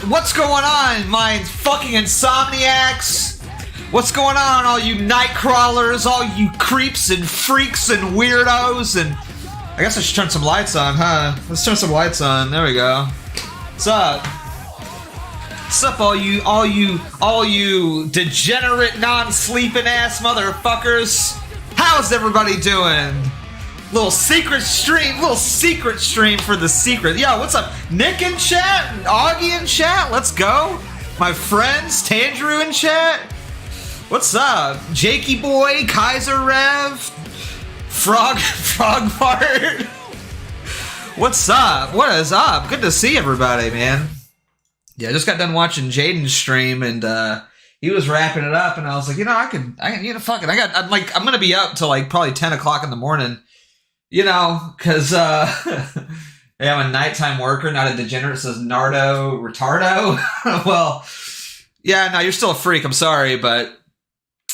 What's going on, my fucking insomniacs? What's going on, all you night crawlers, all you creeps and freaks and weirdos? And I guess I should turn some lights on, huh? Let's turn some lights on. There we go. What's up? What's up, all you degenerate, non-sleeping ass motherfuckers? How's everybody doing? Little secret stream for the secret. Yo, what's up? Nick in chat? Augie in chat? Let's go. My friends, Tandrew in chat? What's up? Jakey Boy, Kaiser Rev, Frog Mart? What's up? What is up? Good to see everybody, man. Yeah, I just got done watching Jaden's stream, and he was wrapping it up, and I was like, I'm gonna be up till like probably 10 o'clock in the morning. You know, because I'm a nighttime worker, not a degenerate, says Nardo Retardo. Well, yeah, no, you're still a freak. I'm sorry, but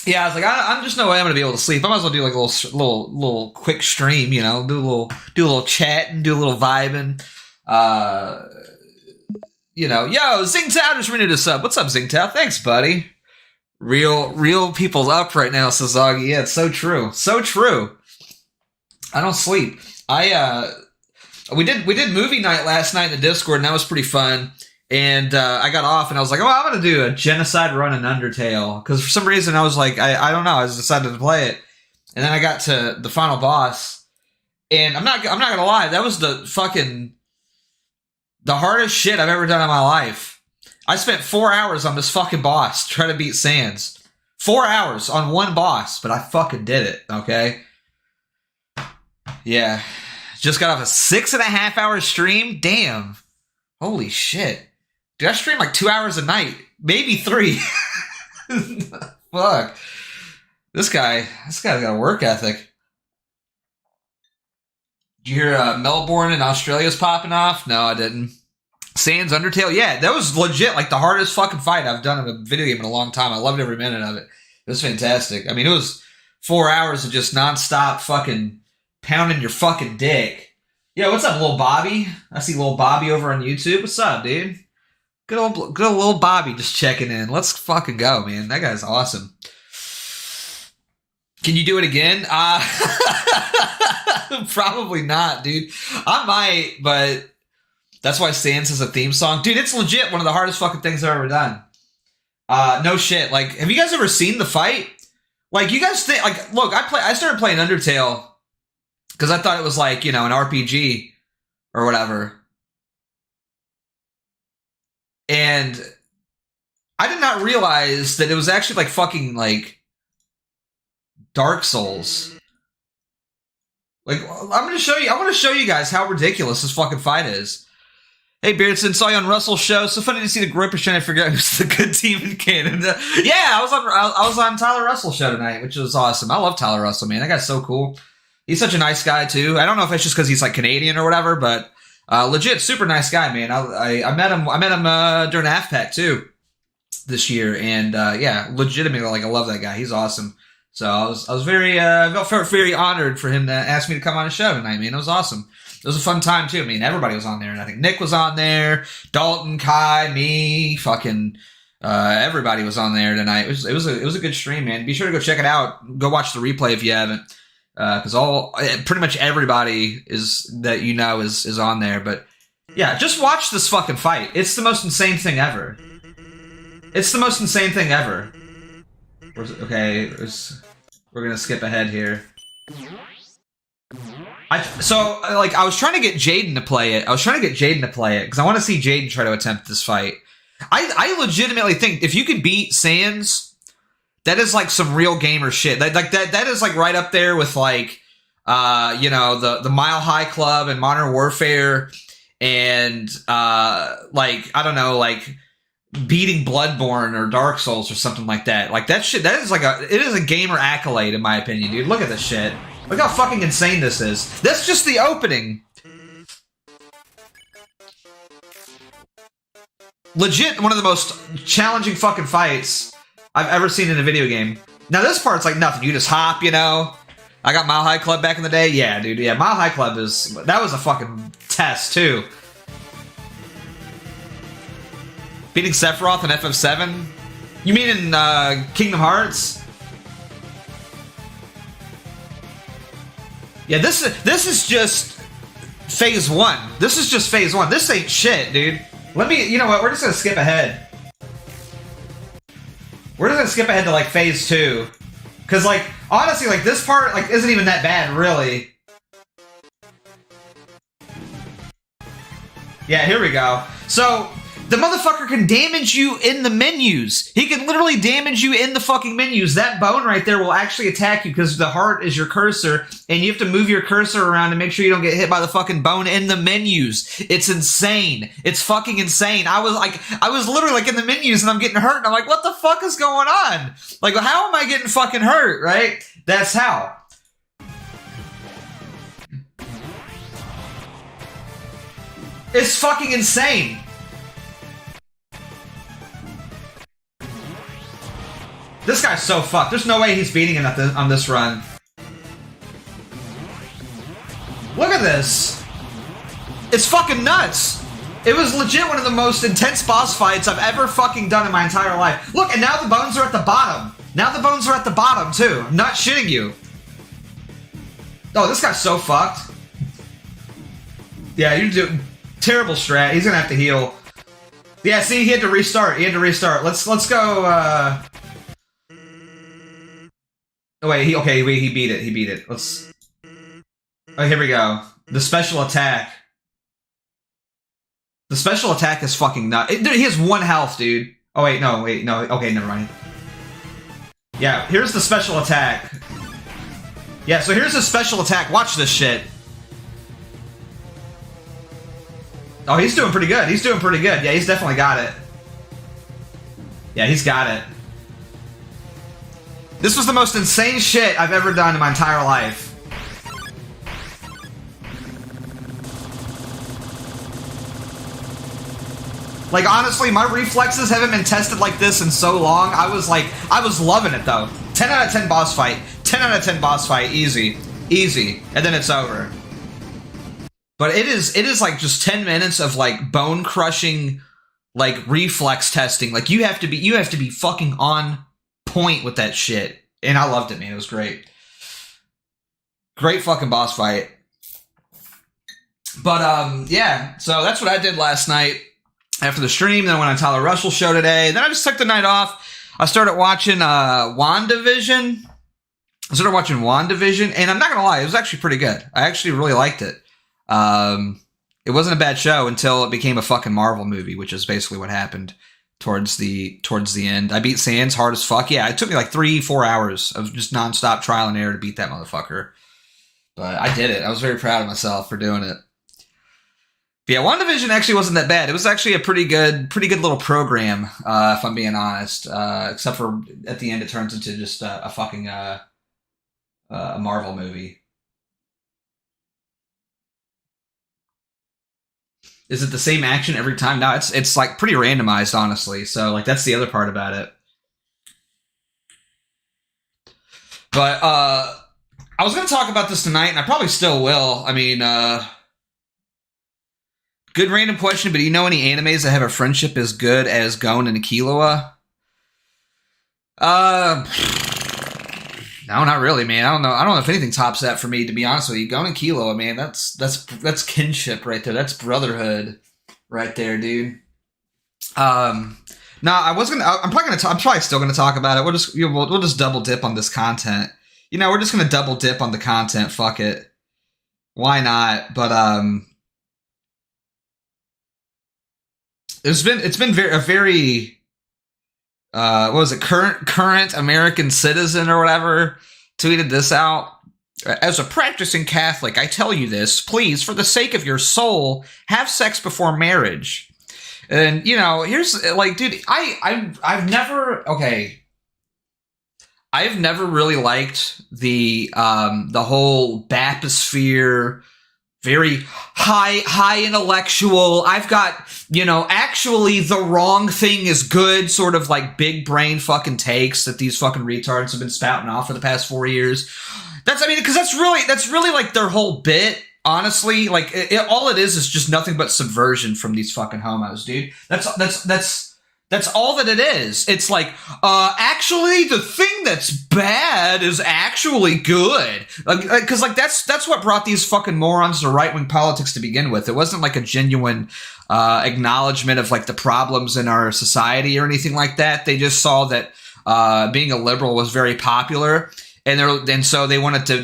yeah, I was like, I'm just no way I'm gonna be able to sleep. I might as well do like a little quick stream, you know, do a little chat and do a little vibing. You know, yo, Zingtao just renewed us up. What's up, Zingtao? Thanks, buddy. Real people's up right now, says Augie. Yeah, it's so true, so true. I don't sleep. We did movie night last night in the Discord, and that was pretty fun. And I got off, and I was like, I'm going to do a genocide run in Undertale. Because for some reason, I was like, I don't know, I just decided to play it. And then I got to the final boss. And I'm not going to lie, that was the hardest shit I've ever done in my life. I spent 4 hours on this fucking boss trying to beat Sans. 4 hours on one boss, but I fucking did it, okay? Yeah, just got off a 6.5 hour stream. Damn, holy shit, dude! I stream like 2 hours a night, maybe 3. Fuck, this guy's got a work ethic. Did you hear Melbourne in Australia's popping off? No, I didn't. Sans Undertale, yeah, that was legit like the hardest fucking fight I've done in a video game in a long time. I loved every minute of it. It was fantastic. I mean, it was 4 hours of just nonstop fucking pounding your fucking dick. Yo, what's up, Lil Bobby? I see Lil Bobby over on YouTube. What's up, dude? Good old Lil Bobby just checking in. Let's fucking go, man. That guy's awesome. Can you do it again? Probably not, dude. I might, but that's why Sans is a theme song. Dude, it's legit one of the hardest fucking things I've ever done. No shit. Like, have you guys ever seen the fight? Like, you guys think, like, look, I started playing Undertale because I thought it was like, you know, an RPG or whatever. And I did not realize that it was actually like fucking like Dark Souls. Like, I want to show you guys how ridiculous this fucking fight is. Hey, Beardson, saw you on Russell's show. So funny to see the Grippers trying to figure out who's the good team in Canada. Yeah, I was on Tyler Russell's show tonight, which was awesome. I love Tyler Russell, man. That guy's so cool. He's such a nice guy, too. I don't know if it's just because he's, like, Canadian or whatever, but legit, super nice guy, man. I met him during AFPAC, too, this year. And, yeah, legitimately, like, I love that guy. He's awesome. So I was very, felt very honored for him to ask me to come on his show tonight, man. It was awesome. It was a fun time, too. I mean, everybody was on there. And I think Nick was on there, Dalton, Kai, me, fucking... everybody was on there tonight. It was a good stream, man. Be sure to go check it out. Go watch the replay if you haven't. Because pretty much everybody is on there. But yeah, just watch this fucking fight. It's the most insane thing ever. Okay, we're gonna skip ahead here. I was trying to get Jaden to play it. Because I want to see Jaden try to attempt this fight. I legitimately think if you can beat Sans, that is like some real gamer shit. That is like right up there with like, you know, the Mile High Club and Modern Warfare, and like I don't know, like beating Bloodborne or Dark Souls or something like that. Like that shit. That is like it is a gamer accolade in my opinion, dude. Look at this shit. Look how fucking insane this is. That's just the opening. Legit, one of the most challenging fucking fights I've ever seen in a video game. Now this part's like nothing. You just hop, you know. I got Mile High Club back in the day. Yeah, dude. Yeah, Mile High Club that was a fucking test too. Beating Sephiroth in FF7? You mean in Kingdom Hearts? Yeah, this is just phase 1. This is just phase 1. This ain't shit, dude. Let me, you know what? We're just gonna skip ahead. We're just gonna skip ahead to like phase 2, because like honestly, like this part like isn't even that bad, really. Yeah, here we go. So the motherfucker can damage you in the menus. He can literally damage you in the fucking menus. That bone right there will actually attack you because the heart is your cursor, and you have to move your cursor around to make sure you don't get hit by the fucking bone in the menus. It's insane. It's fucking insane. I was literally like in the menus and I'm getting hurt, and I'm like, what the fuck is going on? Like, how am I getting fucking hurt, right? That's how. It's fucking insane. This guy's so fucked. There's no way he's beating him on this run. Look at this. It's fucking nuts. It was legit one of the most intense boss fights I've ever fucking done in my entire life. Look, and now the bones are at the bottom. Now the bones are at the bottom, too. I'm not shitting you. Oh, this guy's so fucked. Yeah, you're doing terrible strat. He's gonna have to heal. Yeah, see, he had to restart. He had to restart. Let's go, Oh, wait, he beat it. He beat it. Let's... Oh, here we go. The special attack. The special attack is fucking nuts. Dude, he has 1 health, dude. Oh, wait, no. Okay, never mind. Yeah, here's the special attack. Yeah, so here's the special attack. Watch this shit. Oh, he's doing pretty good. He's doing pretty good. Yeah, he's definitely got it. Yeah, he's got it. This was the most insane shit I've ever done in my entire life. Like, honestly, my reflexes haven't been tested like this in so long. I was loving it, though. 10 out of 10 boss fight. 10 out of 10 boss fight. Easy. Easy. And then it's over. But it is like just 10 minutes of like bone crushing, like reflex testing. Like you have to be fucking on point with that shit. And I loved it, man. It was great. Great fucking boss fight. But yeah, so that's what I did last night after the stream. Then I went on Tyler Russell's show today. Then I just took the night off. I started watching WandaVision. And I'm not gonna lie, it was actually pretty good. I actually really liked it. It wasn't a bad show until it became a fucking Marvel movie, which is basically what happened towards the end. I beat Sans hard as fuck. Yeah, it took me like 3-4 hours of just nonstop trial and error to beat that motherfucker. But I did it. I was very proud of myself for doing it. But yeah, WandaVision actually wasn't that bad. It was actually a pretty good little program, if I'm being honest. Except for at the end, it turns into just a fucking a Marvel movie. Is it the same action every time? No, it's like pretty randomized, honestly. So like that's the other part about it. But I was going to talk about this tonight, and I probably still will. I mean, good random question, but do you know any animes that have a friendship as good as Gon and Killua? No, not really, man. I don't know if anything tops that for me, to be honest with you. Gon and Killua, man, that's kinship right there. That's brotherhood right there, dude. No, I'm probably still gonna talk about it. We'll just double dip on this content. You know, we're just gonna double dip on the content. Fuck it. Why not? But it's been a very what was it? Current American citizen or whatever tweeted this out. As a practicing Catholic, I tell you this, please, for the sake of your soul, have sex before marriage. And, you know, here's, like, dude, I've never really liked the whole Baptisphere, very high intellectual, I've got, you know, actually the wrong thing is good, sort of like big brain fucking takes that these fucking retards have been spouting off for the past 4 years. Because that's really like their whole bit. Honestly, like all it is just nothing but subversion from these fucking homos, dude. That's That's all that it is. It's like, actually, the thing that's bad is actually good. Because, like, that's what brought these fucking morons to right-wing politics to begin with. It wasn't, like, a genuine acknowledgement of, like, the problems in our society or anything like that. They just saw that being a liberal was very popular. And so they wanted to,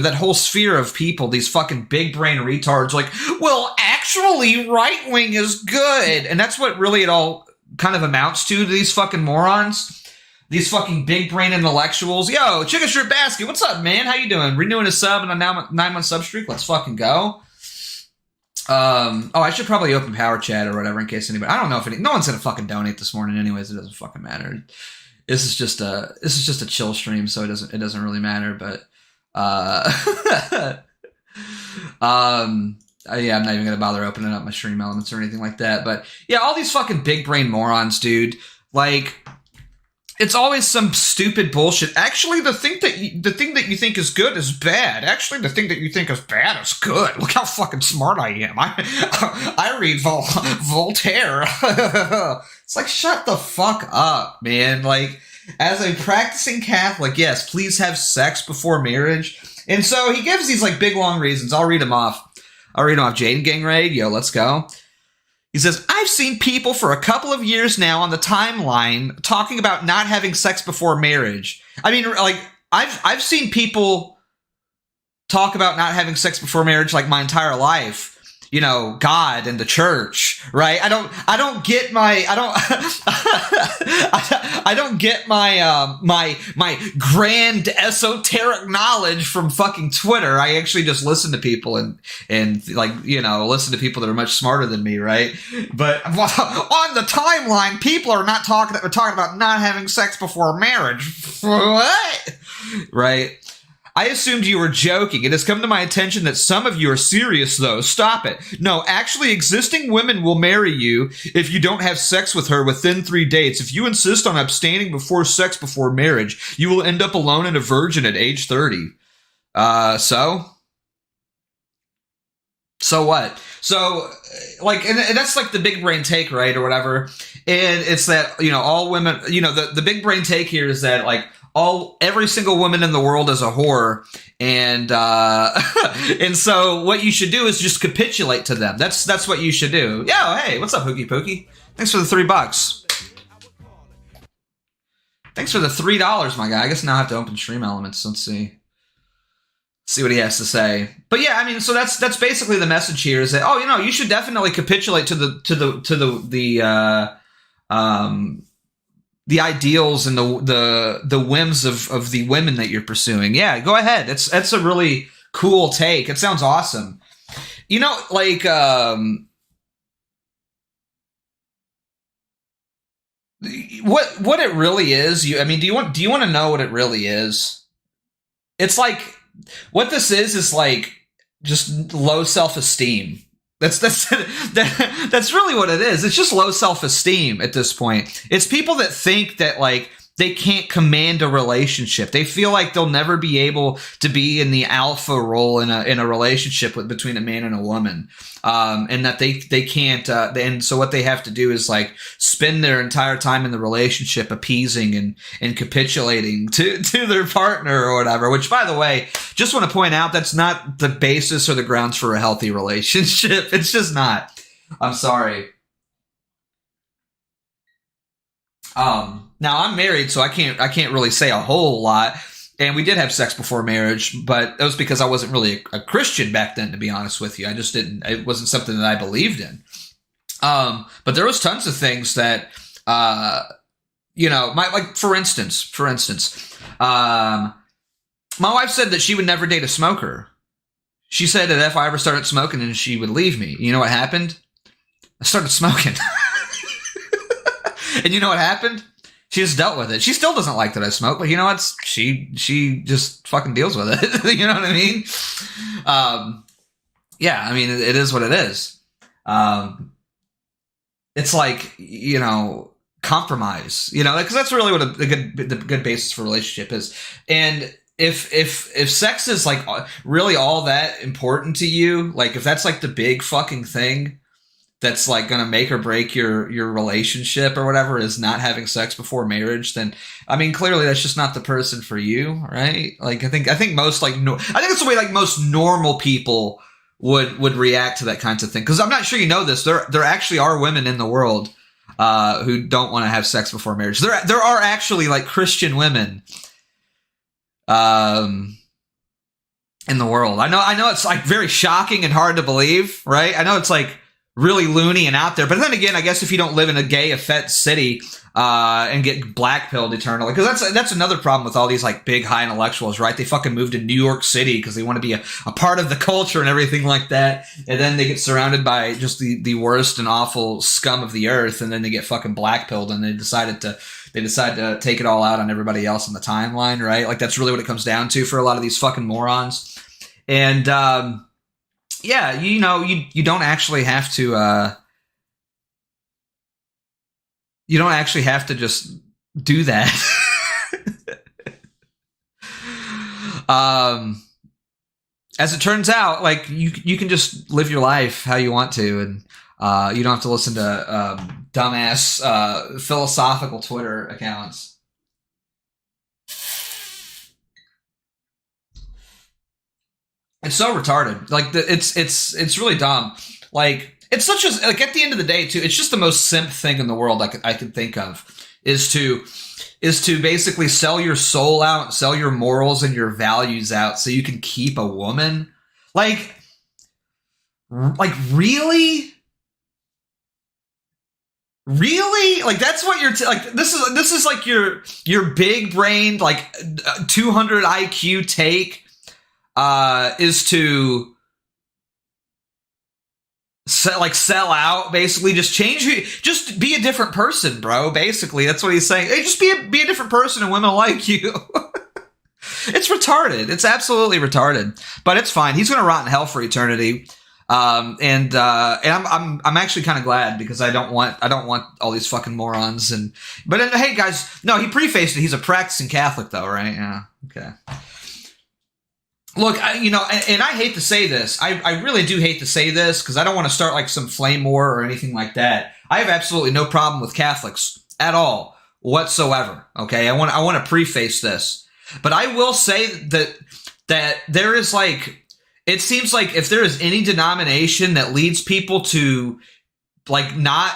that whole sphere of people, these fucking big brain retards, like, well, actually, right wing is good. And that's what really it all kind of amounts to these fucking morons, these fucking big brain intellectuals. Yo, Chicken Strip Basket, what's up, man? How you doing? Renewing a sub and a 9-month sub streak. Let's fucking go. I should probably open Power Chat or whatever in case anybody. I don't know if no one's gonna fucking donate this morning, anyways. It doesn't fucking matter. This is just a chill stream, so it doesn't really matter. But yeah, I'm not even gonna bother opening up my stream elements or anything like that. But yeah, all these fucking big brain morons, dude. Like, it's always some stupid bullshit. Actually, the thing that you think is good is bad. Actually, the thing that you think is bad is good. Look how fucking smart I am. I read Voltaire. It's like, shut the fuck up, man. Like, as a practicing Catholic, yes, please have sex before marriage. And so he gives these like big long reasons. I'll read them off. Jaden Gang Raid. Yo, let's go. He says, I've seen people for a couple of years now on the timeline talking about not having sex before marriage. I mean, like, I've seen people talk about not having sex before marriage like my entire life. You know, God and the church, right? I don't get my grand esoteric knowledge from fucking Twitter. I actually just listen to people and like, you know, listen to people that are much smarter than me, right? But on the timeline, people are talking about not having sex before marriage. What? Right? I assumed you were joking. It has come to my attention that some of you are serious, though. Stop it. No, actually, existing women will marry you if you don't have sex with her within 3 dates. If you insist on abstaining before sex before marriage, you will end up alone and a virgin at age 30. So what? So, like, and that's like the big brain take, right, or whatever. And it's that, you know, all women, you know, the big brain take here is that, like, every single woman in the world is a whore, and and so what you should do is just capitulate to them. That's what you should do. Yo, hey, what's up, Hookie Pookie? Thanks for the $3. Thanks for the $3, my guy. I guess now I have to open stream elements. Let's see what he has to say. But yeah, I mean, so that's basically the message here is that, oh, you know, you should definitely capitulate to the ideals and the whims of the women that you're pursuing. Yeah, go ahead. That's a really cool take. It sounds awesome. You know, like, what it really is. Do you want to know what it really is? It's like, what this is like just low self-esteem. That's really what it is. It's just low self-esteem at this point. It's people that think that, like, they can't command a relationship. They feel like they'll never be able to be in the alpha role in a relationship between a man and a woman, and that they can't. And so what they have to do is, like, spend their entire time in the relationship appeasing and capitulating to their partner or whatever. Which, by the way, just want to point out, that's not the basis or the grounds for a healthy relationship. It's just not. I'm sorry. Now I'm married, so I can't really say a whole lot. And we did have sex before marriage, but that was because I wasn't really a Christian back then, to be honest with you. It wasn't something that I believed in. But there was tons of things that, you know, for instance, my wife said that she would never date a smoker. She said that if I ever started smoking, then she would leave me. You know what happened? I started smoking. And you know what happened? She just dealt with it. She still doesn't like that I smoke, but you know what? She just fucking deals with it. You know what I mean? Yeah, I mean, it is what it is. It's like, you know, compromise, you know, because that's really what the good basis for a relationship is. And if sex is like really all that important to you, like if that's like the big fucking thing, that's like going to make or break your relationship or whatever is not having sex before marriage, then I mean clearly that's just not the person for you, right? Like I think most like I think it's the way like most normal people would react to that kind of thing, because I'm not sure you know this, there actually are women in the world who don't want to have sex before marriage. There are actually like Christian women in the world. I know it's like very shocking and hard to believe, right? I know it's like really loony and out there, but then again, I guess if you don't live in a gay effete city and get blackpilled eternally, because that's another problem with all these like big high intellectuals, right? They fucking move to New York City because they want to be a part of the culture and everything like that, and then they get surrounded by just the worst and awful scum of the earth, and then they get fucking blackpilled, and they decide to take it all out on everybody else on the timeline, right? Like that's really what it comes down to for a lot of these fucking morons. And yeah, you don't actually have to you don't actually have to just do that. As it turns out, like you can just live your life how you want to, and you don't have to listen to dumbass philosophical Twitter accounts. It's so retarded. Like it's really dumb. Like it's such a like at the end of the day too. It's just the most simp thing in the world I could think of is to basically sell your soul out, sell your morals and your values out so you can keep a woman. Like really. Really? Like that's what you're like this is like your big brained like 200 IQ take is to sell out, basically. Just be a different person, bro. Basically, that's what he's saying. Hey, just be a different person and women like you. It's retarded. It's absolutely retarded. But it's fine. He's gonna rot in hell for eternity. And I'm actually kind of glad, because I don't want all these fucking morons. But hey guys, no, he prefaced it. He's a practicing Catholic though, right? Yeah. Okay. Look, and I hate to say this. I really do hate to say this, because I don't want to start like some flame war or anything like that. I have absolutely no problem with Catholics at all whatsoever. Okay. I want to preface this, but I will say that there is like, it seems like if there is any denomination that leads people to like not,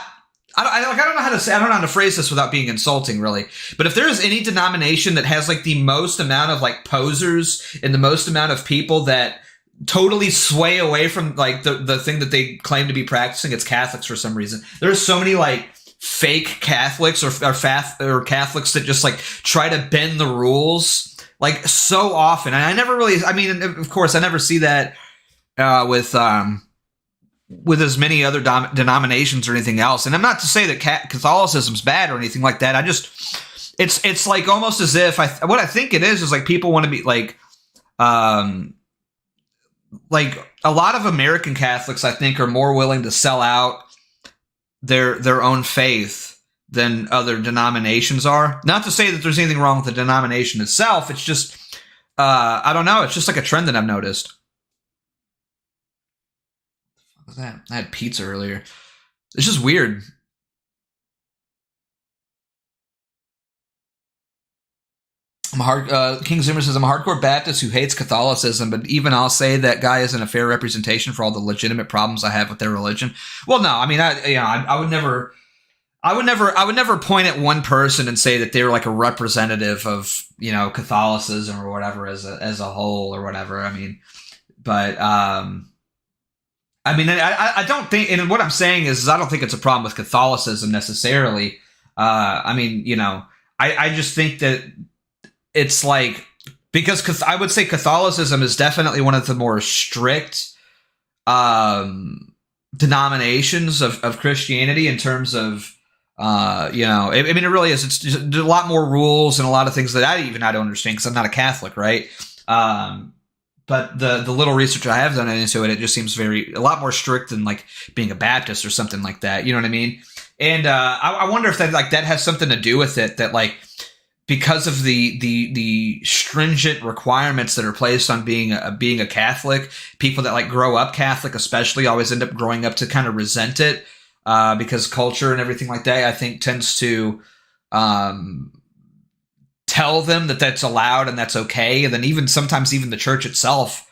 I don't know how to say, I don't know how to phrase this without being insulting, really. But if there is any denomination that has like the most amount of like posers and the most amount of people that totally sway away from like the thing that they claim to be practicing, it's Catholics for some reason. There's so many like fake Catholics or Catholics that just like try to bend the rules like so often. And I never really, I mean, of course, I never see that with as many other denominations or anything else. And I'm not to say that Catholicism's bad or anything like that. I just, it's like almost as if what I think it is like people want to be like a lot of American Catholics, I think, are more willing to sell out their own faith than other denominations are. Not to say that there's anything wrong with the denomination itself. It's just, I don't know. It's just like a trend that I've noticed. What was that? I had pizza earlier. It's just weird. King Zoomer says, I'm a hardcore Baptist who hates Catholicism, but even I'll say that guy isn't a fair representation for all the legitimate problems I have with their religion. Well, no, I mean, I would never point at one person and say that they were like a representative of, Catholicism or whatever as a whole or whatever. I mean, but, I don't think, and what I'm saying is I don't think it's a problem with Catholicism necessarily. I just think that it's like, because I would say Catholicism is definitely one of the more strict denominations of Christianity in terms of, it really is. It's just a lot more rules and a lot of things that I don't understand because I'm not a Catholic, right? But the little research I have done into it, it just seems a lot more strict than like being a Baptist or something like that. You know what I mean? And I wonder if that has something to do with it, that like, because of the stringent requirements that are placed on being a Catholic, people that like grow up Catholic especially always end up growing up to kind of resent it. because culture and everything like that, I think, tends to tell them that that's allowed and that's okay. And then even sometimes even the church itself,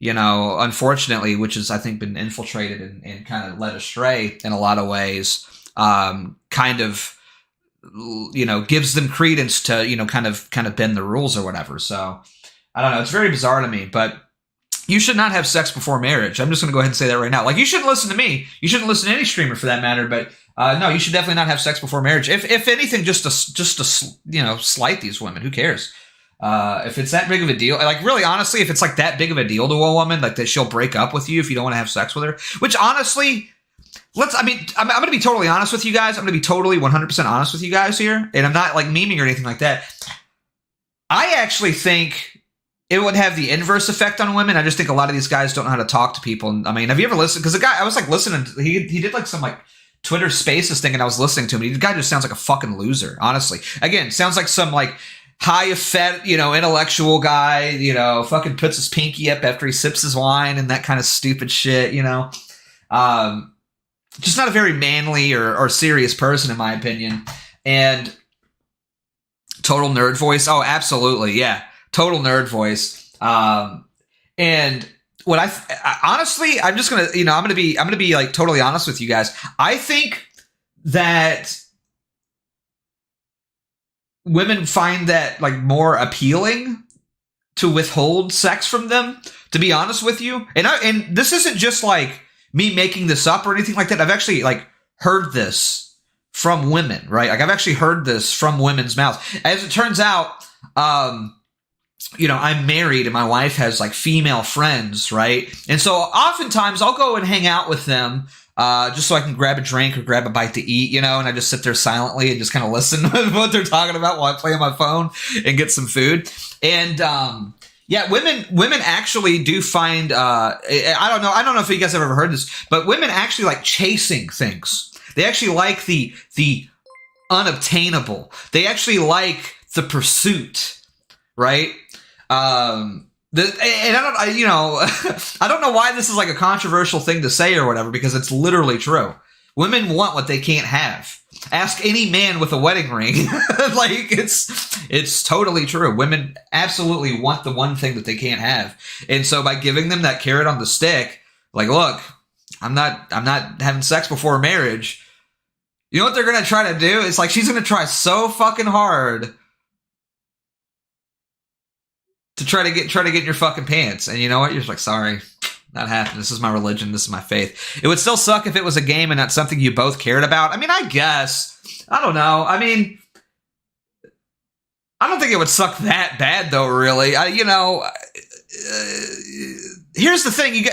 unfortunately, which has, I think, been infiltrated and kind of led astray in a lot of ways, kind of, gives them credence to, kind of bend the rules or whatever. So I don't know. It's very bizarre to me, but you should not have sex before marriage. I'm just going to go ahead and say that right now. Like, you shouldn't listen to me. You shouldn't listen to any streamer for that matter. But no, you should definitely not have sex before marriage. If anything, just to slight these women. Who cares? If it's that big of a deal, like, really, honestly, if it's like that big of a deal to a woman, like that she'll break up with you if you don't want to have sex with her, which honestly, I'm going to be totally honest with you guys. I'm going to be totally 100% honest with you guys here. And I'm not like memeing or anything like that. I actually think it would have the inverse effect on women. I just think a lot of these guys don't know how to talk to people. And I mean, have you ever listened? Because the guy, I was like listening, he did like some like Twitter Spaces thing, and I was listening to him. The guy just sounds like a fucking loser, honestly. Again, sounds like some like high fed, intellectual guy, fucking puts his pinky up after he sips his wine and that kind of stupid shit, just not a very manly or serious person, in my opinion. And total nerd voice. Oh, absolutely. Yeah. Total nerd voice. And what I honestly, I'm just going to, I'm going to be like totally honest with you guys. I think that women find that like more appealing to withhold sex from them, to be honest with you. And this isn't just like me making this up or anything like that. I've actually like heard this from women, right? Like, I've actually heard this from women's mouths. As it turns out, I'm married and my wife has like female friends, right? And so oftentimes I'll go and hang out with them just so I can grab a drink or grab a bite to eat, and I just sit there silently and just kind of listen to what they're talking about while I play on my phone and get some food. And yeah, women actually do find I don't know if you guys have ever heard this, but women actually like chasing things. They actually like the unobtainable. They actually like the pursuit, right? I don't know why this is like a controversial thing to say or whatever, because it's literally true. Women want what they can't have. Ask any man with a wedding ring. Like, it's totally true. Women absolutely want the one thing that they can't have. And so by giving them that carrot on the stick, like, look, I'm not having sex before marriage. You know what they're going to try to do? It's like, she's going to try so fucking hard to try to get in your fucking pants. And you know what? You're just like, sorry, not happening. This is my religion. This is my faith. It would still suck if it was a game and not something you both cared about. I mean, I guess. I don't know. I mean, I don't think it would suck that bad, though, really. Here's the thing. You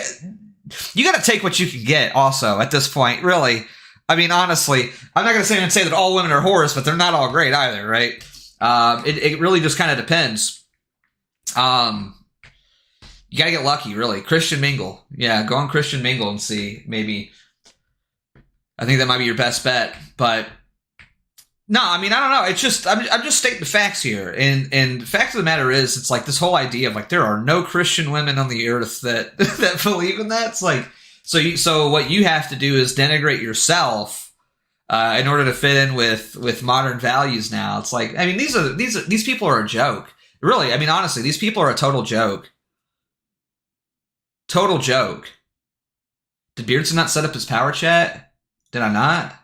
got to take what you can get also at this point, really. I mean, honestly, I'm not going to say that all women are whores, but they're not all great either, right? It really just kind of depends. You gotta get lucky, really. Christian Mingle. Yeah, go on Christian Mingle and see. Maybe. I think that might be your best bet. But no, I mean, I don't know. It's just, I'm just stating the facts here. And the fact of the matter is, it's like this whole idea of like, there are no Christian women on the earth that believe in that. It's like, so what you have to do is denigrate yourself, in order to fit in with modern values now. It's like, I mean, these people are a joke. Really, I mean, honestly, these people are a total joke. Total joke. Did Beardson not set up his power chat? Did I not?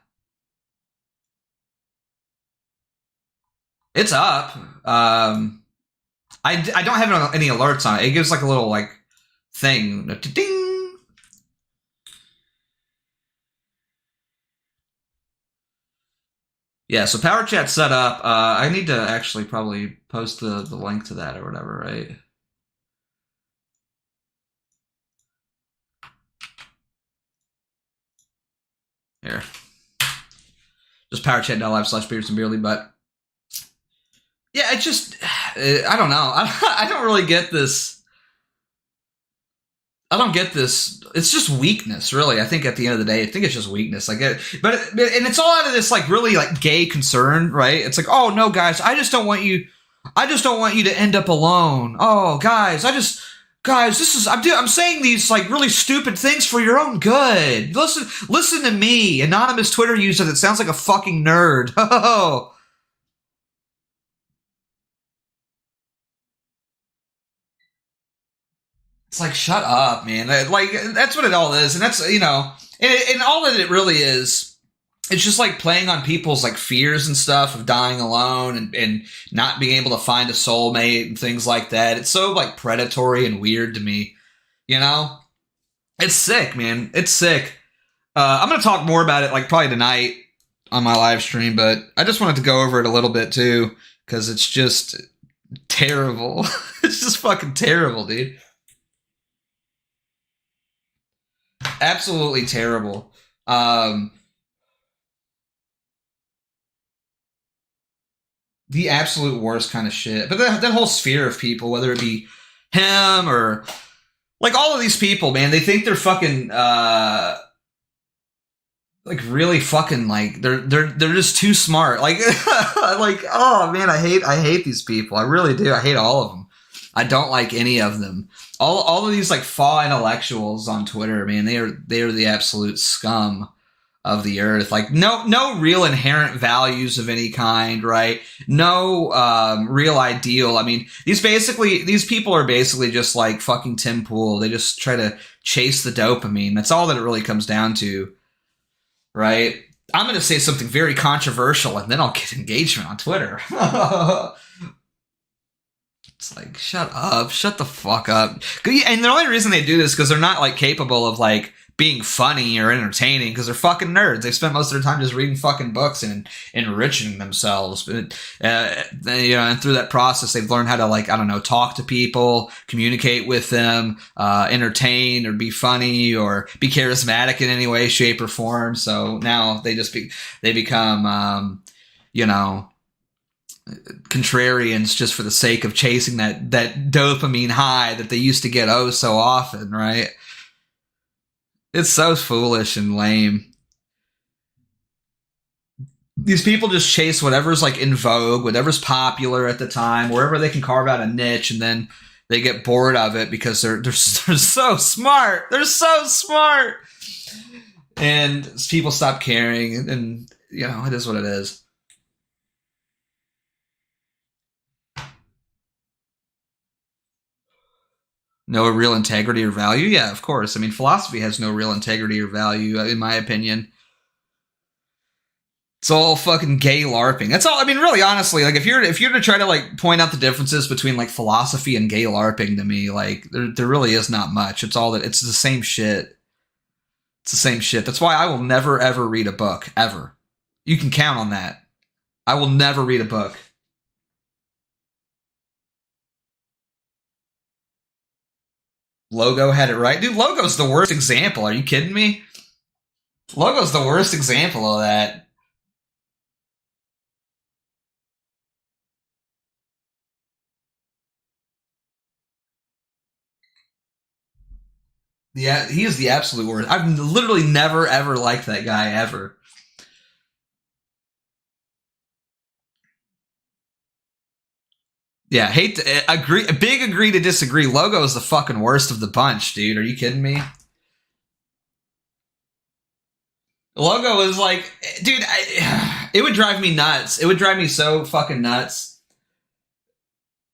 It's up. I don't have any alerts on it. It gives like a little like thing. Ding. Yeah, so power chat's set up. I need to actually probably post the link to that or whatever, right? Here. Just powerchat.live/BeardsandBeerly, but yeah, it just, I don't know. I don't really get this. I don't get this. It's just weakness, really. I think at the end of the day, I think it's just weakness. Like, and it's all out of this like really like gay concern, right? It's like, oh no, guys, I just don't want you to end up alone. Oh, guys, Guys, I'm saying these like really stupid things for your own good. Listen to me, anonymous Twitter user that sounds like a fucking nerd. Oh. It's like, shut up, man. Like, that's what it all is. And that's, and all that it really is, it's just like playing on people's like fears and stuff of dying alone and not being able to find a soulmate and things like that. It's so like predatory and weird to me, It's sick, man. It's sick. I'm going to talk more about it like probably tonight on my live stream, but I just wanted to go over it a little bit too, because it's just terrible. It's just fucking terrible, dude. Absolutely terrible. The absolute worst kind of shit. But that whole sphere of people, whether it be him or like all of these people, man, they think they're fucking like really fucking like they're just too smart. Like like, oh man, I hate these people. I really do. I hate all of them. I don't like any of them. All of these like fa intellectuals on Twitter, man, they are the absolute scum of the earth. Like no real inherent values of any kind, right? No real ideal. I mean, these people are basically just like fucking Tim Pool. They just try to chase the dopamine. That's all that it really comes down to, right? I'm going to say something very controversial and then I'll get engagement on Twitter. It's like, shut up, shut the fuck up. And the only reason they do this is because they're not like capable of like being funny or entertaining, because they're fucking nerds. They spend most of their time just reading fucking books and enriching themselves. But, and through that process, they've learned how to like, I don't know, talk to people, communicate with them, entertain or be funny or be charismatic in any way, shape or form. So now they become, contrarians just for the sake of chasing that dopamine high that they used to get oh so often, right? It's so foolish and lame. These people just chase whatever's like in vogue, whatever's popular at the time, wherever they can carve out a niche, and then they get bored of it because they're so smart. They're so smart, and people stop caring, and it is what it is. No real integrity or value? Yeah, of course. I mean, philosophy has no real integrity or value, in my opinion. It's all fucking gay LARPing. That's all. I mean, really, honestly, like if you're to try to like point out the differences between like philosophy and gay LARPing, to me, like there really is not much. It's the same shit. It's the same shit. That's why I will never ever read a book ever. You can count on that. I will never read a book. Logo had it right. Dude, Logo's the worst example. Are you kidding me? Logo's the worst example of that. Yeah, he is the absolute worst. I've literally never ever liked that guy ever. Yeah, hate to agree to disagree. Logo is the fucking worst of the bunch, dude. Are you kidding me? Logo is like, dude, it would drive me nuts. It would drive me so fucking nuts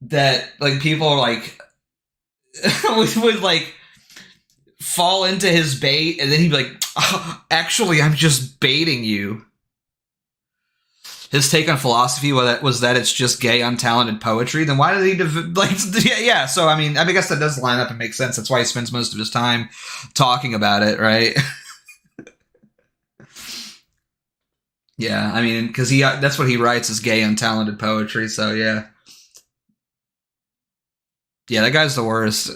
that like people like would like fall into his bait, and then he'd be like, oh, actually, I'm just baiting you. His take on philosophy was that it's just gay, untalented poetry. Then why did he yeah? So I mean, I guess that does line up and make sense. That's why he spends most of his time talking about it, right? Yeah, I mean, because that's what he writes is gay, untalented poetry. So yeah, that guy's the worst.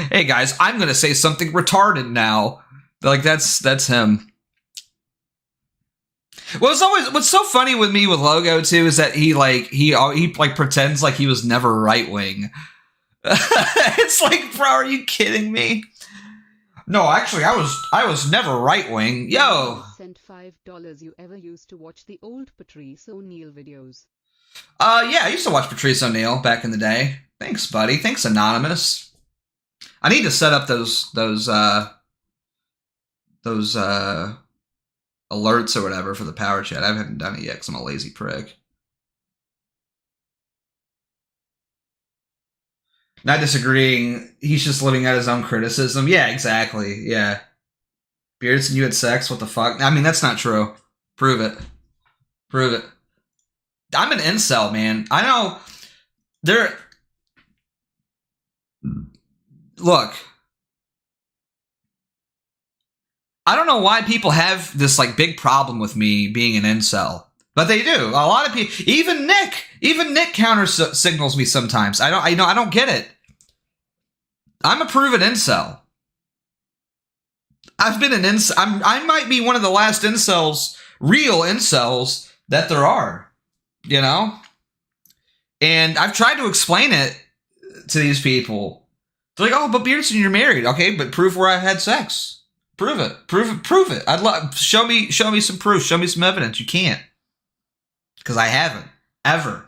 Hey guys, I'm gonna say something retarded now. Like that's him. What's so funny with me with Logo too is that he pretends like he was never right wing. It's like, bro, are you kidding me? No, actually, I was never right wing. Yo, sent $5 you ever used to watch the old Patrice O'Neal videos? Yeah, I used to watch Patrice O'Neal back in the day. Thanks, buddy. Thanks, Anonymous. I need to set up those alerts or whatever for the power chat. I haven't done it yet because I'm a lazy prick. Not disagreeing. He's just living out his own criticism. Yeah, exactly. Yeah. Beardson, you had sex? What the fuck? I mean, that's not true. Prove it. Prove it. I'm an incel, man. I know there. Look. I don't know why people have this like big problem with me being an incel, but they do. A lot of people, even Nick counter signals me sometimes. I don't get it. I'm a proven incel. I've been an incel. I might be one of the last incels, real incels that there are, you know? And I've tried to explain it to these people. They're like, oh, but Beardson, you're married. Okay, but prove where I've had sex. Prove it. Prove it. I'd love show me some proof. Show me some evidence. You can't. Because I haven't. Ever.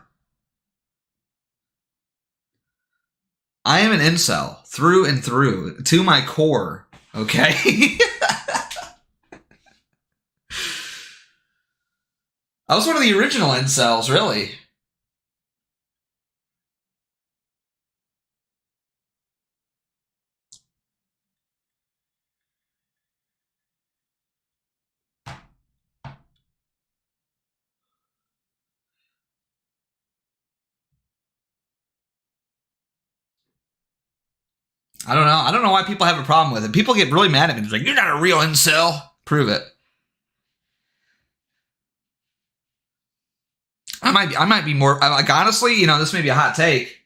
I am an incel. Through and through. To my core. Okay? I was one of the original incels, really. I don't know. I don't know why people have a problem with it. People get really mad at me. They're like, you're not a real incel. Prove it. I might be more, like, honestly, you know, this may be a hot take.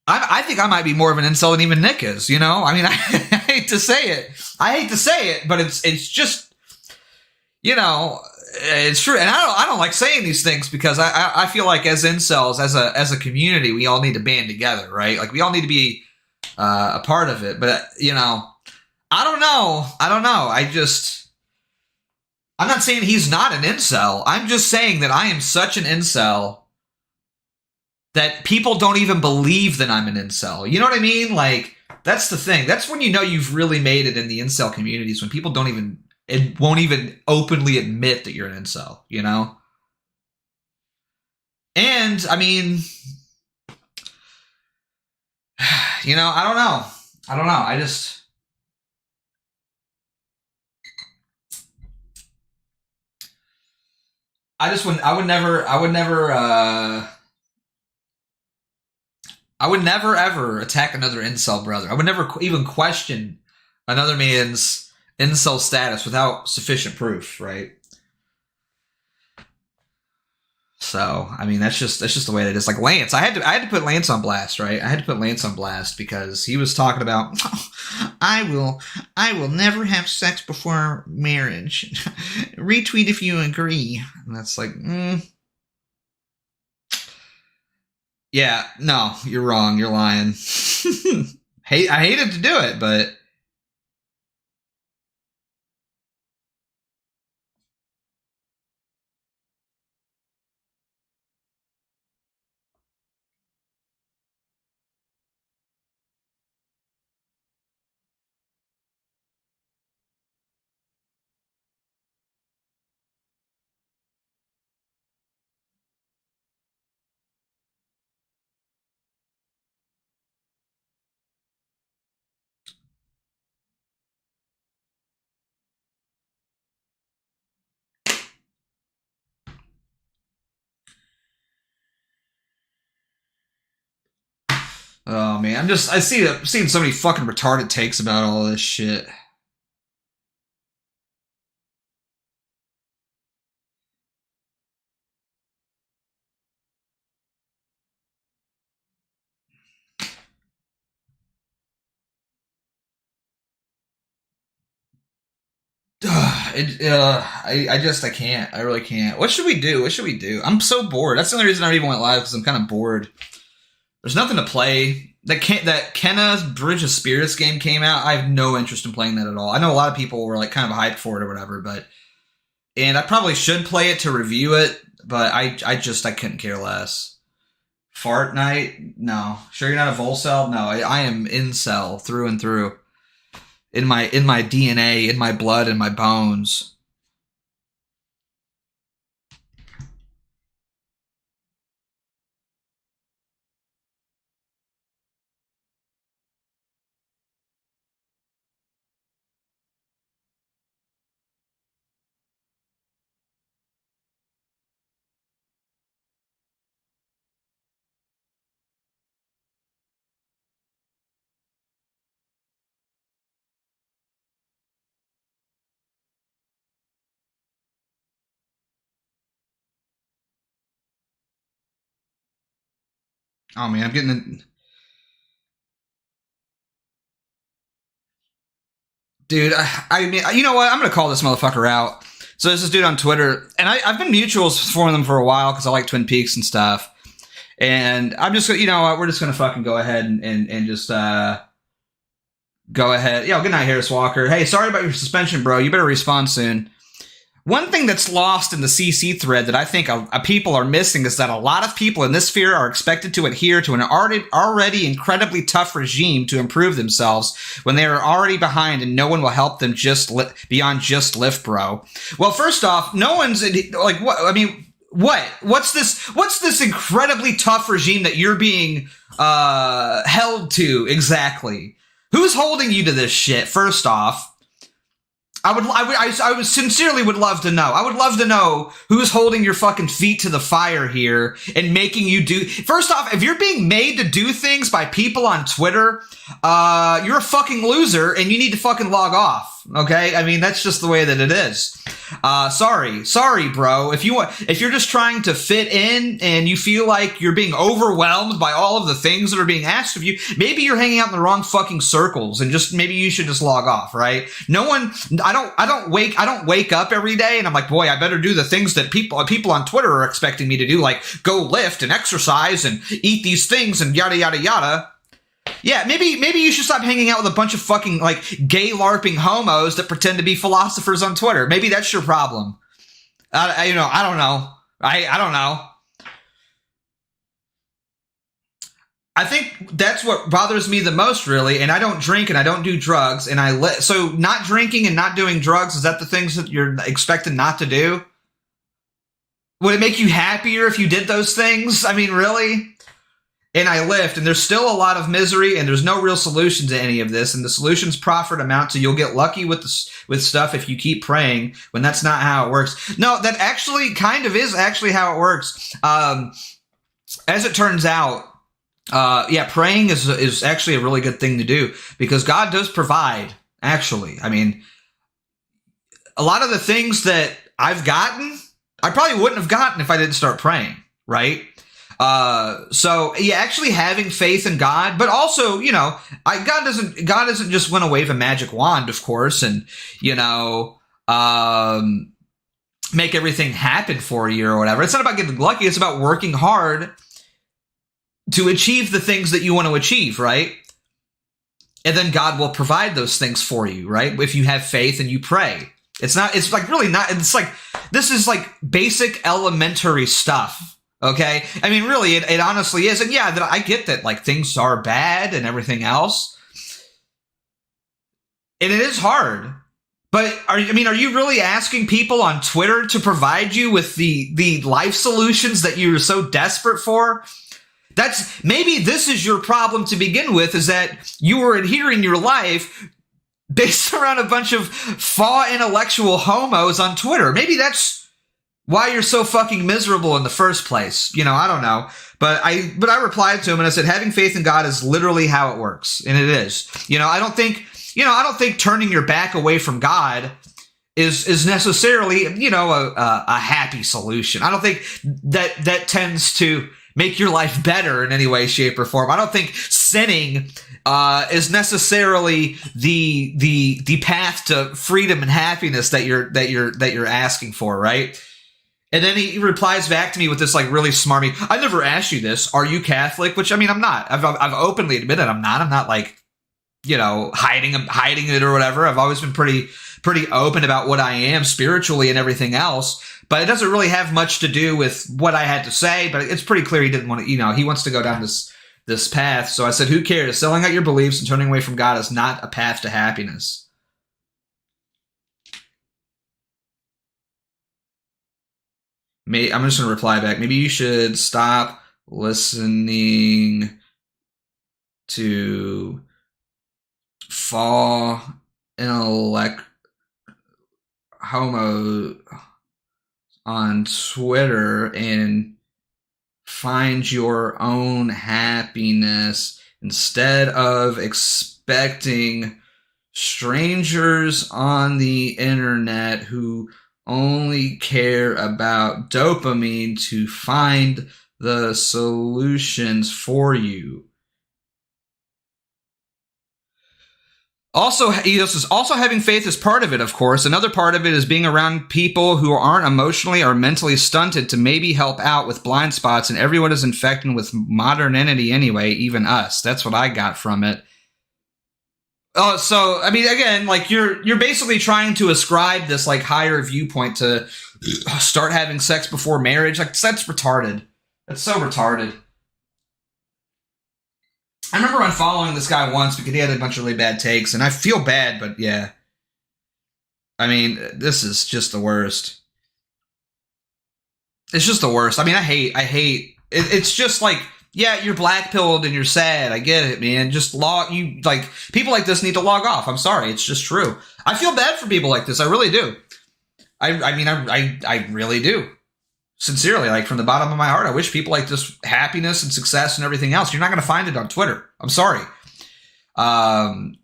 I think I might be more of an incel than even Nick is, you know? I mean, I hate to say it, but it's just, you know, it's true. And I don't like saying these things because I feel like as incels, as a community, we all need to band together, right? Like we all need to be a part of it. But, you know, I don't know. I'm not saying he's not an incel. I'm just saying that I am such an incel that people don't even believe that I'm an incel. You know what I mean? Like, that's the thing. That's when you know you've really made it in the incel communities, when people won't even openly admit that you're an incel, you know? And, I mean, you know, I don't know. I would never ever attack another incel brother. I would never even question another man's incel status without sufficient proof, right? So, I mean, that's just the way it is. Like Lance, I had to put Lance on blast, right? I had to put Lance on blast because he was talking about, I will never have sex before marriage. Retweet if you agree. And that's like, yeah, no, you're wrong. You're lying. I hated to do it, but oh man, I'm seeing so many fucking retarded takes about all this shit. I can't. I really can't. What should we do? I'm so bored. That's the only reason I even went live, because I'm kind of bored. There's nothing to play. That Kenna's Bridge of Spirits game came out. I have no interest in playing that at all. I know a lot of people were like kind of hyped for it or whatever, and I probably should play it to review it, but I couldn't care less. Fortnite? No. Sure you're not a Volcel? No, I am incel through and through. In my DNA, in my blood, in my bones. Oh man, I'm getting the... Dude, I mean, you know what? I'm gonna call this motherfucker out. So there's this dude on Twitter, and I've been mutuals for them for a while because I like Twin Peaks and stuff. And I'm just, you know what? We're just gonna fucking go ahead and just go ahead. Yo, good night, Harris Walker. Hey, sorry about your suspension, bro. You better respond soon. One thing that's lost in the CC thread that I think people are missing is that a lot of people in this sphere are expected to adhere to an already incredibly tough regime to improve themselves when they are already behind and no one will help them beyond just lift, bro. Well, first off, no one's like, what? I mean, what? What's this incredibly tough regime that you're being held to exactly? Who's holding you to this shit, first off? I would sincerely would love to know. I would love to know who's holding your fucking feet to the fire here and making you do. First off, if you're being made to do things by people on Twitter, you're a fucking loser and you need to fucking log off. Okay? I mean, that's just the way that it is. Sorry, bro. If you're just trying to fit in and you feel like you're being overwhelmed by all of the things that are being asked of you, maybe you're hanging out in the wrong fucking circles and maybe you should just log off, right? I don't wake up every day and I'm like, boy, I better do the things that people on Twitter are expecting me to do, like go lift and exercise and eat these things and yada, yada, yada. Yeah, maybe you should stop hanging out with a bunch of fucking, like, gay LARPing homos that pretend to be philosophers on Twitter. Maybe that's your problem. I don't know. I don't know. I think that's what bothers me the most, really, and I don't drink and I don't do drugs, and so not drinking and not doing drugs, is that the things that you're expected not to do? Would it make you happier if you did those things? I mean, really? And I lift, and there's still a lot of misery, and there's no real solution to any of this, and the solutions proffered amount to you'll get lucky with stuff if you keep praying, when that's not how it works. No, that actually kind of is actually how it works. As it turns out, praying is actually a really good thing to do, because God does provide, actually. I mean, a lot of the things that I've gotten, I probably wouldn't have gotten if I didn't start praying, right? So yeah, actually having faith in God, but also, you know, God doesn't just want to wave a magic wand, of course, and, you know, make everything happen for you or whatever. It's not about getting lucky. It's about working hard to achieve the things that you want to achieve, right? And then God will provide those things for you, right? If you have faith and you pray. It's like this is like basic elementary stuff. Okay, I mean, really, it honestly is, and yeah, I get that, like, things are bad and everything else, and it is hard. But are you really asking people on Twitter to provide you with the life solutions that you're so desperate for? Maybe this is your problem to begin with, is that you are adhering your life based around a bunch of intellectual homos on Twitter. Maybe that's why you're so fucking miserable in the first place. You know, I don't know. But I replied to him and I said, having faith in God is literally how it works. And it is. You know, I don't think turning your back away from God is necessarily, you know, a happy solution. I don't think that tends to make your life better in any way, shape, or form. I don't think sinning is necessarily the path to freedom and happiness that you're asking for, right? And then he replies back to me with this, like, really smarmy, I never asked you this. Are you Catholic? Which, I mean, I'm not. I've openly admitted I'm not. I'm not, like, hiding it or whatever. I've always been pretty open about what I am spiritually and everything else. But it doesn't really have much to do with what I had to say. But it's pretty clear he didn't want to. He wants to go down this path. So I said, who cares? Selling out your beliefs and turning away from God is not a path to happiness. I'm just going to reply back. Maybe you should stop listening to fall intellect homo on Twitter and find your own happiness instead of expecting strangers on the internet who only care about dopamine to find the solutions for you. Also, having faith is part of it, of course. Another part of it is being around people who aren't emotionally or mentally stunted to maybe help out with blind spots, and everyone is infected with modernity anyway, even us. That's what I got from it. So, I mean, again, like, you're basically trying to ascribe this, like, higher viewpoint to start having sex before marriage. Like, that's retarded. That's so retarded. I remember unfollowing this guy once because he had a bunch of really bad takes, and I feel bad, but yeah. I mean, this is just the worst. It's just the worst. I mean, I hate. It's just like, yeah, you're black-pilled and you're sad. I get it, man. Just people like this need to log off. I'm sorry. It's just true. I feel bad for people like this. I really do. I really do. Sincerely, like, from the bottom of my heart, I wish people like this happiness and success and everything else. You're not going to find it on Twitter. I'm sorry. And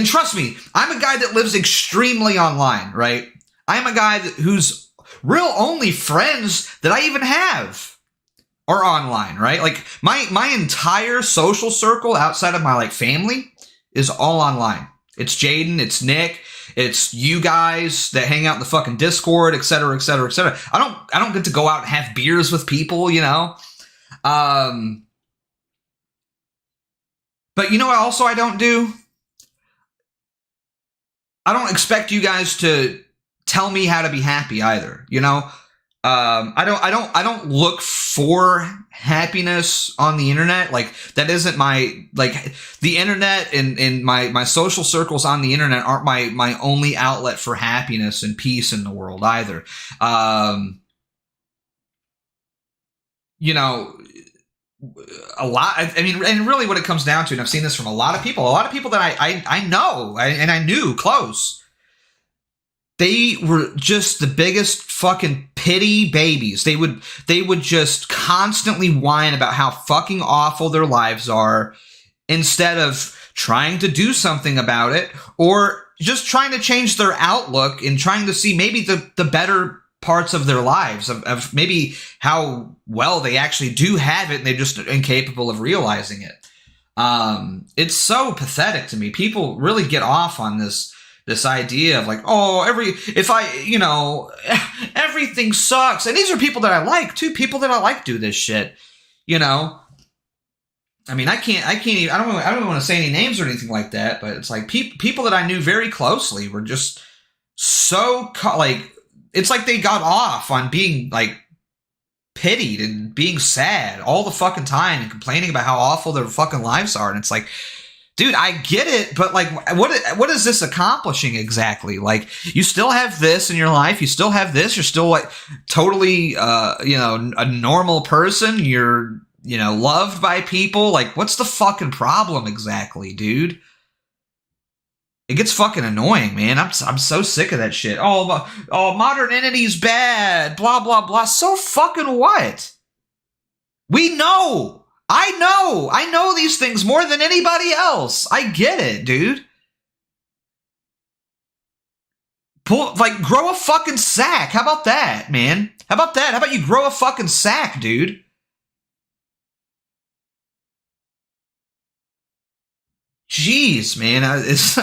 trust me, I'm a guy that lives extremely online, right? I'm a guy whose real only friends that I even have are online, right? Like, my entire social circle outside of my, like, family is all online. It's Jaden, it's Nick, it's you guys that hang out in the fucking Discord, et cetera, et cetera, et cetera. I don't get to go out and have beers with people, But you know what also I don't do? I don't expect you guys to tell me how to be happy either, I don't look for happiness on the internet. Like, that isn't my, like, the internet and my social circles on the internet aren't my only outlet for happiness and peace in the world either. A lot, I mean, and really what it comes down to, and I've seen this from a lot of people that I know and I knew close. They were just the biggest fucking pity babies. They would just constantly whine about how fucking awful their lives are instead of trying to do something about it or just trying to change their outlook and trying to see maybe the better parts of their lives, of maybe how well they actually do have it and they're just incapable of realizing it. It's so pathetic to me. People really get off on this idea of like, everything sucks. And these are people that I like too. People that I like do this shit, I mean, I can't even, I don't even want to say any names or anything like that, but it's like people that I knew very closely were just so it's like they got off on being like pitied and being sad all the fucking time and complaining about how awful their fucking lives are. And it's like, dude, I get it, but like, what is this accomplishing exactly? Like, you still have this in your life. You still have this. You're still like totally, a normal person. You're, loved by people. Like, what's the fucking problem exactly, dude? It gets fucking annoying, man. I'm so sick of that shit. Oh, modernity's bad. Blah, blah, blah. So fucking what? We know. I know these things more than anybody else. I get it, dude. Grow a fucking sack. How about that, man? How about that? How about you grow a fucking sack, dude? Jeez, man. It's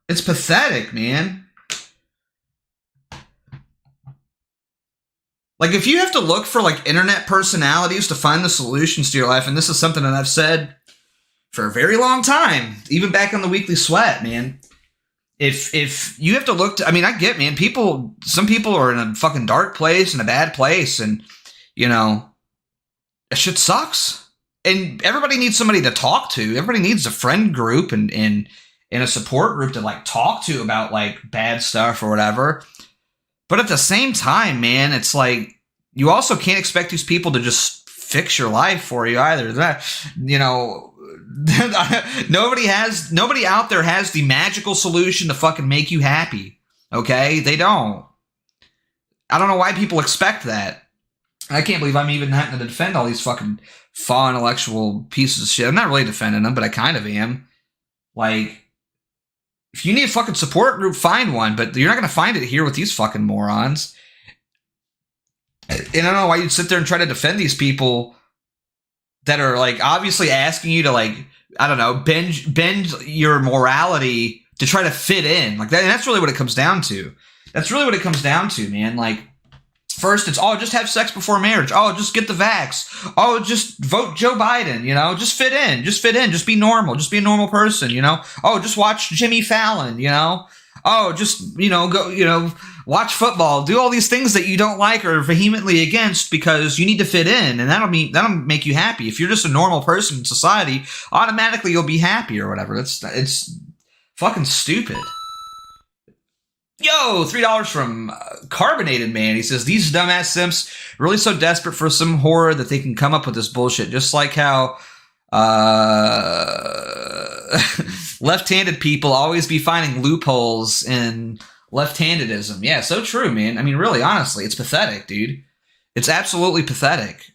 It's pathetic, man. Like, if you have to look for, like, internet personalities to find the solutions to your life, and this is something that I've said for a very long time, even back on the Weekly Sweat, man. If you have to look to, I mean, I get, man, some people are in a fucking dark place, in a bad place, and, you know, that shit sucks. And everybody needs somebody to talk to. Everybody needs a friend group and a support group to, like, talk to about, like, bad stuff or whatever. But at the same time, man, it's like, you also can't expect these people to just fix your life for you either. That, you know, nobody out there has the magical solution to fucking make you happy. Okay? They don't. I don't know why people expect that. I can't believe I'm even having to defend all these fucking faux intellectual pieces of shit. I'm not really defending them, but I kind of am. Like, if you need a fucking support group, find one, but you're not going to find it here with these fucking morons. And I don't know why you'd sit there and try to defend these people that are, like, obviously asking you to, like, I don't know, bend your morality to try to fit in. Like, that, and that's really what it comes down to. That's really what it comes down to, man. Like, first, it's, oh, just have sex before marriage. Oh, just get the vax. Oh, just vote Joe Biden, you know? Just fit in. Just fit in. Just be normal. Just be a normal person, you know? Oh, just watch Jimmy Fallon, you know? Oh, just, you know, go, you know, watch football. Do all these things that you don't like or vehemently against because you need to fit in, and that'll make you happy. If you're just a normal person in society, automatically you'll be happy or whatever. It's fucking stupid. Yo, $3 from Carbonated Man. He says, these dumbass simps really so desperate for some horror that they can come up with this bullshit. Just like how left-handed people always be finding loopholes in left-handedism. Yeah, so true, man. I mean, really, honestly, it's pathetic, dude. It's absolutely pathetic.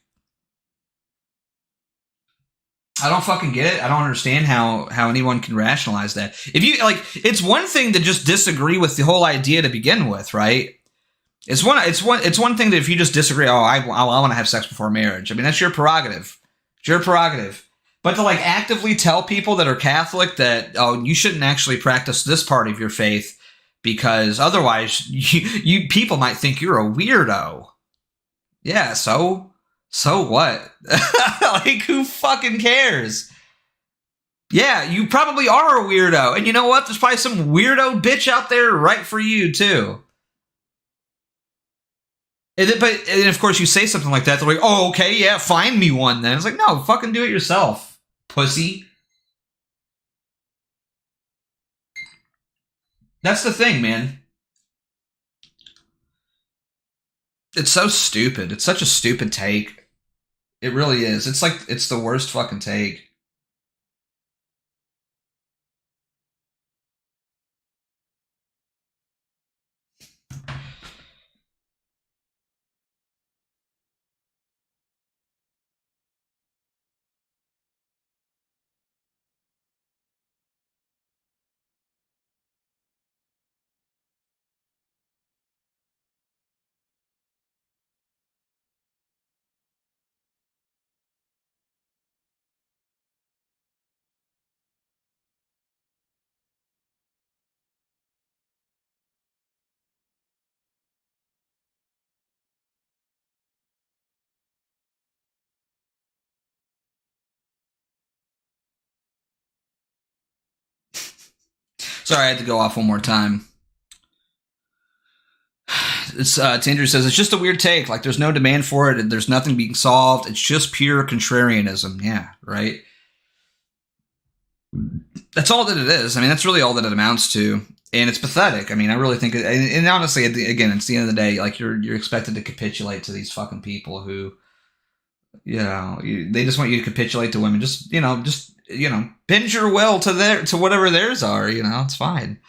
I don't fucking get it. I don't understand how anyone can rationalize that. If you, like, it's one thing to just disagree with the whole idea to begin with, right? It's one thing that if you just disagree, I want to have sex before marriage. I mean, that's your prerogative. It's your prerogative. But to, like, actively tell people that are Catholic that, oh, you shouldn't actually practice this part of your faith because otherwise you people might think you're a weirdo. Yeah, so what? Like, who fucking cares? Yeah, you probably are a weirdo. And you know what? There's probably some weirdo bitch out there right for you, too. And of course, you say something like that, they're like, oh, okay, yeah, find me one then. It's like, no, fucking do it yourself, pussy. That's the thing, man. It's so stupid. It's such a stupid take. It really is. It's like, it's the worst fucking take. Sorry, I had to go off one more time. Andrew says, it's just a weird take. Like, there's no demand for it, and there's nothing being solved. It's just pure contrarianism. Yeah, right? That's all that it is. I mean, that's really all that it amounts to. And it's pathetic. I mean, I really think, and honestly, again, it's the end of the day, like, you're expected to capitulate to these fucking people who, you know, they just want you to capitulate to women. Just bend your will to whatever theirs are, you know, it's fine.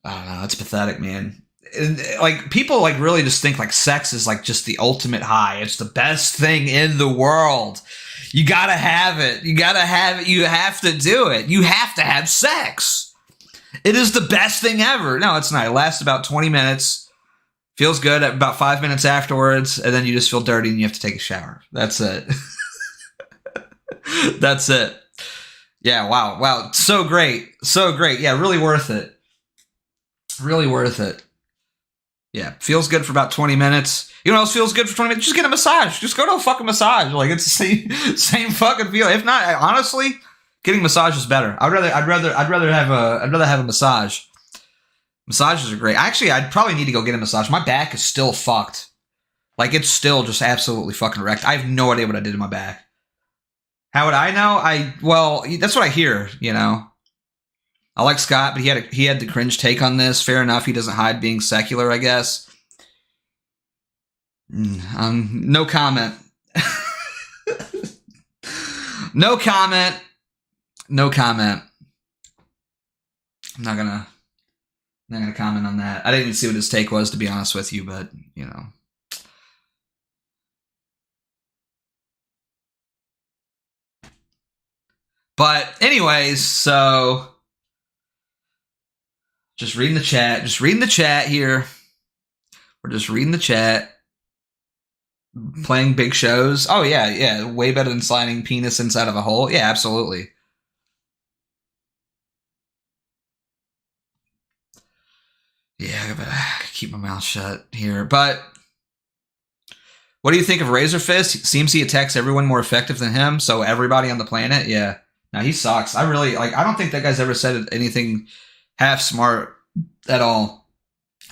I don't know, it's pathetic, man. And, like, people, like, really just think, like, sex is, like, just the ultimate high. It's the best thing in the world. You gotta have it. You gotta have it. You have to do it. You have to have sex. It is the best thing ever. No, it's not. It lasts about 20 minutes. Feels good at about 5 minutes afterwards, and then you just feel dirty and you have to take a shower. That's it. That's it. Yeah, wow. So great. Yeah, really worth it. Really worth it. Yeah, feels good for about 20 minutes. You know what else feels good for 20 minutes? Just get a massage. Just go to a fucking massage. Like, it's the same fucking feel. If not, honestly, getting massage is better. I'd rather have a massage. Massages are great. Actually, I'd probably need to go get a massage. My back is still fucked. Like, it's still just absolutely fucking wrecked. I have no idea what I did to my back. How would I know? Well, that's what I hear, you know. I like Scott, but he had the cringe take on this. Fair enough. He doesn't hide being secular, I guess. No comment. No comment. No comment. I'm not gonna comment on that. I didn't even see what his take was, to be honest with you, but you know. But anyways, so just reading the chat. Just reading the chat here. We're just reading the chat. Playing big shows. Oh, yeah. Way better than sliding penis inside of a hole. Yeah, absolutely. Yeah, I gotta keep my mouth shut here. But what do you think of Razor Fist? Seems he attacks everyone more effective than him. So everybody on the planet, yeah. No, he sucks. I don't think that guy's ever said anything half smart at all.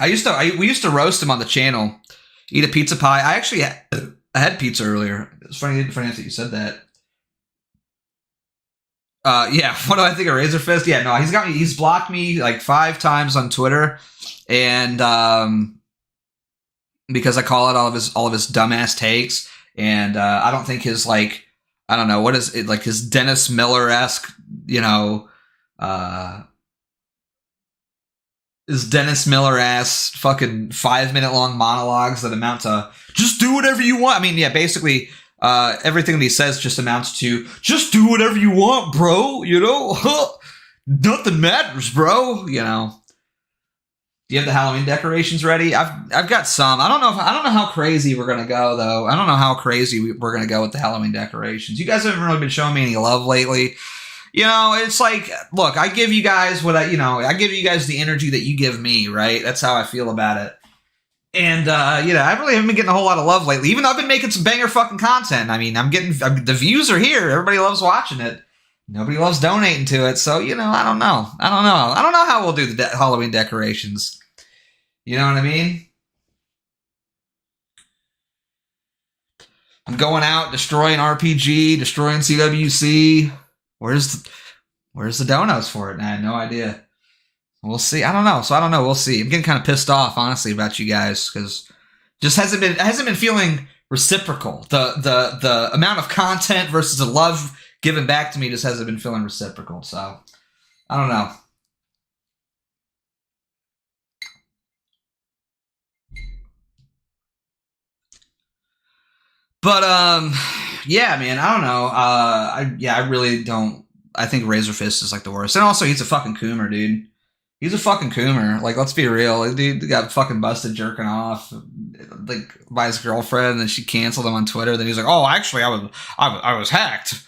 We used to roast him on the channel. Eat a pizza pie. I had pizza earlier. It's funny that you said that. Yeah. What do I think of Razor Fist? Yeah, no, he's blocked me like 5 times on Twitter, and because I call it all of his dumbass takes, and I don't think his like, I don't know what is it, like his Dennis Miller-esque, you know, his Dennis Miller-ass fucking 5-minute long monologues that amount to just do whatever you want. I mean, yeah, basically everything that he says just amounts to just do whatever you want, bro. You know, nothing matters, bro. You know. Do you have the Halloween decorations ready? I've got some. I don't know how crazy we're gonna go though. I don't know how crazy we're gonna go with the Halloween decorations. You guys haven't really been showing me any love lately. You know, it's like, look, I give you guys I give you guys the energy that you give me, right? That's how I feel about it. And, I really haven't been getting a whole lot of love lately, even though I've been making some banger fucking content. I mean, the views are here. Everybody loves watching it. Nobody loves donating to it. So, you know, I don't know. I don't know how we'll do the Halloween decorations. You know what I mean? I'm going out, destroying RPG, destroying CWC. Where's the donos for it? I had no idea. We'll see. I don't know. We'll see. I'm getting kind of pissed off, honestly, about you guys, because just hasn't been feeling reciprocal. The amount of content versus the love given back to me just hasn't been feeling reciprocal. So I don't know. But yeah, man, I don't know. I really don't. I think Razor Fist is like the worst, and also he's a fucking coomer, dude. He's a fucking coomer. Like, let's be real. Like, dude got fucking busted jerking off, like, by his girlfriend, and then she canceled him on Twitter. Then he's like, "Oh, actually, I was hacked."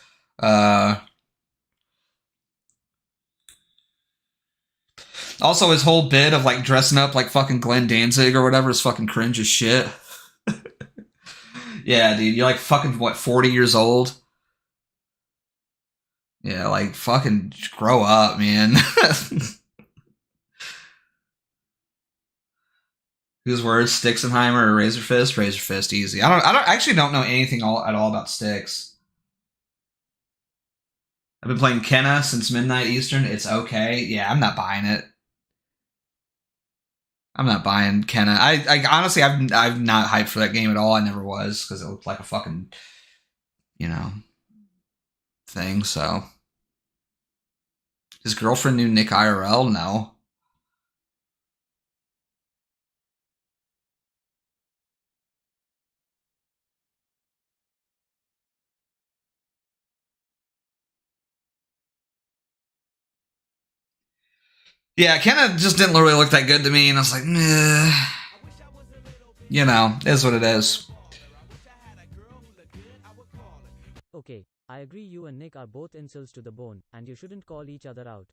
Also, his whole bit of like dressing up like fucking Glenn Danzig or whatever is fucking cringe as shit. Yeah, dude, you're like fucking, what, 40 years old? Yeah, like, fucking grow up, man. Whose words, Stixenheimer or Razor Fist? Razor Fist, easy. I actually don't know anything at all about Styx. I've been playing Kenna since midnight Eastern. It's okay. Yeah, I'm not buying it. I'm not buying Kenna. I honestly, I'm not hyped for that game at all. I never was, because it looked like a fucking, you know, thing. So, his girlfriend knew Nick IRL? No. Yeah, Kenna just didn't really look that good to me, and I was like, nah. You know, it is what it is. Okay, I agree you and Nick are both incels to the bone, and you shouldn't call each other out.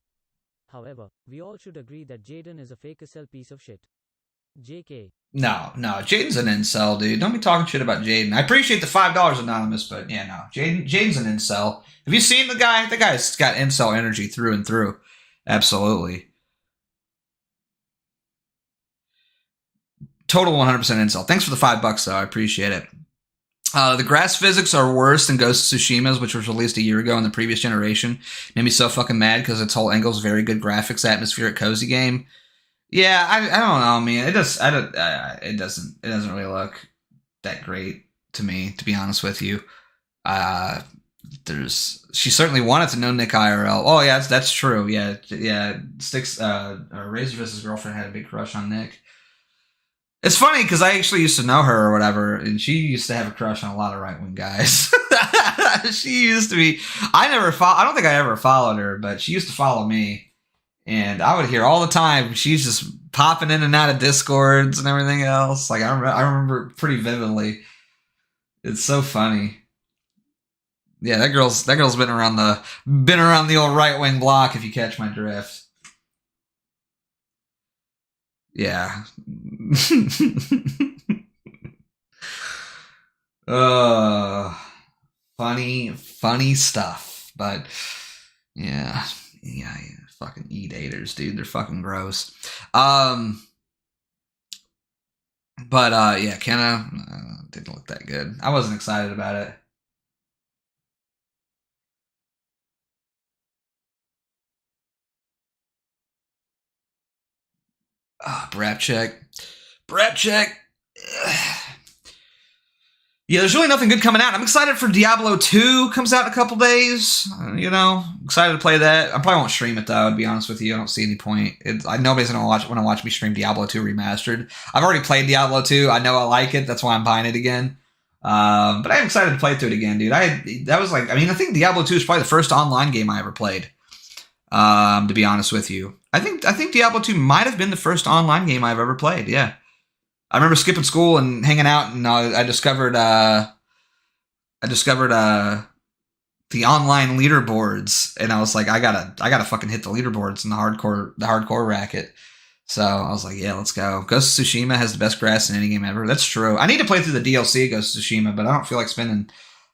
However, we all should agree that Jaden is a fake incel piece of shit. JK. No, Jaden's an incel, dude. Don't be talking shit about Jaden. I appreciate the $5, Anonymous, but yeah, no. Jaden's an incel. Have you seen the guy? The guy's got incel energy through and through. Absolutely. Total 100% incel. Thanks for the $5, though. I appreciate it. The grass physics are worse than Ghost of Tsushima's, which was released a year ago in the previous generation. Made me so fucking mad because its whole angle's very good graphics, atmospheric, cozy game. Yeah, I don't know, man. It doesn't really look that great to me, to be honest with you. She certainly wanted to know Nick IRL. Oh yeah, that's true. Yeah. Sticks, Razorfist's girlfriend had a big crush on Nick. It's funny because I actually used to know her or whatever, and she used to have a crush on a lot of right-wing guys. She used to be. I don't think I ever followed her, but she used to follow me, and I would hear all the time she's just popping in and out of Discords and everything else. Like I remember pretty vividly. It's so funny. Yeah, that girl's been around the old right-wing block, if you catch my drift. Yeah. Funny stuff. But yeah, fucking eat-aters, dude. They're fucking gross. But yeah, Kenna didn't look that good. I wasn't excited about it. Brapcheck. Yeah, there's really nothing good coming out. I'm excited for Diablo 2 comes out in a couple days. Excited to play that. I probably won't stream it though, to be honest with you. I don't see any point. Nobody's gonna want to watch me stream Diablo 2 remastered. I've already played Diablo 2. I know I like it. That's why I'm buying it again. But I'm excited to play through it again, dude. I think Diablo 2 is probably the first online game I ever played. To be honest with you. I think Diablo 2 might have been the first online game I've ever played, yeah. I remember skipping school and hanging out, and I discovered the online leaderboards, and I was like, I gotta fucking hit the leaderboards in the hardcore racket. So I was like, yeah, let's go. Ghost of Tsushima has the best grass in any game ever. That's true. I need to play through the DLC of Ghost of Tsushima, but I don't feel like spending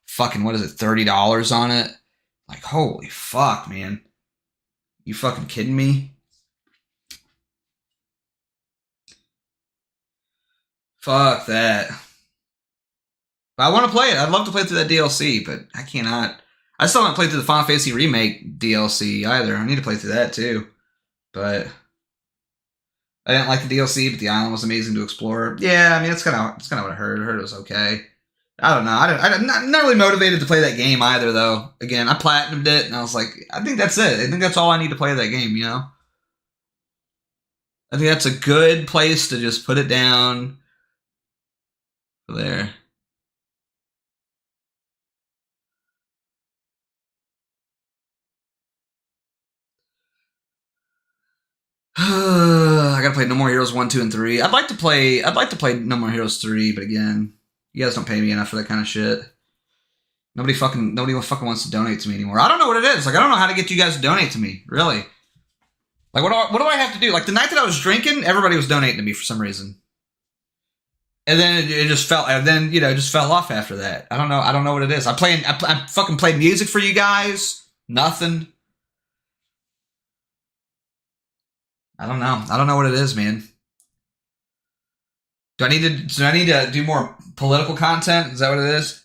fucking, $30 on it? Like, holy fuck, man. You fucking kidding me? Fuck that. But I want to play it. I'd love to play through that DLC, but I cannot. I still haven't played through the Final Fantasy Remake DLC either. I need to play through that too. But I didn't like the DLC, but the island was amazing to explore. Yeah, I mean, it's kind of what I heard. I heard it was okay. I don't know. I'm not really motivated to play that game either, though. Again, I platinumed it, and I was like, I think that's it. I think that's all I need to play that game, I think that's a good place to just put it down. There. I gotta play No More Heroes 1, 2, and 3. I'd like to play No More Heroes 3, but again, you guys don't pay me enough for that kind of shit. Nobody fucking wants to donate to me anymore. I don't know what it is. Like, I don't know how to get you guys to donate to me, really. Like, what do I have to do? Like, the night that I was drinking, everybody was donating to me for some reason. And then it just fell, and then, it just fell off after that. I don't know what it is. I fucking played music for you guys. Nothing. I don't know what it is, man. Do I need to do more political content? Is that what it is?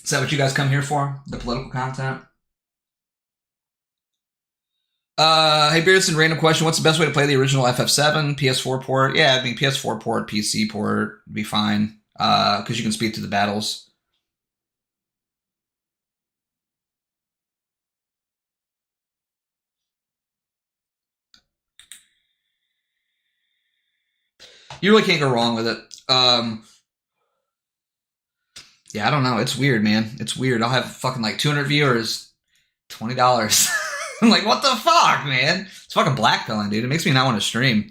Is that what you guys come here for? The political content? Hey Beardson, random question. What's the best way to play the original FF7? PS4 port? Yeah, I mean PS4 port, PC port would be fine. Because you can speed through the battles. You really can't go wrong with it. Yeah, I don't know. It's weird, man. It's weird. I'll have fucking like 200 viewers, $20. I'm like, what the fuck, man? It's fucking blackpilling, dude. It makes me not want to stream.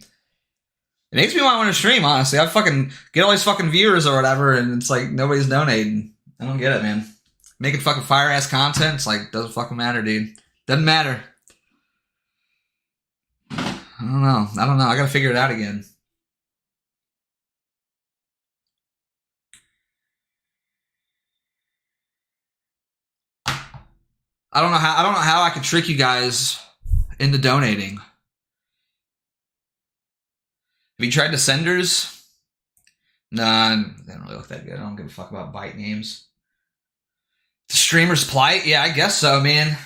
It makes me not want to stream, honestly. I fucking get all these fucking viewers or whatever, and it's like nobody's donating. I don't get it, man. Making fucking fire ass content, it's like, doesn't fucking matter, dude. Doesn't matter. I don't know. I gotta figure it out again. I don't know how I could trick you guys into donating. Have you tried the senders? Nah, they don't really look that good. I don't give a fuck about bite names. The streamer's plight? Yeah, I guess so, man.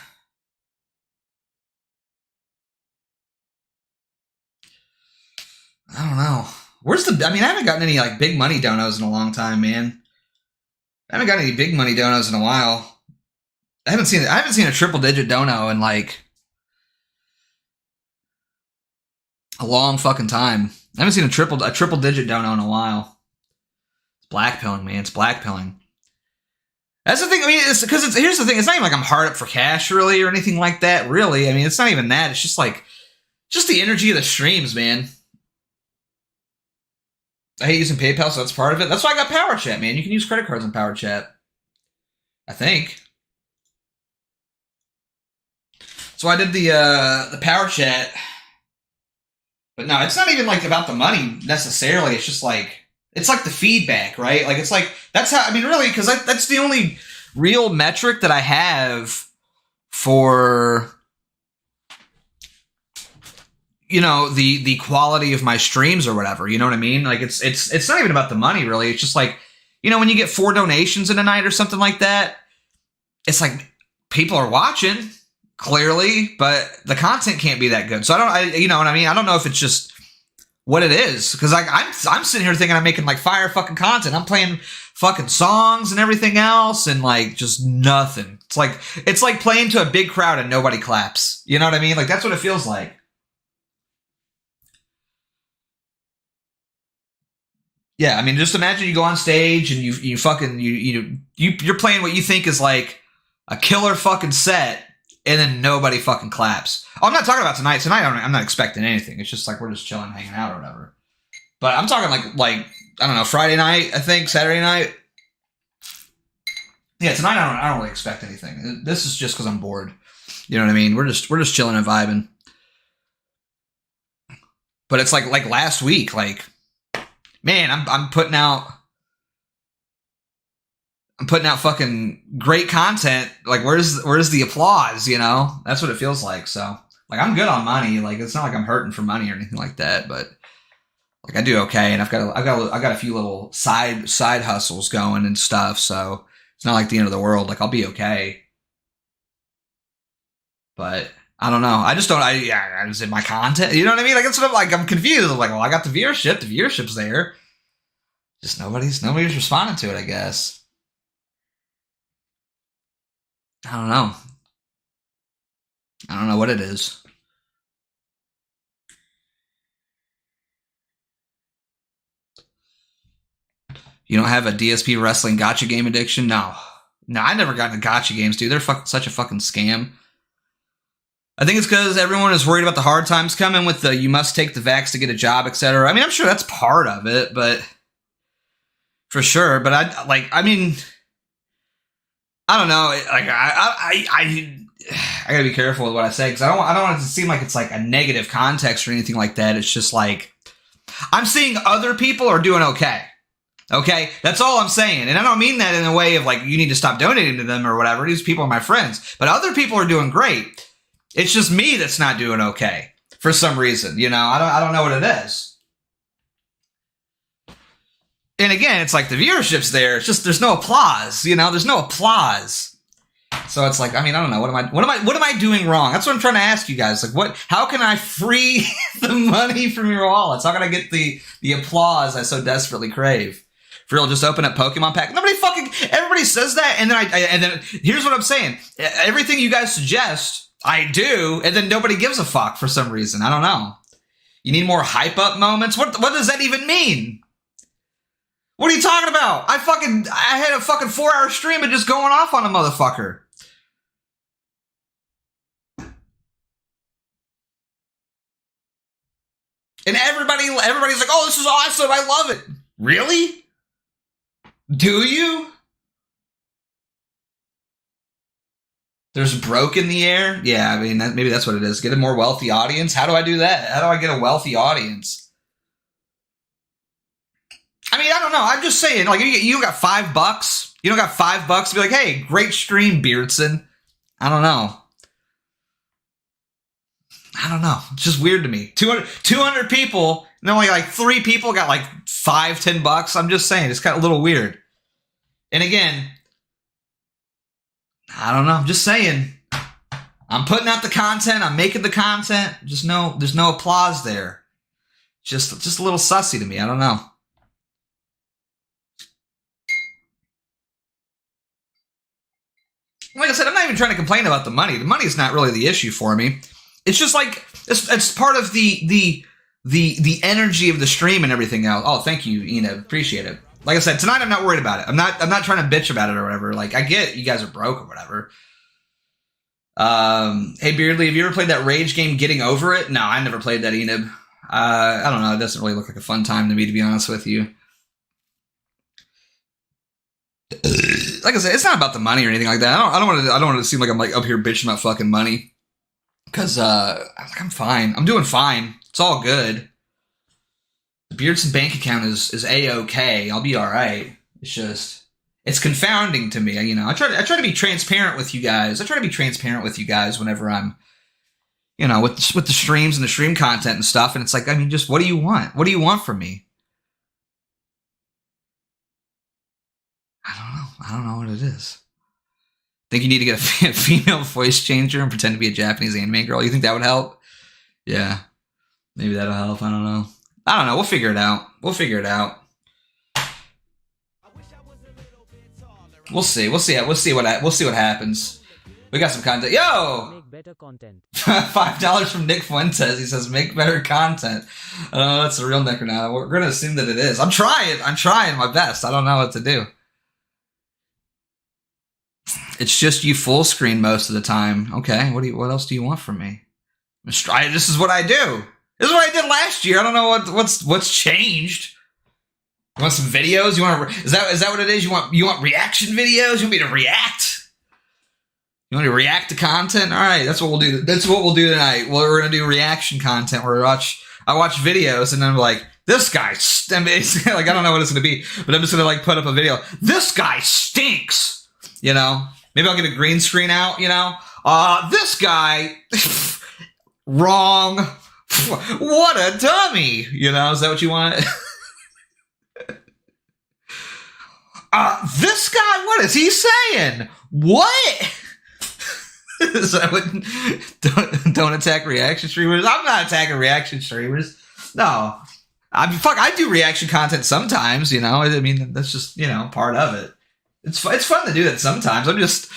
I don't know. I haven't gotten any like big money donos in a long time, man. I haven't gotten any big money donos in a while. I haven't seen a triple digit dono in like a long fucking time. I haven't seen a triple digit dono in a while. It's blackpilling, man. It's blackpilling. That's the thing. I mean, here's the thing. It's not even like I'm hard up for cash, really, or anything like that. Really, I mean, it's not even that. It's just like, the energy of the streams, man. I hate using PayPal, so that's part of it. That's why I got Power Chat, man. You can use credit cards on Power Chat. I think. So I did the Power Chat. But no, it's not even like about the money necessarily. It's just like, it's like the feedback, right? Like, it's like, that's how, I mean, really, because that's the only real metric that I have for, you know, the quality of my streams or whatever. You know what I mean? Like, it's not even about the money, really. It's just like, you know, when you get 4 donations in a night or something like that, it's like people are watching, clearly, but the content can't be that good. So you know what I mean? I don't know if it's just what it is, because like I'm sitting here thinking I'm making like fire fucking content. I'm playing fucking songs and everything else, and like just nothing. It's like playing to a big crowd and nobody claps. You know what I mean? Like, that's what it feels like. Yeah, I mean, just imagine you go on stage and you're playing what you think is like a killer fucking set, and then nobody fucking claps. Oh, I'm not talking about tonight. Tonight, I'm not expecting anything. It's just like we're just chilling, hanging out or whatever. But I'm talking like I don't know, Friday night, I think, Saturday night. Yeah, tonight I don't really expect anything. This is just because I'm bored. You know what I mean? We're just chilling and vibing. But it's like last week, like, man, I'm putting out fucking great content. Like, where's the applause, you know? That's what it feels like. So, like, I'm good on money. Like, it's not like I'm hurting for money or anything like that, but like, I do okay, and I've got a few little side hustles going and stuff, so it's not like the end of the world. Like, I'll be okay. But I don't know. I just don't. Is it my content? You know what I mean? Like, it's what I'm confused. I'm like, well, I got the viewership. The viewership's there. Just nobody's responding to it, I guess. I don't know. I don't know what it is. You don't have a DSP wrestling gotcha game addiction? No, I never got into gotcha games, dude. They're such a fucking scam. I think it's because everyone is worried about the hard times coming with the you must take the vax to get a job, etc. I mean, I'm sure that's part of it, but for sure. But I mean, I don't know. Like, I gotta be careful with what I say, because I don't want it to seem like it's like a negative context or anything like that. It's just like, I'm seeing other people are doing okay. Okay, that's all I'm saying. And I don't mean that in a way of like, you need to stop donating to them or whatever. These people are my friends. But other people are doing great. It's just me that's not doing okay for some reason. You know, I don't know what it is. And again, it's like the viewership's there. It's just there's no applause. You know, there's no applause. So it's like, I mean, I don't know. What am I doing wrong? That's what I'm trying to ask you guys. Like, how can I free the money from your wallets? How can I get the applause I so desperately crave? For real, just open up Pokemon pack. Everybody says that, and then here's what I'm saying. Everything you guys suggest, I do, and then nobody gives a fuck for some reason. I don't know. You need more hype up moments? What does that even mean? What are you talking about? I had a fucking 4-hour stream and just going off on a motherfucker. And everybody's like, oh, this is awesome. I love it. Really? Do you? There's broke in the air? Yeah, I mean, maybe that's what it is. Get a more wealthy audience? How do I do that? How do I get a wealthy audience? I mean, I don't know. I'm just saying, like, you got $5? You don't got $5 to be like, hey, great stream, Beardson. I don't know. It's just weird to me. 200 people, and only like 3 people got like $5-10. I'm just saying, it's kind of a little weird. And again, I don't know. I'm just saying. I'm putting out the content. I'm making the content. There's no applause there. Just a little sussy to me. I don't know. Like I said, I'm not even trying to complain about the money. The money is not really the issue for me. It's just like it's part of the energy of the stream and everything else. Oh, thank you, Ina. Appreciate it. Like I said, tonight I'm not worried about it. I'm not trying to bitch about it or whatever. Like, I get you guys are broke or whatever. Hey Beardly, have you ever played that rage game Getting Over It? No, I never played that, Enid. I don't know. It doesn't really look like a fun time to me, to be honest with you. Like I said, it's not about the money or anything like that. I don't want to seem like I'm like up here bitching about fucking money. Because I'm fine. I'm doing fine. It's all good. The Beardson bank account is A-OK. I'll be all right. It's just, it's confounding to me. You know, I try to be transparent with you guys. I try to be transparent with you guys whenever I'm, you know, with the streams and the stream content and stuff. And it's like, I mean, just what do you want? What do you want from me? I don't know what it is. Think you need to get a female voice changer and pretend to be a Japanese anime girl? You think that would help? Yeah. Maybe that'll help. I don't know. We'll figure it out. We'll see. We'll see what happens. We got some content. Yo! Make better content. $5 from Nick Fuentes. He says, make better content. I don't know if that's the real Nick or not. We're going to assume that it is. I'm trying my best. I don't know what to do. It's just you full screen most of the time. Okay, what else do you want from me? This is what I do. This is what I did last year. I don't know what's changed. You want some videos? Is that what it is? You want reaction videos? You want me to react? You want me to react to content? All right, that's what we'll do. That's what we'll do tonight. We're gonna do reaction content. I watch videos and then I'm like, this guy. Like, I don't know what it's gonna be, but I'm just gonna like put up a video. This guy stinks. You know. Maybe I'll get a green screen out, you know? This guy, wrong. What a dummy. You know, is that what you want? This guy, what is he saying? What? Is that what, don't attack reaction streamers? I'm not attacking reaction streamers. No. I do reaction content sometimes, you know? I mean, that's just, you know, part of it. It's fun to do that sometimes. I'm just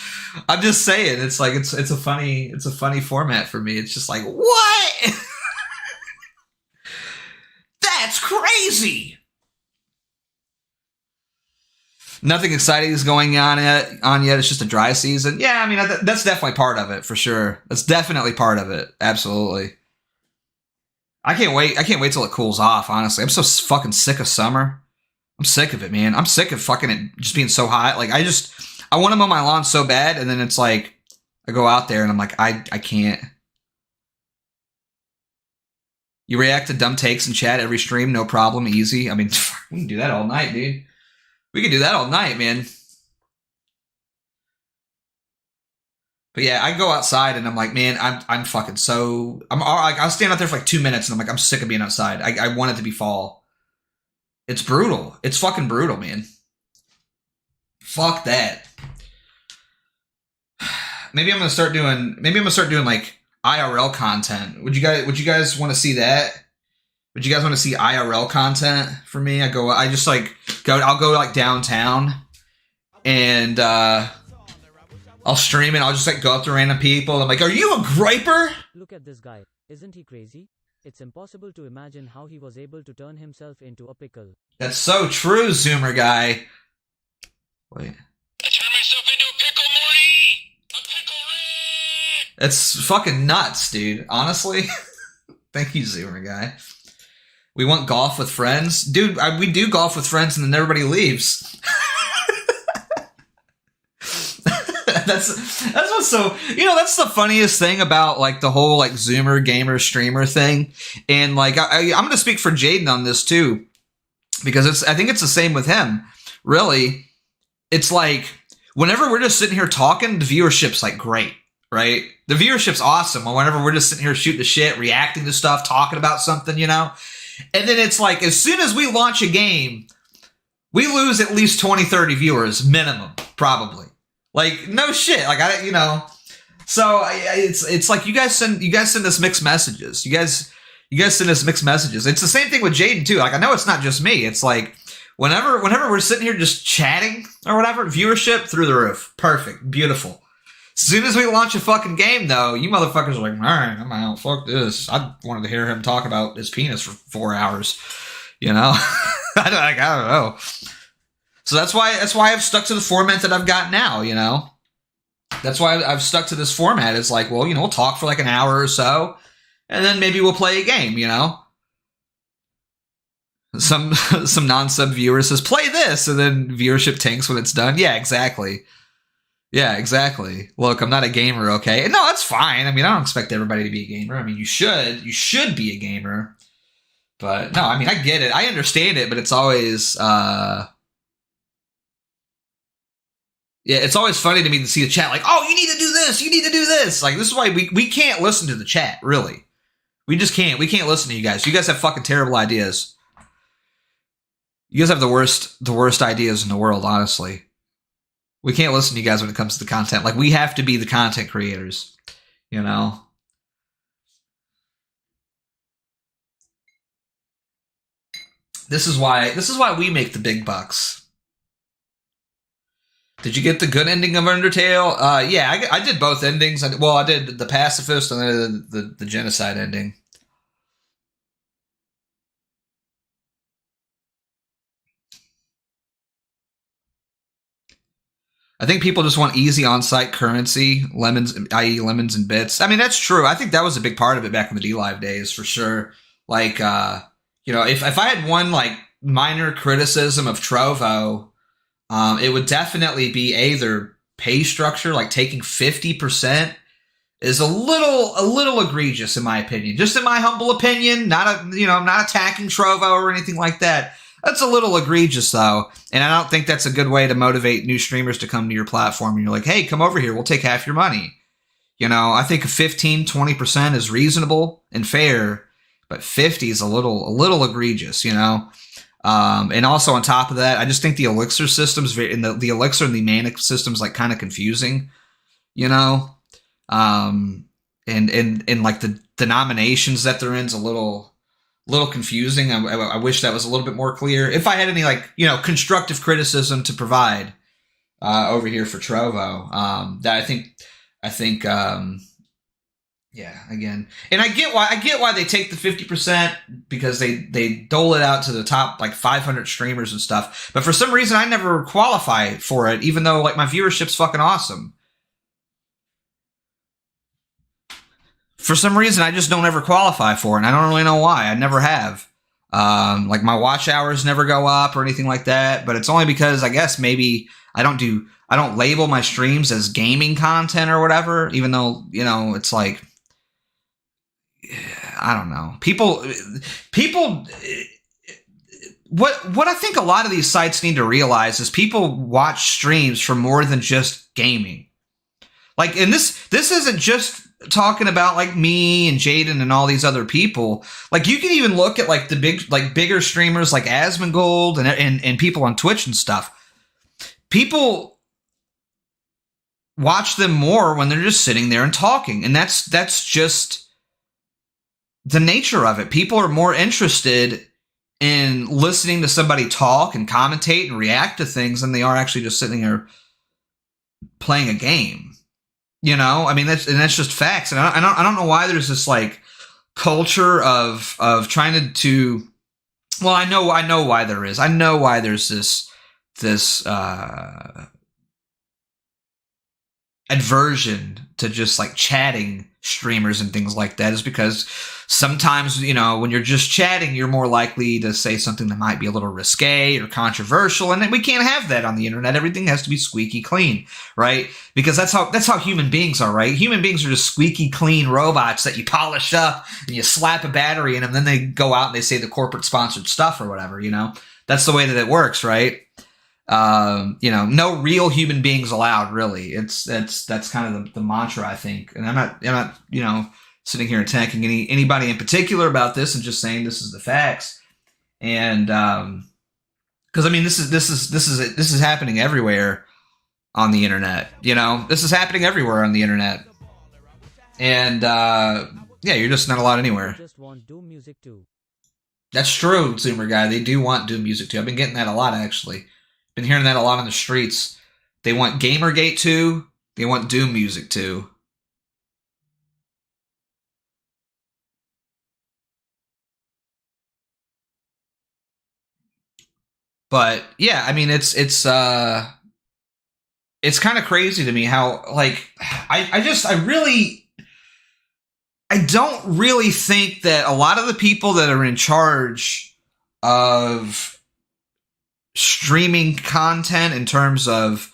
saying, it's like it's a funny format for me. It's just like, what? That's crazy. Nothing exciting is going on yet. It's just a dry season. Yeah, I mean, that's definitely part of it for sure. That's definitely part of it. Absolutely. I can't wait till it cools off. Honestly, I'm so fucking sick of summer. I'm sick of it, man. I'm sick of fucking it just being so hot. Like, I want to mow my lawn so bad, and then it's like, I go out there and I'm like, I can't. You react to dumb takes in chat every stream, no problem, easy. I mean, we can do that all night, dude. We can do that all night, man. But yeah, I go outside and I'm like, man, I'm fucking so... I'll stand out there for like 2 minutes and I'm like, I'm sick of being outside. I want it to be fall. It's brutal. It's fucking brutal, man. Fuck that. Maybe I'm gonna start doing like IRL content. Would you guys want to see that? Would you guys want to see IRL content for me? I'll go like downtown and I'll stream it. I'll just like go up to random people. I'm like, are you a griper? Look at this guy. Isn't he crazy? It's impossible to imagine how he was able to turn himself into a pickle. That's so true, Zoomer guy. Wait. I turned myself into a pickle, Morty! A pickle Rick! It's fucking nuts, dude. Honestly. Thank you, Zoomer guy. We want golf with friends. Dude, we do golf with friends and then everybody leaves. that's what's so, that's the funniest thing about like the whole like Zoomer gamer streamer thing. And like I'm going to speak for Jaden on this too, because I think it's the same with him. Really, it's like whenever we're just sitting here talking, the viewership's like great, right? The viewership's awesome. Whenever we're just sitting here shooting the shit, reacting to stuff, talking about something, and then it's like as soon as we launch a game, we lose at least 20, 30 viewers minimum, probably. Like, no shit. Like, so it's like you guys send us mixed messages. You guys send us mixed messages. It's the same thing with Jaden too. Like, I know it's not just me. It's like whenever we're sitting here just chatting or whatever, viewership through the roof. Perfect. Beautiful. As soon as we launch a fucking game, though, you motherfuckers are like, all right, I'm out. Fuck this. I wanted to hear him talk about his penis for 4 hours. I don't know. So that's why I've stuck to the format that I've got now, That's why I've stuck to this format. It's like, well, we'll talk for like an hour or so, and then maybe we'll play a game, Some non-sub viewer says, play this, and then viewership tanks when it's done. Yeah, exactly. Look, I'm not a gamer, okay? No, that's fine. I mean, I don't expect everybody to be a gamer. I mean, you should be a gamer. But no, I mean, I get it. I understand it, but it's always, it's always funny to me to see the chat like, oh, you need to do this. Like, this is why we can't listen to the chat, really. We just can't. We can't listen to you guys. You guys have fucking terrible ideas. You guys have the worst ideas in the world, honestly. We can't listen to you guys when it comes to the content. Like, we have to be the content creators, This is why we make the big bucks. Did you get the good ending of Undertale? Yeah, I did both endings. I did the pacifist and then the genocide ending. I think people just want easy on-site currency, lemons, i.e. lemons and bits. I mean, that's true. I think that was a big part of it back in the DLive days, for sure. Like, if I had one, like, minor criticism of Trovo, it would definitely be their pay structure, like taking 50% is a little egregious in my opinion. Just in my humble opinion, I'm not attacking Trovo or anything like that. That's a little egregious, though, and I don't think that's a good way to motivate new streamers to come to your platform. And you're like, hey, come over here. We'll take half your money. I think 15, 20% is reasonable and fair, but 50 is a little egregious, And also on top of that, I just think the Elixir system's the Elixir and the Manic system's like kind of confusing, And like the denominations that they're in is a little confusing. I wish that was a little bit more clear. If I had any constructive criticism to provide over here for Trovo, that I think again, and I get why they take the 50% because they dole it out to the top like 500 streamers and stuff. But for some reason, I never qualify for it, even though like my viewership's fucking awesome. For some reason, I just don't ever qualify for it, and I don't really know why. I never have. Like, my watch hours never go up or anything like that, but it's only because I guess maybe I don't label my streams as gaming content or whatever, even though, it's like, I don't know. People, what I think a lot of these sites need to realize is people watch streams for more than just gaming. Like, and this isn't just talking about like me and Jaden and all these other people. Like, you can even look at like the bigger streamers like Asmongold and people on Twitch and stuff. People watch them more when they're just sitting there and talking, and that's just the nature of it. People are more interested in listening to somebody talk and commentate and react to things than they are actually just sitting there playing a game. I mean, that's just facts. And I don't know why there's this like culture of trying to well, I know why there is. I know why there's this aversion to just like chatting streamers and things like that is because sometimes, you know, when you're just chatting, you're more likely to say something that might be a little risque or controversial, and we can't have that on the internet. Everything has to be squeaky clean, right? Because that's how human beings are, right? Human beings are just squeaky clean robots that you polish up and you slap a battery in them, then they go out and they say the corporate sponsored stuff or whatever, you know? That's the way that it works, right? You know, no real human beings allowed, really. That's kind of the mantra, I think. And I'm not, you know, sitting here attacking anybody in particular about this and just saying this is the facts. And, cause I mean, this is happening everywhere on the internet, you know, this is happening everywhere on the internet. And, yeah, you're just not allowed anywhere. Just want Doom music too. That's true, Zoomer Guy. They do want Doom music too. I've been getting that a lot, actually. Been hearing that a lot on the streets. They want Gamergate too. They want Doom music too. But yeah, I mean, it's kind of crazy to me how, like, I don't really think that a lot of the people that are in charge of streaming content in terms of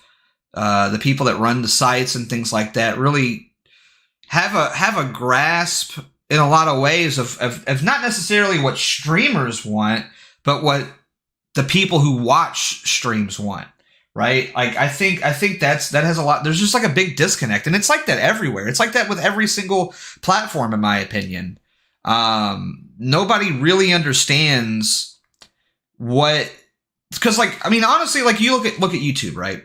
the people that run the sites and things like that really have a grasp in a lot of ways of not necessarily what streamers want, but what the people who watch streams want, right? Like, I think that has a lot. There's just like a big disconnect, and it's like that everywhere. It's like that with every single platform, in my opinion. Nobody really understands what, because, like, I mean, honestly, like, you look at YouTube, right?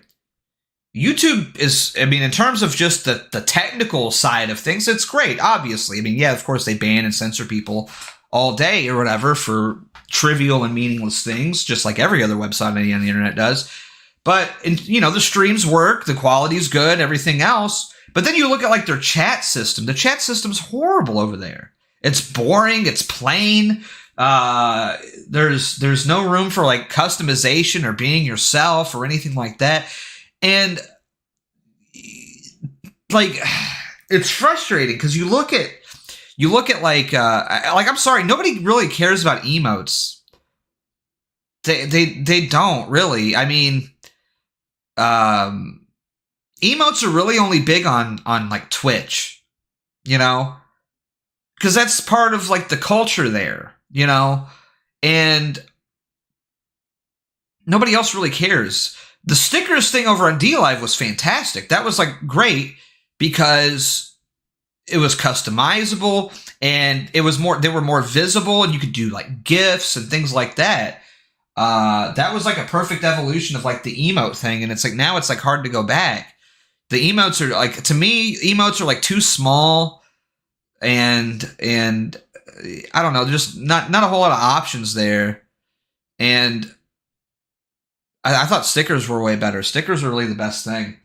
YouTube is, I mean, in terms of just the technical side of things, it's great, obviously. I mean, yeah, of course they ban and censor people all day or whatever for trivial and meaningless things, just like every other website on the internet does. But, you know, the streams work, the quality's good, everything else. But then you look at, like, their chat system. The chat system's horrible over there. It's boring, it's plain. There's no room for, like, customization or being yourself or anything like that. And, like, it's frustrating because you look at like I'm sorry, nobody really cares about emotes. They don't really. I mean, emotes are really only big on like Twitch, you know, because that's part of like the culture there, you know, and nobody else really cares. The stickers thing over on DLive was fantastic. That was like great because it was customizable and they were more visible and you could do like GIFs and things like that. That was like a perfect evolution of like the emote thing. And it's like, now it's like hard to go back. The emotes are like, to me, emotes are like too small and I don't know, just not a whole lot of options there. And I thought stickers were way better. Stickers are really the best thing.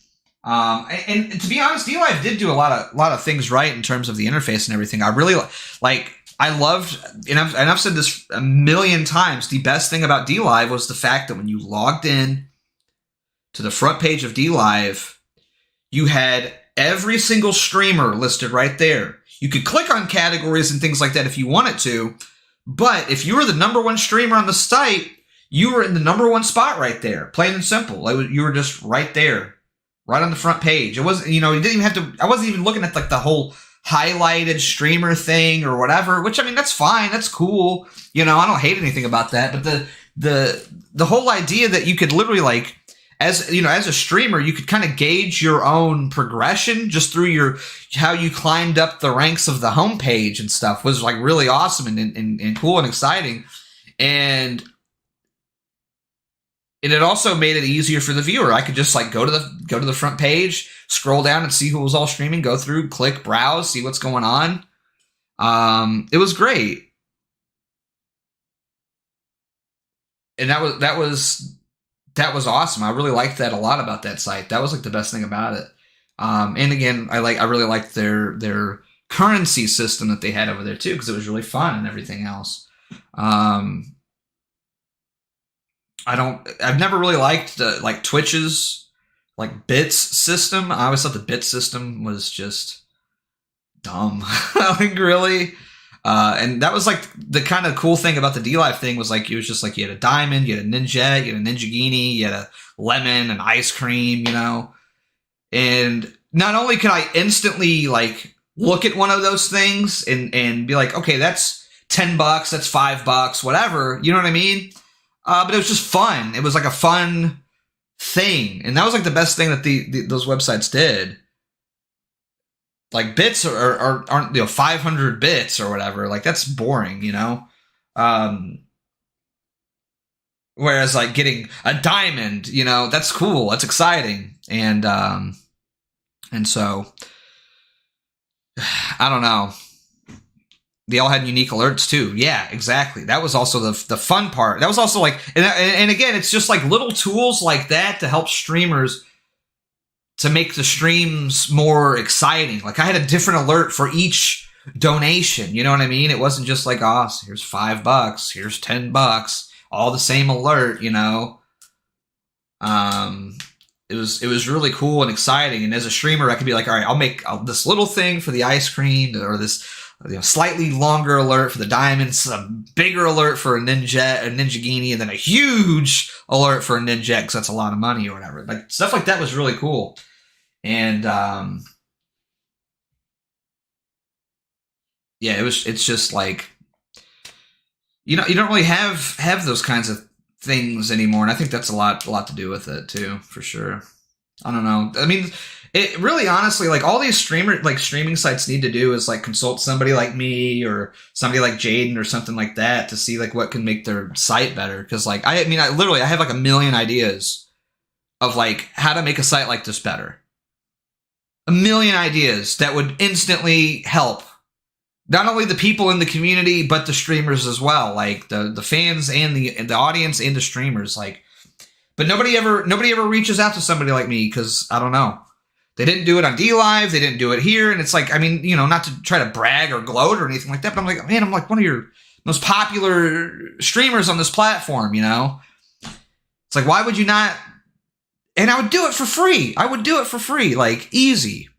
And to be honest, DLive did do a lot of things right in terms of the interface and everything. I really like. I loved, and I've said this a million times. The best thing about DLive was the fact that when you logged in to the front page of DLive, you had every single streamer listed right there. You could click on categories and things like that if you wanted to, but if you were the number one streamer on the site, you were in the number one spot right there, plain and simple. You were just right there, right on the front page. It wasn't, you know, you didn't even have to, I wasn't even looking at like the whole highlighted streamer thing or whatever, which, I mean, that's fine. That's cool. You know, I don't hate anything about that. But the whole idea that you could literally like, as you know, as a streamer, you could kind of gauge your own progression just through how you climbed up the ranks of the homepage and stuff was like really awesome and cool and exciting. And it also made it easier for the viewer. I could just like go to the front page, scroll down and see who was all streaming, go through, click, browse, see what's going on. It was great. And that was awesome. I really liked that a lot about that site. That was like the best thing about it. And again, I really liked their currency system that they had over there too, because it was really fun and everything else. I've never really liked like Twitch's like bits system. I always thought the bit system was just dumb. Like really. And that was like the kind of cool thing about the D-Live thing was like, it was just like you had a diamond, you had a Ninja, you had a Ninjagini, you had a lemon, an ice cream, you know. And not only can I instantly like look at one of those things and be like, okay, that's $10, that's $5, whatever, you know what I mean? But it was just fun. It was like a fun thing. And that was like the best thing that those websites did. Like bits aren't 500 bits or whatever. Like that's boring, you know. Whereas like getting a diamond, you know, that's cool. That's exciting. And so I don't know. They all had unique alerts too. Yeah, exactly. That was also the fun part. That was also like, and again, it's just like little tools like that to help streamers to make the streams more exciting. Like I had a different alert for each donation. You know what I mean? It wasn't just like, oh, here's $5, here's $10, all the same alert, you know? It was really cool and exciting. And as a streamer, I could be like, all right, I'll make this little thing for the ice cream, or this slightly longer alert for the diamonds, a bigger alert for a Ninjagini, and then a huge alert for a Ninja, because that's a lot of money or whatever. Like stuff like that was really cool. And yeah, it's just like, you don't really have those kinds of things anymore, and I think that's a lot to do with it too, for sure. I don't know. I mean, it really, honestly, like all these streaming sites need to do is like consult somebody like me or somebody like Jaden or something like that to see like what can make their site better. Because like I have like a million ideas of like how to make a site like this better. A million ideas that would instantly help not only the people in the community, but the streamers as well, like the fans and the audience and the streamers. Like, but nobody ever reaches out to somebody like me, because I don't know. They didn't do it on D-Live, they didn't do it here, and it's like, I mean, not to try to brag or gloat or anything like that, but I'm like, man, I'm like one of your most popular streamers on this platform, It's like, why would you not? And I would do it for free. Like easy.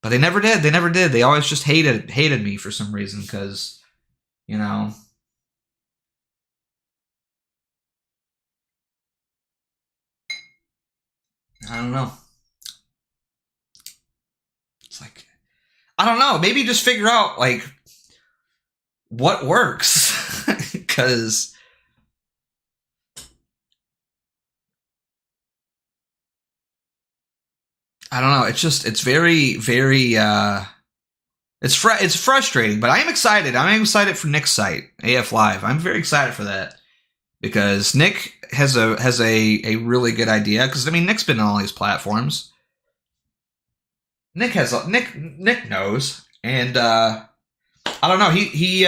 But they never did. They always just hated me for some reason, because, I don't know. It's like, I don't know. Maybe just figure out, like, what works. Because I don't know. It's very, very, it's frustrating, but I am excited. I'm excited for Nick's site, AF Live. I'm very excited for that, because Nick has a really good idea. Because I mean, Nick's been on all these platforms. Nick knows, and I don't know. He's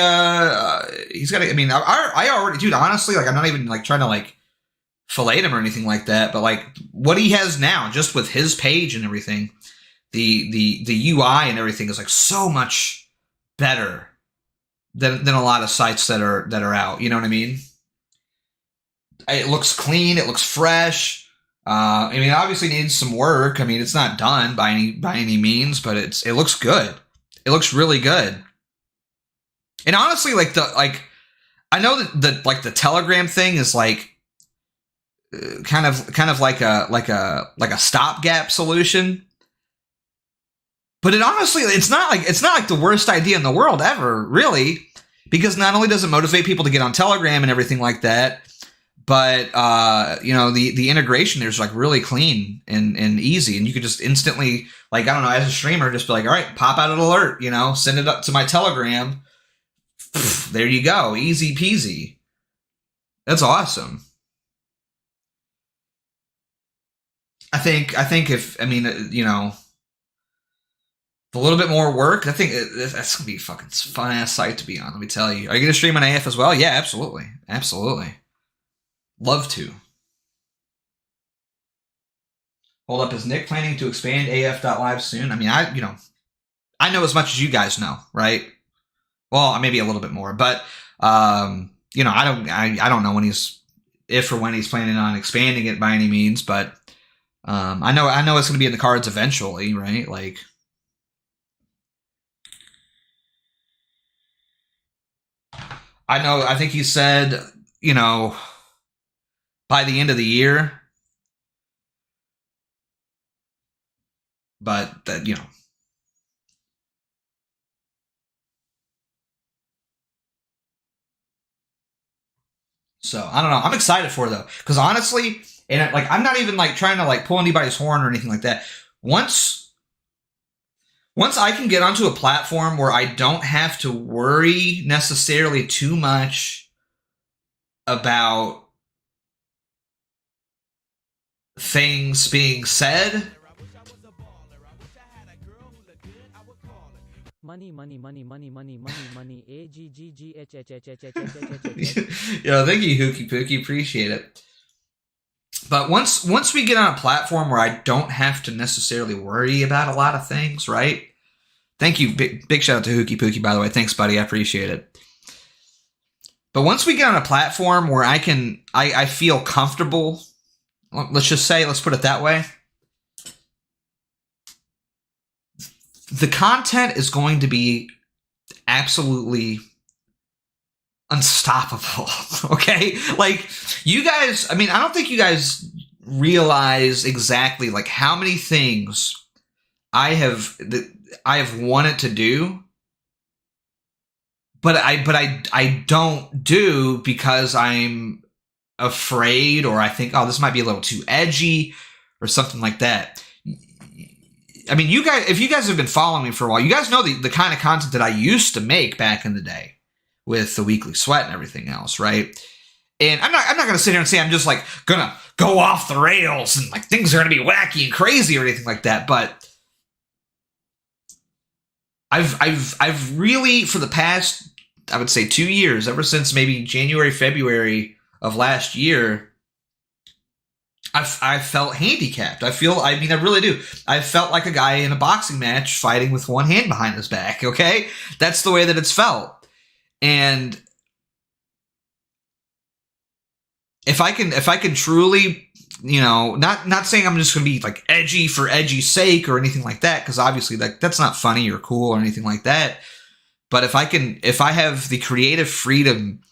got. I mean, I already, dude. Honestly, like, I'm not even like trying to like fillet him or anything like that, but like what he has now, just with his page and everything, the UI and everything is like so much better than a lot of sites that are out. You know what I mean? It looks clean. It looks fresh. I mean, it obviously needs some work. I mean, it's not done by any means, but it looks good. It looks really good. And honestly, I know that the Telegram thing is like kind of like a stopgap solution. But it's not like the worst idea in the world ever, really, because not only does it motivate people to get on Telegram and everything like that, but the integration there's like really clean and easy, and you could just instantly, like, I don't know, as a streamer, just be like, all right, pop out an alert, send it up to my Telegram. There you go, easy peasy. That's awesome. I think if, a little bit more work, I think that's gonna be a fucking fun ass site to be on. Let me tell you. Are you gonna stream on AF as well? Yeah, absolutely. Love to. Hold up, is Nick planning to expand AF.live soon? I mean, I know as much as you guys know, right? Well, maybe a little bit more, but I don't know if or when he's planning on expanding it by any means, but I know it's going to be in the cards eventually, right? Like, I think he said, by the end of the year, but that, so I don't know. I'm excited for it though, because honestly, and like I'm not even like trying to like pull anybody's horn or anything like that. Once I can get onto a platform where I don't have to worry necessarily too much about things being said. Money. Yo, thank you, Hookie Pookie. Appreciate it. But once we get on a platform where I don't have to necessarily worry about a lot of things, right? Thank you. Big shout out to Hookie Pookie, by the way. Thanks, buddy. I appreciate it. But once we get on a platform where I feel comfortable, let's put it that way. The content is going to be absolutely unstoppable. Okay? Like, you guys, I mean, I don't think you guys realize exactly like how many things I have wanted to do, but I don't do because I'm afraid, or I think, oh, this might be a little too edgy or something like that. I mean, you guys, if you guys have been following me for a while, you guys know the kind of content that I used to make back in the day with the Weekly Sweat and everything else, right? And I'm not going to sit here and say I'm just like gonna go off the rails and like things are going to be wacky and crazy or anything like that. But I've really, for the past, I would say 2 years, ever since maybe January, February of last year, I felt handicapped. I really do. I felt like a guy in a boxing match fighting with one hand behind his back, okay? That's the way that it's felt. And if I can truly, not saying I'm just going to be like edgy for edgy's sake or anything like that, because obviously that's not funny or cool or anything like that. But if I have the creative freedom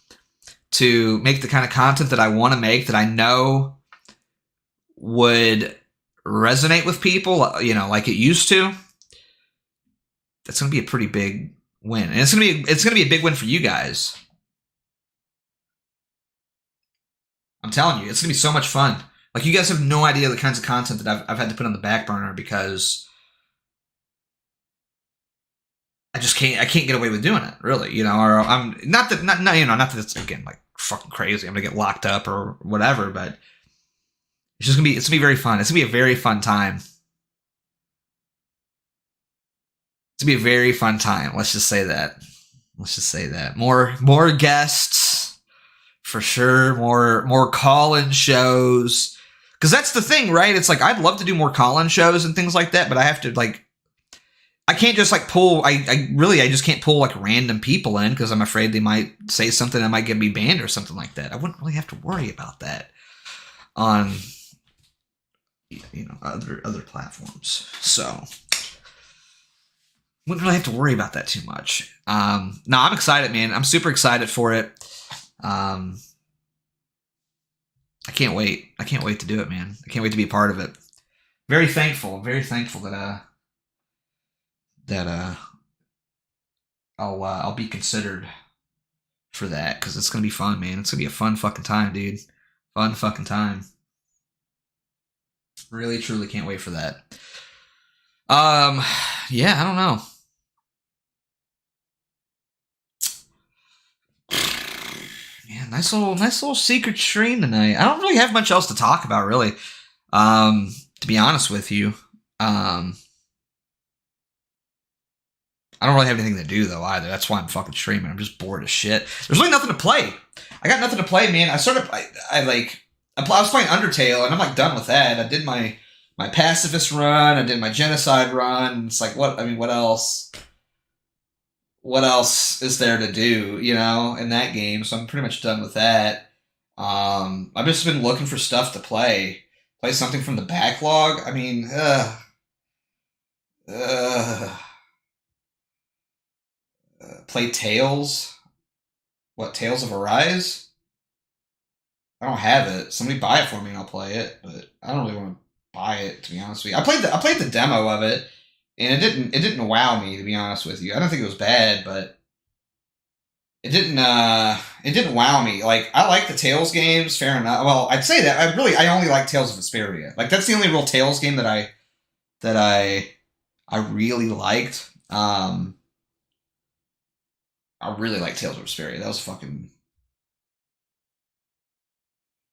to make the kind of content that I want to make, that I know would resonate with people, like it used to, that's going to be a pretty big win. And it's going to be a big win for you guys. I'm telling you, it's going to be so much fun. Like, you guys have no idea the kinds of content that I've had to put on the back burner because I can't get away with doing it, really, or I'm not that it's again like fucking crazy, I'm going to get locked up or whatever, but it's going to be very fun. It's going to be a very fun time. It's going to be a very fun time. Let's just say that. More guests, for sure. More call-in shows. Because that's the thing, right? It's like, I'd love to do more call-in shows and things like that, but I have to, like, I can't just, like, pull, I just can't pull, like, random people in because I'm afraid they might say something that might get me banned or something like that. I wouldn't really have to worry about that on other platforms, so wouldn't really have to worry about that too much. No, I'm excited, man. I'm super excited for it. I can't wait to do it, man. I can't wait to be a part of it. Very thankful that I'll be considered for that, because it's gonna be fun, man. It's gonna be a fun fucking time, dude. Fun fucking time. Really, truly can't wait for that. Yeah, I don't know. Yeah, nice little secret stream tonight. I don't really have much else to talk about, really. To be honest with you. I don't really have anything to do, though, either. That's why I'm fucking streaming. I'm just bored as shit. There's really nothing to play. I got nothing to play, man. I was playing Undertale, and I'm like done with that. I did my pacifist run. I did my genocide run. It's like, what else? What else is there to do, in that game? So I'm pretty much done with that. I've just been looking for stuff to play. Play something from the backlog? I mean, play Tales? What, Tales of Arise? I don't have it. Somebody buy it for me and I'll play it, but I don't really want to buy it, to be honest with you. I played the demo of it, and it didn't wow me, to be honest with you. I don't think it was bad, but it didn't wow me. Like, I like the Tales games, fair enough. Well, I'd say that I only like Tales of Vesperia. Like, that's the only real Tales game that I really liked. I really like Tales of Vesperia. That was fucking.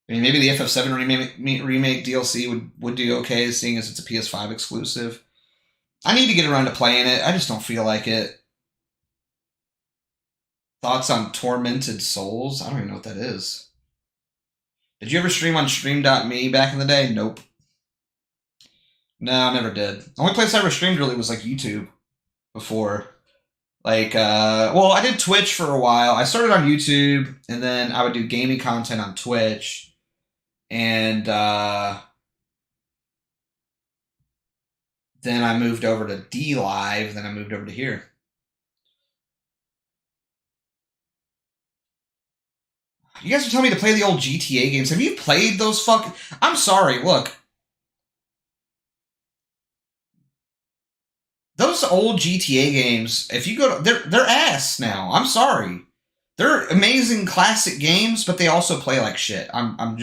I mean, maybe the FF7 remake DLC would do okay, seeing as it's a PS5 exclusive. I need to get around to playing it. I just don't feel like it. Thoughts on Tormented Souls? I don't even know what that is. Did you ever stream on Stream.me back in the day? Nope. No, I never did. The only place I ever streamed really was like YouTube before. Like, well, I did Twitch for a while. I started on YouTube, and then I would do gaming content on Twitch. And then I moved over to DLive, then I moved over to here. You guys are telling me to play the old GTA games. Have you played those fucking... I'm sorry, look. Those old GTA games, if you go to... They're ass now. I'm sorry. They're amazing classic games, but they also play like shit. I'm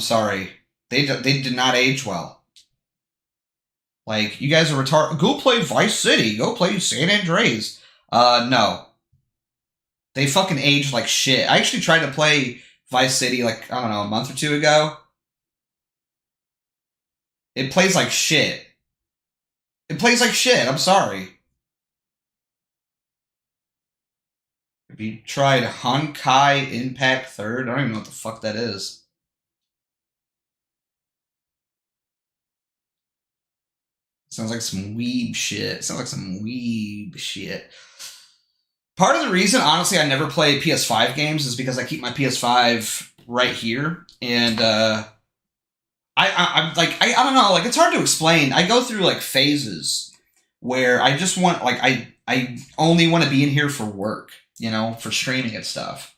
sorry. They did not age well. Like, you guys are retarded. Go play Vice City. Go play San Andreas. No. They fucking aged like shit. I actually tried to play Vice City, like, I don't know, a month or two ago. It plays like shit. It plays like shit. I'm sorry. Have you tried Honkai Impact 3rd? I don't even know what the fuck that is. Sounds like some weeb shit. Part of the reason, honestly, I never play PS5 games is because I keep my PS5 right here, and I'm like, I don't know, like, it's hard to explain. I go through like phases where I just want, like, I only want to be in here for work, you know, for streaming and stuff,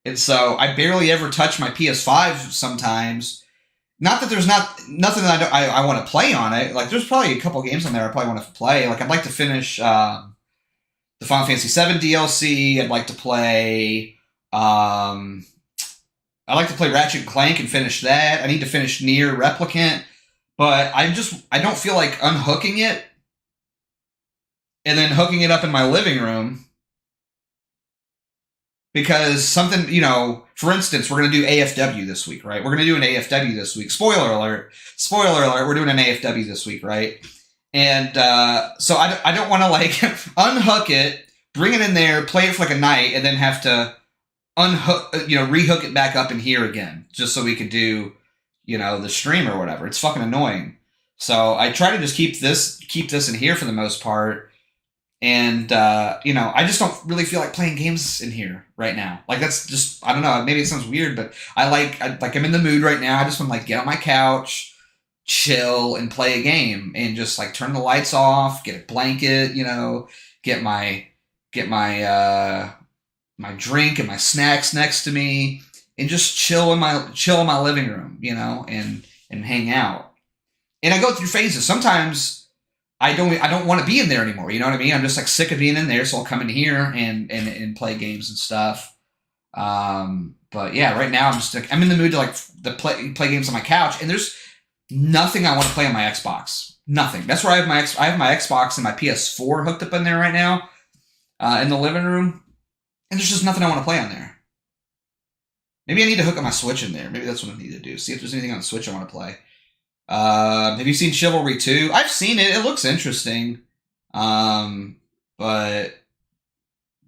and so I barely ever touch my PS5 sometimes. Not that there's nothing that I want to play on it. Like, there's probably a couple games on there I probably want to play. Like, I'd like to finish the Final Fantasy VII DLC. I'd like to play Ratchet and Clank and finish that. I need to finish Nier Replicant, but I don't feel like unhooking it and then hooking it up in my living room. Because something, you know, for instance, we're going to do AFW this week, right? We're going to do an AFW this week. Spoiler alert, we're doing an AFW this week, right? And so I don't want to, like, unhook it, bring it in there, play it for like a night, and then have to rehook it back up in here again, just so we could do, you know, the stream or whatever. It's fucking annoying. So I try to just keep this in here for the most part. And, you know, I just don't really feel like playing games in here right now. Like, that's just, I don't know, maybe it sounds weird, but I'm in the mood right now. I just want to, like, get on my couch, chill, and play a game, and just, like, turn the lights off, get a blanket, you know, get my drink and my snacks next to me, and just chill in my living room, you know, and hang out. And I go through phases. Sometimes I don't want to be in there anymore. You know what I mean? I'm just like sick of being in there, so I'll come in here and play games and stuff. But yeah, right now I'm in the mood to like play games on my couch, and there's nothing I want to play on my Xbox. Nothing. That's where I have my Xbox and my PS4 hooked up in there right now, in the living room, and there's just nothing I want to play on there. Maybe I need to hook up my Switch in there. Maybe that's what I need to do. See if there's anything on the Switch I want to play. Have you seen Chivalry 2? I've seen it. It looks interesting. But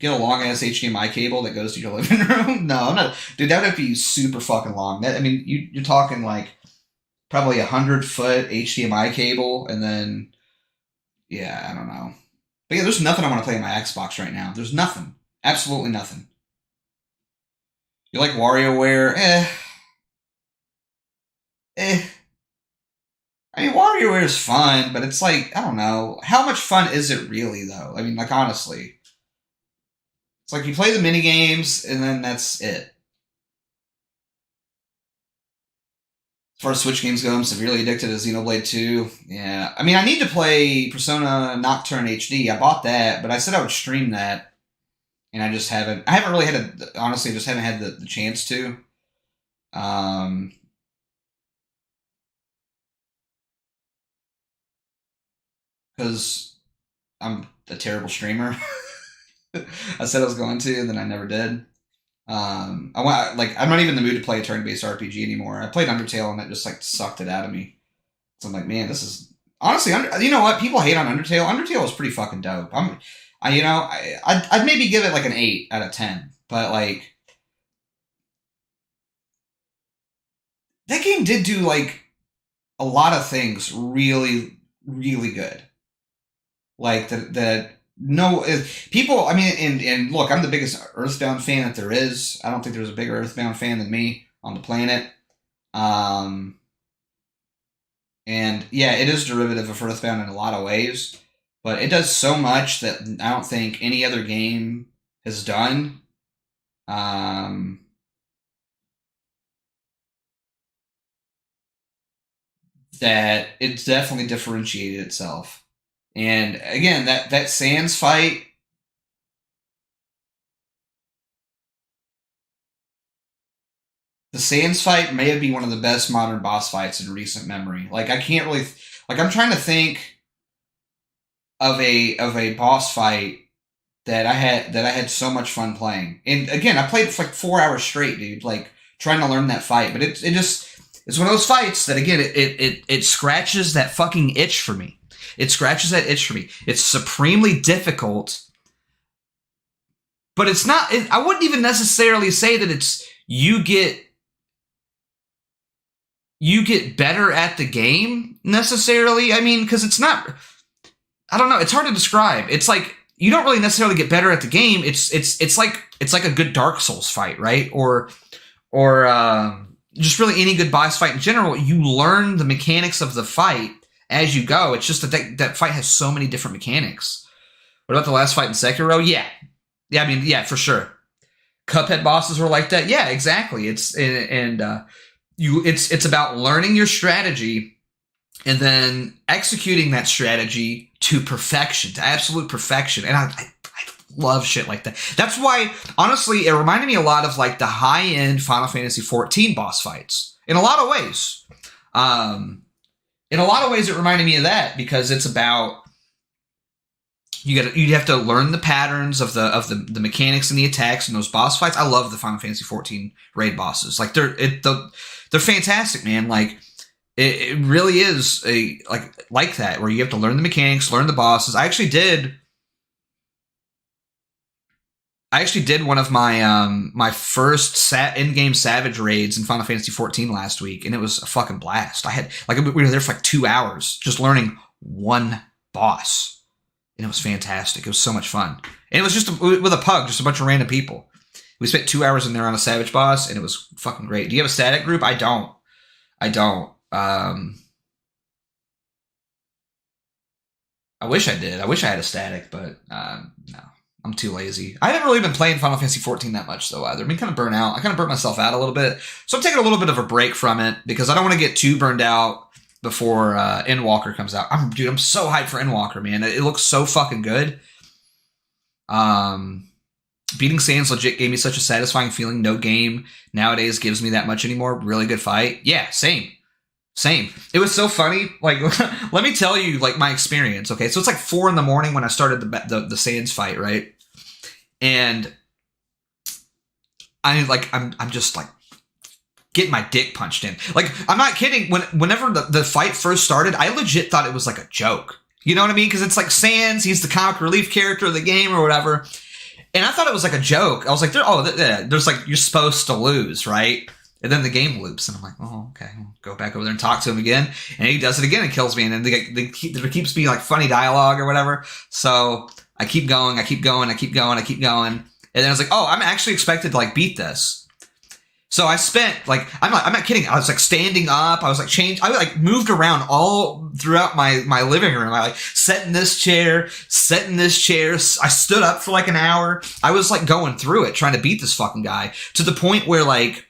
get a long ass HDMI cable that goes to your living room? No, I'm not. Dude, that would be super fucking long. You're talking like probably 100-foot HDMI cable, and then, yeah, I don't know. But yeah, there's nothing I want to play on my Xbox right now. There's nothing. Absolutely nothing. You like WarioWare? I mean, WarioWare is fun, but it's like, I don't know. How much fun is it really, though? I mean, like, honestly. It's like you play the mini games, and then that's it. As far as Switch games go, I'm severely addicted to Xenoblade 2. Yeah. I mean, I need to play Persona Nocturne HD. I bought that, but I said I would stream that. And I just haven't. I haven't really had honestly, just haven't had the chance to. Because I'm a terrible streamer. I said I was going to, and then I never did. I'm not even in the mood to play a turn-based RPG anymore. I played Undertale, and that just like sucked it out of me. So I'm like, man, this is honestly, you know what? People hate on Undertale. Undertale is pretty fucking dope. I'd maybe give it like an 8 out of 10, but like that game did do like a lot of things really, really good. Like that no people. I mean, and look, I'm the biggest Earthbound fan that there is. I don't think there's a bigger Earthbound fan than me on the planet. And yeah, it is derivative of Earthbound in a lot of ways, but it does so much that I don't think any other game has done. That it's definitely differentiated itself. And again, that Sans fight, the Sans fight may be one of the best modern boss fights in recent memory. Like I can't really, like I'm trying to think of a boss fight that I had so much fun playing. And again, I played it for like 4 hours straight, dude. Like trying to learn that fight, but it's one of those fights that again it scratches that fucking itch for me. It scratches that itch for me. It's supremely difficult, but it's not. I wouldn't even necessarily say that it's you get better at the game necessarily. I mean, because it's not. I don't know. It's hard to describe. It's like you don't really necessarily get better at the game. It's like a good Dark Souls fight, right? Or just really any good boss fight in general. You learn the mechanics of the fight as you go. It's just that fight has so many different mechanics. What about the last fight in Sekiro? Yeah. I mean, yeah, for sure. Cuphead bosses were like that. Yeah, exactly. It's about learning your strategy and then executing that strategy to perfection, to absolute perfection. And I love shit like that. That's why, honestly, it reminded me a lot of like the high-end Final Fantasy XIV boss fights in a lot of ways. In a lot of ways, it reminded me of that because it's about you have to learn the patterns of the mechanics and the attacks in those boss fights. I love the Final Fantasy XIV raid bosses. Like they're fantastic, man. Like it really is like that where you have to learn the mechanics, learn the bosses. I actually did one of my first in-game Savage raids in Final Fantasy XIV last week, and it was a fucking blast. We were there for like 2 hours just learning one boss, and it was fantastic. It was so much fun, and it was just with a pug, just a bunch of random people. We spent 2 hours in there on a Savage boss, and it was fucking great. Do you have a static group? I don't. I wish I did. I wish I had a static, but no. I'm too lazy. I haven't really been playing Final Fantasy XIV that much, though, either. I've been kind of burnt out. I kind of burnt myself out a little bit. So I'm taking a little bit of a break from it because I don't want to get too burned out before Endwalker comes out. I'm so hyped for Endwalker, man. It looks so fucking good. Beating Sans legit gave me such a satisfying feeling. No game nowadays gives me that much anymore. Really good fight. Yeah, same. It was so funny. Like, let me tell you, like, my experience. Okay, so it's like 4 a.m. when I started the Sans fight, right? And I'm just like getting my dick punched in. Like, I'm not kidding. Whenever the fight first started, I legit thought it was like a joke. You know what I mean? Because it's like Sans, he's the comic relief character of the game or whatever. And I thought it was like a joke. I was like, there's like, you're supposed to lose, right? And then the game loops, and I'm like, oh, okay. I'll go back over there and talk to him again. And he does it again and kills me. And then there keeps being like funny dialogue or whatever. So I keep going. And then I was like, oh, I'm actually expected to like beat this. So I spent like I'm not kidding. I was like standing up. I was like changed. I like moved around all throughout my living room. I like sat in this chair, sat in this chair. I stood up for like an hour. I was like going through it, trying to beat this fucking guy to the point where like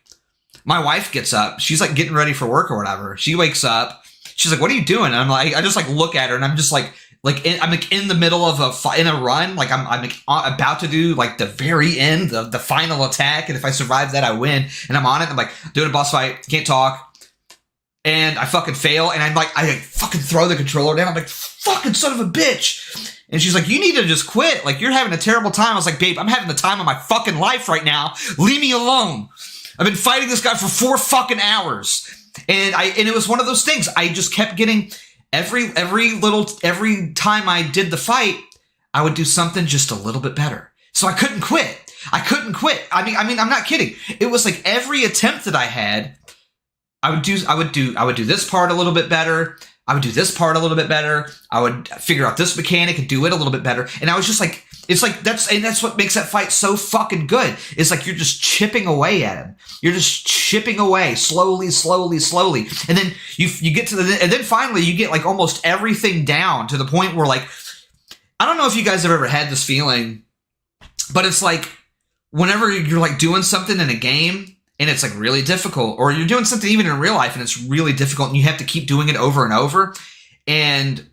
my wife gets up. She's like getting ready for work or whatever. She wakes up. She's like, "What are you doing?" And I'm like, I just like look at her and I'm just like I'm like in the middle of in a run, like I'm like about to do like the very end, the final attack, and if I survive that, I win. And I'm on it. I'm like doing a boss fight, can't talk, and I fucking fail, and I'm like I fucking throw the controller down. I'm like, fucking son of a bitch. And she's like, you need to just quit. Like you're having a terrible time. I was like, babe, I'm having the time of my fucking life right now. Leave me alone. I've been fighting this guy for 4 fucking hours, and it was one of those things. I just kept getting. Every time I did the fight, I would do something just a little bit better. So I couldn't quit. I mean, I'm not kidding. It was like every attempt that I had, I would do this part a little bit better. I would do this part a little bit better. I would figure out this mechanic and do it a little bit better. And I was just like, it's like that's what makes that fight so fucking good. It's like you're just chipping away at him. You're just chipping away slowly. And then you get to and then finally you get like almost everything down to the point where like, I don't know if you guys have ever had this feeling, but it's like whenever you're like doing something in a game and it's like really difficult, or you're doing something even in real life and it's really difficult and you have to keep doing it over and over, and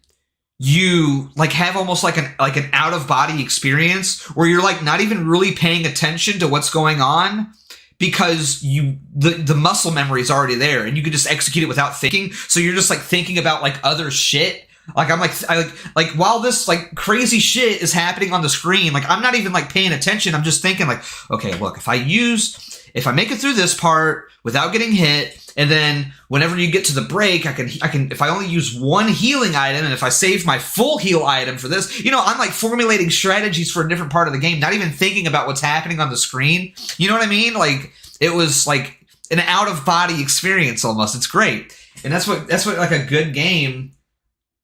you like have almost like an out of body experience where you're like not even really paying attention to what's going on because the muscle memory is already there and you can just execute it without thinking. So you're just like thinking about like other shit. Like I'm like while this like crazy shit is happening on the screen, like I'm not even like paying attention. I'm just thinking like, okay, look, if I make it through this part without getting hit, and then whenever you get to the break, I can if I only use one healing item, and if I save my full heal item for this, I'm like formulating strategies for a different part of the game, not even thinking about what's happening on the screen. You know what I mean? Like it was like an out of body experience almost. It's great. And that's what like a good game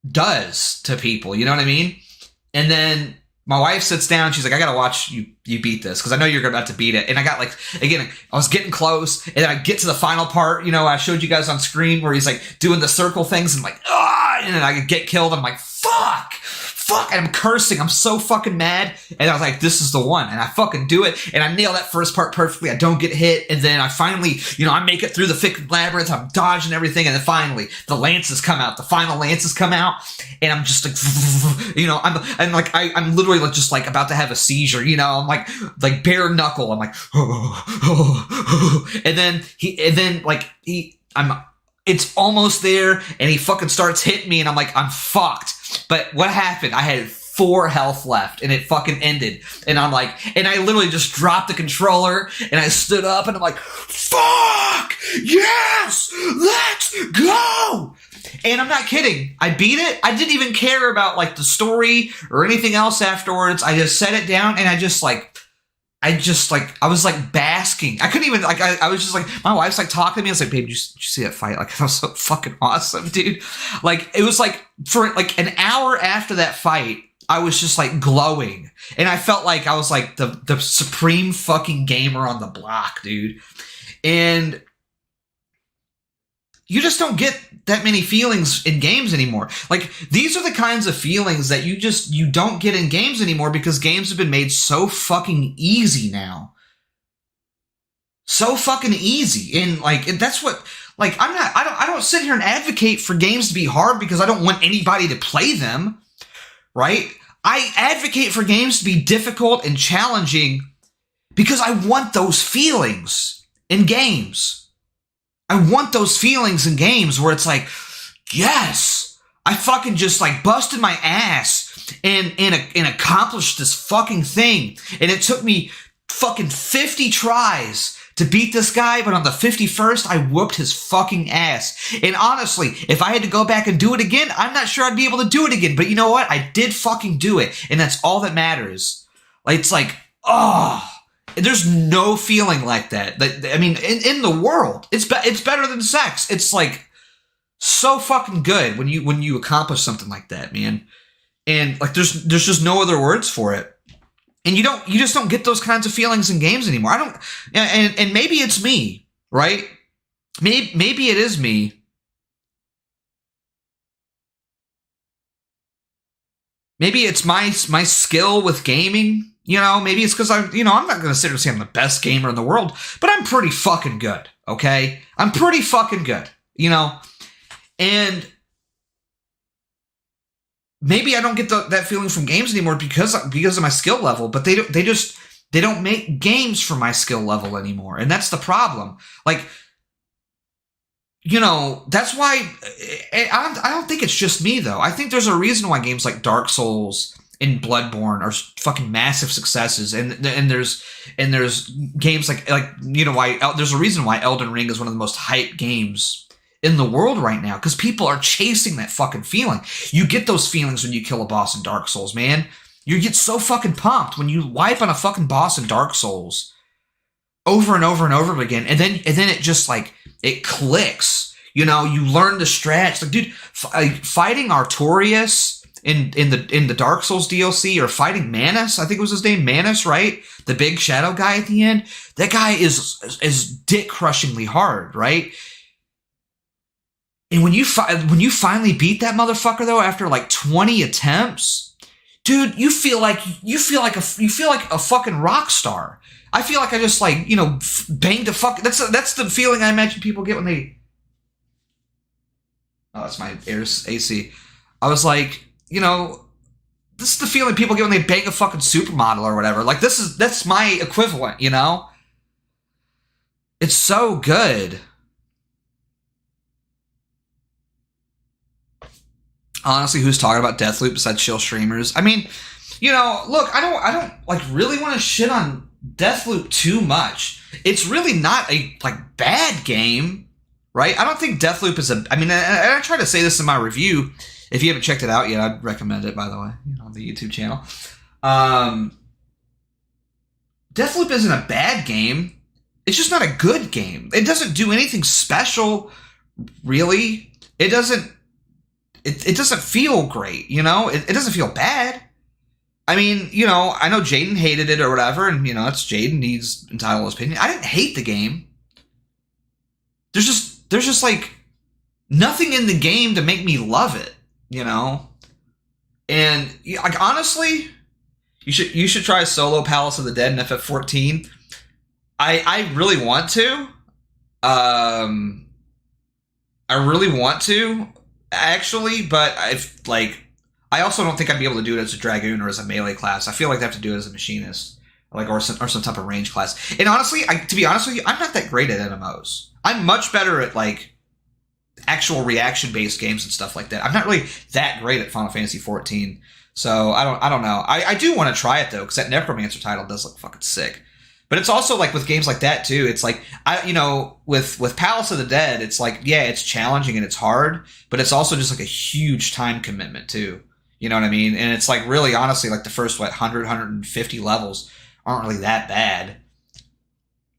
does to people. You know what I mean? And then my wife sits down. She's like, I gotta watch you beat this because I know you're about to beat it. And I got like, again, I was getting close, and then I get to the final part. I showed you guys on screen where he's like doing the circle things, and I'm like, and then I get killed. I'm like, fuck, and I'm cursing. I'm so fucking mad. And I was like, this is the one, and I fucking do it, and I nail that first part perfectly. I don't get hit, and then I finally, I make it through the thick labyrinth. I'm dodging everything, and then finally the lances come out. The final lances come out, and I'm just like, I'm literally just like about to have a seizure. I'm like bare knuckle. I'm like, and then it's almost there, and he fucking starts hitting me, and I'm like, I'm fucked. But what happened? I had 4 health left, and it fucking ended. And I'm like, and I literally just dropped the controller, and I stood up, and I'm like, fuck! Yes! Let's go! And I'm not kidding. I beat it. I didn't even care about like the story or anything else afterwards. I just set it down, and I was like basking. I couldn't even like. I was just like, my wife's like talking to me. I was like, babe, did you see that fight? Like, that was so fucking awesome, dude. Like, it was like for like an hour after that fight, I was just like glowing, and I felt like I was like the supreme fucking gamer on the block, dude. And you just don't get that many feelings in games anymore. Like, these are the kinds of feelings that you don't get in games anymore because games have been made so fucking easy now. So fucking easy. And like, that's what, like, I don't sit here and advocate for games to be hard because I don't want anybody to play them, right? I advocate for games to be difficult and challenging because I want those feelings in games. I want those feelings in games where it's like, yes, I fucking just like busted my ass and accomplished this fucking thing. And it took me fucking 50 tries to beat this guy, but on the 51st, I whooped his fucking ass. And honestly, if I had to go back and do it again, I'm not sure I'd be able to do it again. But you know what? I did fucking do it. And that's all that matters. Like, it's like, oh, there's no feeling like that. I mean, in the world, it's better than sex. It's like so fucking good when you accomplish something like that, man. And like, there's just no other words for it. And you just don't get those kinds of feelings in games anymore. I don't, and maybe it's me. right? Maybe it is me. Maybe it's my skill with gaming. You know, maybe it's because I'm not going to sit here and say I'm the best gamer in the world, but I'm pretty fucking good, okay? I'm pretty fucking good, you know? And maybe I don't get that feeling from games anymore because of my skill level, but they don't make games for my skill level anymore. And that's the problem. Like, you know, that's why I don't think it's just me though. I think there's a reason why games like Dark Souls and Bloodborne are fucking massive successes, and there's games like you know why there's a reason why Elden Ring is one of the most hyped games in the world right now, because people are chasing that fucking feeling. You get those feelings when you kill a boss in Dark Souls, man. You get so fucking pumped when you wipe on a fucking boss in Dark Souls over and over and over again, and then it just like it clicks. You know, you learn the strat. Like, dude, fighting Artorias in the Dark Souls DLC, or fighting Manus, I think it was his name, Manus, right? The big shadow guy at the end. That guy is dick crushingly hard, right? And when you finally beat that motherfucker though, after like 20 attempts, dude, you feel like a fucking rock star. I feel like I just like, you know, banged a fuck. That's the feeling I imagine people get when they. Oh, that's my AC. I was like, you know, this is the feeling people get when they bang a fucking supermodel or whatever. Like that's my equivalent, you know? It's so good. Honestly, who's talking about Deathloop besides chill streamers? I mean, you know, look, I don't like really want to shit on Deathloop too much. It's really not a like bad game, right? I don't think Deathloop is I mean, I try to say this in my review. If you haven't checked it out yet, I'd recommend it, by the way, on the YouTube channel. Deathloop isn't a bad game. It's just not a good game. It doesn't do anything special, really. It doesn't feel great, you know? It doesn't feel bad. I mean, you know, I know Jaden hated it or whatever, and, you know, it's Jaden. He's entitled to his opinion. I didn't hate the game. There's just like nothing in the game to make me love it, you know? And like honestly, you should try solo Palace of the Dead in FF14. I really want to. I really want to, actually, but I also don't think I'd be able to do it as a Dragoon or as a melee class. I feel like I have to do it as a machinist, or some type of range class. And honestly, to be honest with you, I'm not that great at MMOs. I'm much better at like actual reaction-based games and stuff like that. I'm not really that great at Final Fantasy 14, so I don't know. I do want to try it though, because that Necromancer title does look fucking sick. But it's also like with games like that too. It's like with Palace of the Dead, it's like it's challenging and it's hard, but it's also just like a huge time commitment too. You know what I mean? And it's like really honestly like the first 100, 150 levels aren't really that bad.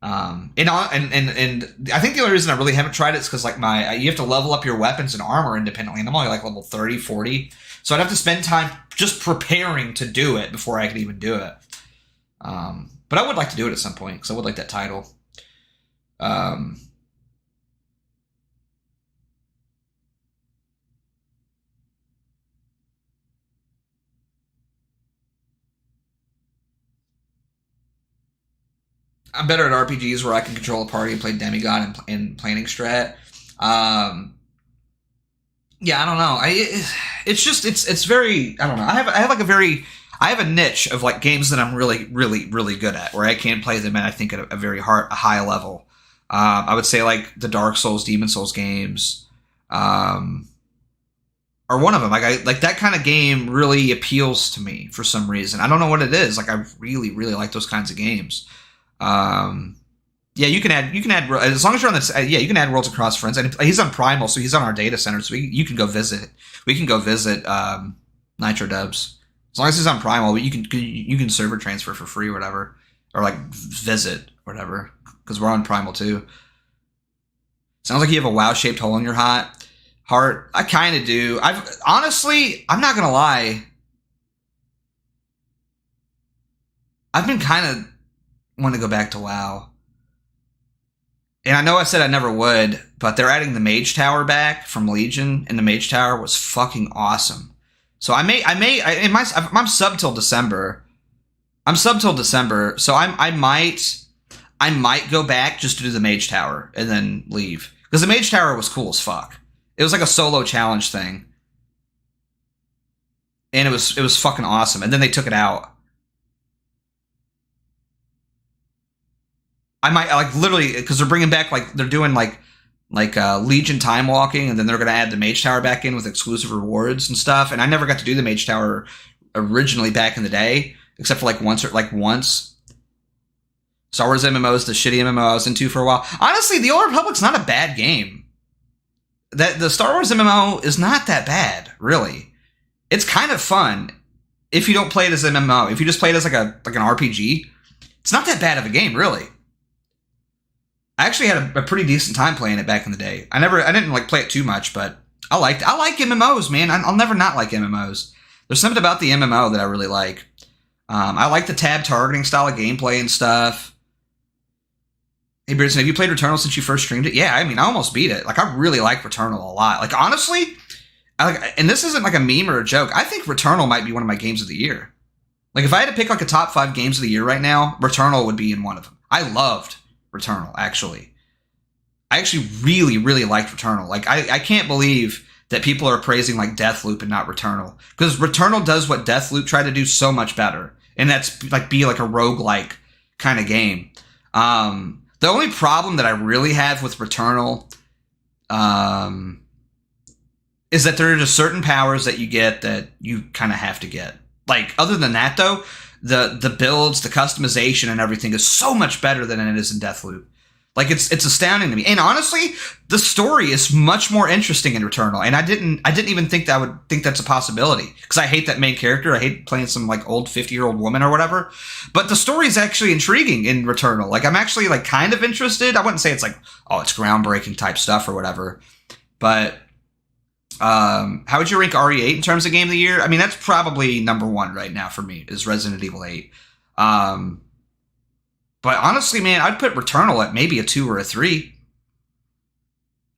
And I think the only reason I really haven't tried it is because like you have to level up your weapons and armor independently, and I'm only like level 30, 40, so I'd have to spend time just preparing to do it before I could even do it. But I would like to do it at some point because I would like that title. I'm better at RPGs where I can control a party and play demigod and planning strat. I don't know. It's very, I don't know. I have a niche of like games that I'm really, really, really good at, where I can play them at, I think, at a very high level. I would say like the Dark Souls, Demon Souls games, are one of them. Like that kind of game really appeals to me for some reason. I don't know what it is. Like I really, really like those kinds of games. You can add as long as you're on this. You can add Worlds Across Friends, and he's on Primal, so he's on our data center. So you can go visit. We can go visit Nitro Dubs. As long as he's on Primal, you can server transfer for free or whatever, or like visit or whatever, because we're on Primal too. Sounds like you have a WoW-shaped hole in your heart. I kind of do. I'm not gonna lie. I've been kind of want to go back to WoW. And I know I said I never would, but they're adding the Mage Tower back from Legion, and the Mage Tower was fucking awesome. So I'm sub till December. So I might go back just to do the Mage Tower and then leave. Because the Mage Tower was cool as fuck. It was like a solo challenge thing. And it was fucking awesome. And then they took it out. I might, like, literally, because they're bringing back, like, they're doing, like Legion time walking, and then they're going to add the Mage Tower back in with exclusive rewards and stuff. And I never got to do the Mage Tower originally back in the day, except for, once. Star Wars MMOs, the shitty MMO I was into for a while. Honestly, the Old Republic's not a bad game. The Star Wars MMO is not that bad, really. It's kind of fun if you don't play it as an MMO. If you just play it as like an RPG, it's not that bad of a game, really. I actually had a pretty decent time playing it back in the day. I didn't like play it too much, but I like MMOs, man. I'll never not like MMOs. There's something about the MMO that I really like. I like the tab targeting style of gameplay and stuff. Hey, Beardson, have you played Returnal since you first streamed it? Yeah, I mean, I almost beat it. Like, I really like Returnal a lot. Like, honestly, and this isn't like a meme or a joke, I think Returnal might be one of my games of the year. Like, if I had to pick like a top 5 games of the year right now, Returnal would be in one of them. I loved Returnal, actually. I actually really, really liked Returnal. Like, I can't believe that people are praising like Deathloop and not Returnal. Because Returnal does what Deathloop tried to do so much better. And that's like be like a roguelike kind of game. The only problem that I really have with Returnal is that there are just certain powers that you get that you kind of have to get. Like, other than that, though, the builds, the customization, and everything is so much better than it is in Deathloop. Like, it's astounding to me. And honestly, the story is much more interesting in Returnal. And I didn't even think that I would think that's a possibility. Because I hate that main character. I hate playing some, like, old 50-year-old woman or whatever. But the story is actually intriguing in Returnal. Like, I'm actually, like, kind of interested. I wouldn't say it's like, oh, it's groundbreaking type stuff or whatever. But how would you rank RE8 in terms of Game of the Year? I mean, that's probably number 1 right now for me, is Resident Evil 8. But honestly, man, I'd put Returnal at maybe a 2 or a 3.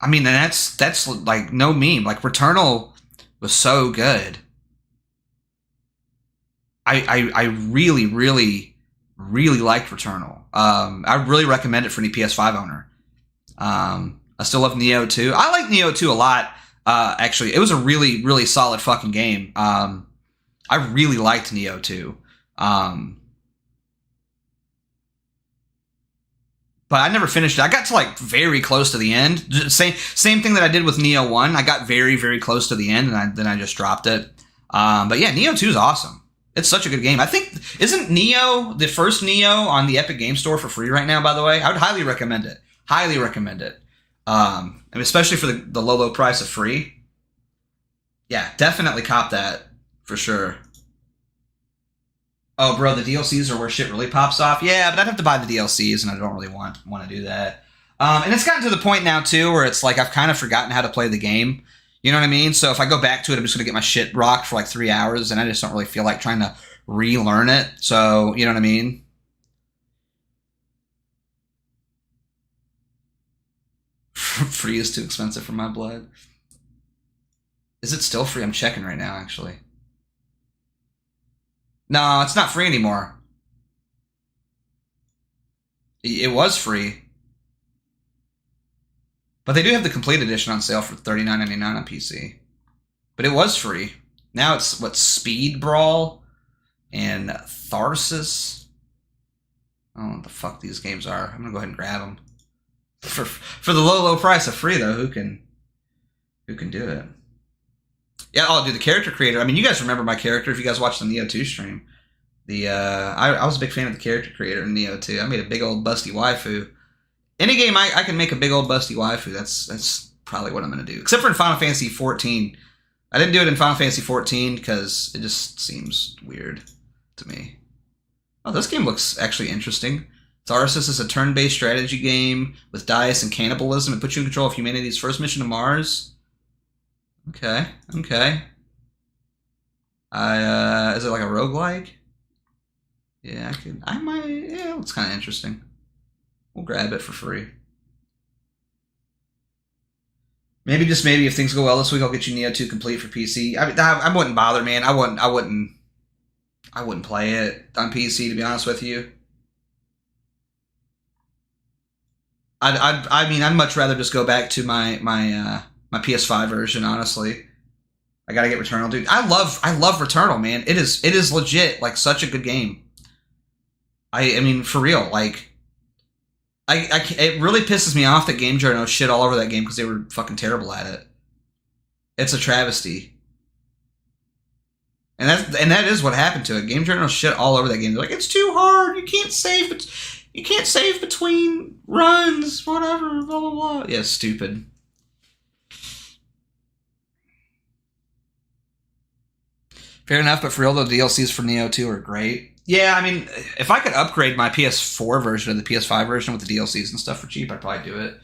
I mean, that's like no meme. Like, Returnal was so good. I really, really, really liked Returnal. I would really recommend it for any PS5 owner. I still love Nioh 2. I like Nioh 2 a lot. Actually, it was a really, really solid fucking game. I really liked Nioh 2. But I never finished it. I got to like very close to the end. Same thing that I did with Nioh 1. I got very, very close to the end, and then I just dropped it. But yeah, Nioh 2 is awesome. It's such a good game. I think, isn't Nioh, the first Nioh, on the Epic Game Store for free right now, by the way? I would highly recommend it. Highly recommend it. And especially for the low price of free. Yeah, definitely cop that for sure. Oh, bro, the DLCs are where shit really pops off. Yeah, but I'd have to buy the DLCs, and I don't really want to do that. And it's gotten to the point now, too, where it's like I've kind of forgotten how to play the game. You know what I mean? So if I go back to it, I'm just going to get my shit rocked for like 3 hours, and I just don't really feel like trying to relearn it. So, you know what I mean? Free is too expensive for my blood. Is it still free? I'm checking right now, actually. No, it's not free anymore. It was free. But they do have the complete edition on sale for $39.99 on PC. But it was free. Now it's, Speed Brawl and Tharsis. I don't know what the fuck these games are. I'm gonna go ahead and grab them. For the low price of free, though, who can do it? Yeah, oh, dude, the character creator. I mean, you guys remember my character if you guys watched the Nioh 2 stream. I was a big fan of the character creator in Nioh 2. I made a big old busty waifu. Any game I can make a big old busty waifu, that's probably what I'm going to do. Except for in Final Fantasy 14. I didn't do it in Final Fantasy 14 because it just seems weird to me. Oh, this game looks actually interesting. Tharsis is a turn-based strategy game with dice and cannibalism. It puts you in control of humanity's first mission to Mars. Okay. Is it like a roguelike? Yeah, it looks kind of interesting. We'll grab it for free. Maybe just maybe if things go well this week, I'll get you Neo 2 complete for PC. I wouldn't bother, man. I wouldn't play it on PC, to be honest with you. I'd much rather just go back to my PS5 version, honestly. I gotta get Returnal, dude. I love Returnal, man. It is legit, like, such a good game. I mean, for real, like, it really pisses me off that Game Journal shit all over that game because they were fucking terrible at it. It's a travesty. And that is what happened to it. Game Journal shit all over that game. They're like, it's too hard. You can't save between runs, whatever, blah, blah, blah. Yeah, stupid. Fair enough, but for real, the DLCs for Neo 2 are great. Yeah, I mean, if I could upgrade my PS4 version of the PS5 version with the DLCs and stuff for cheap, I'd probably do it.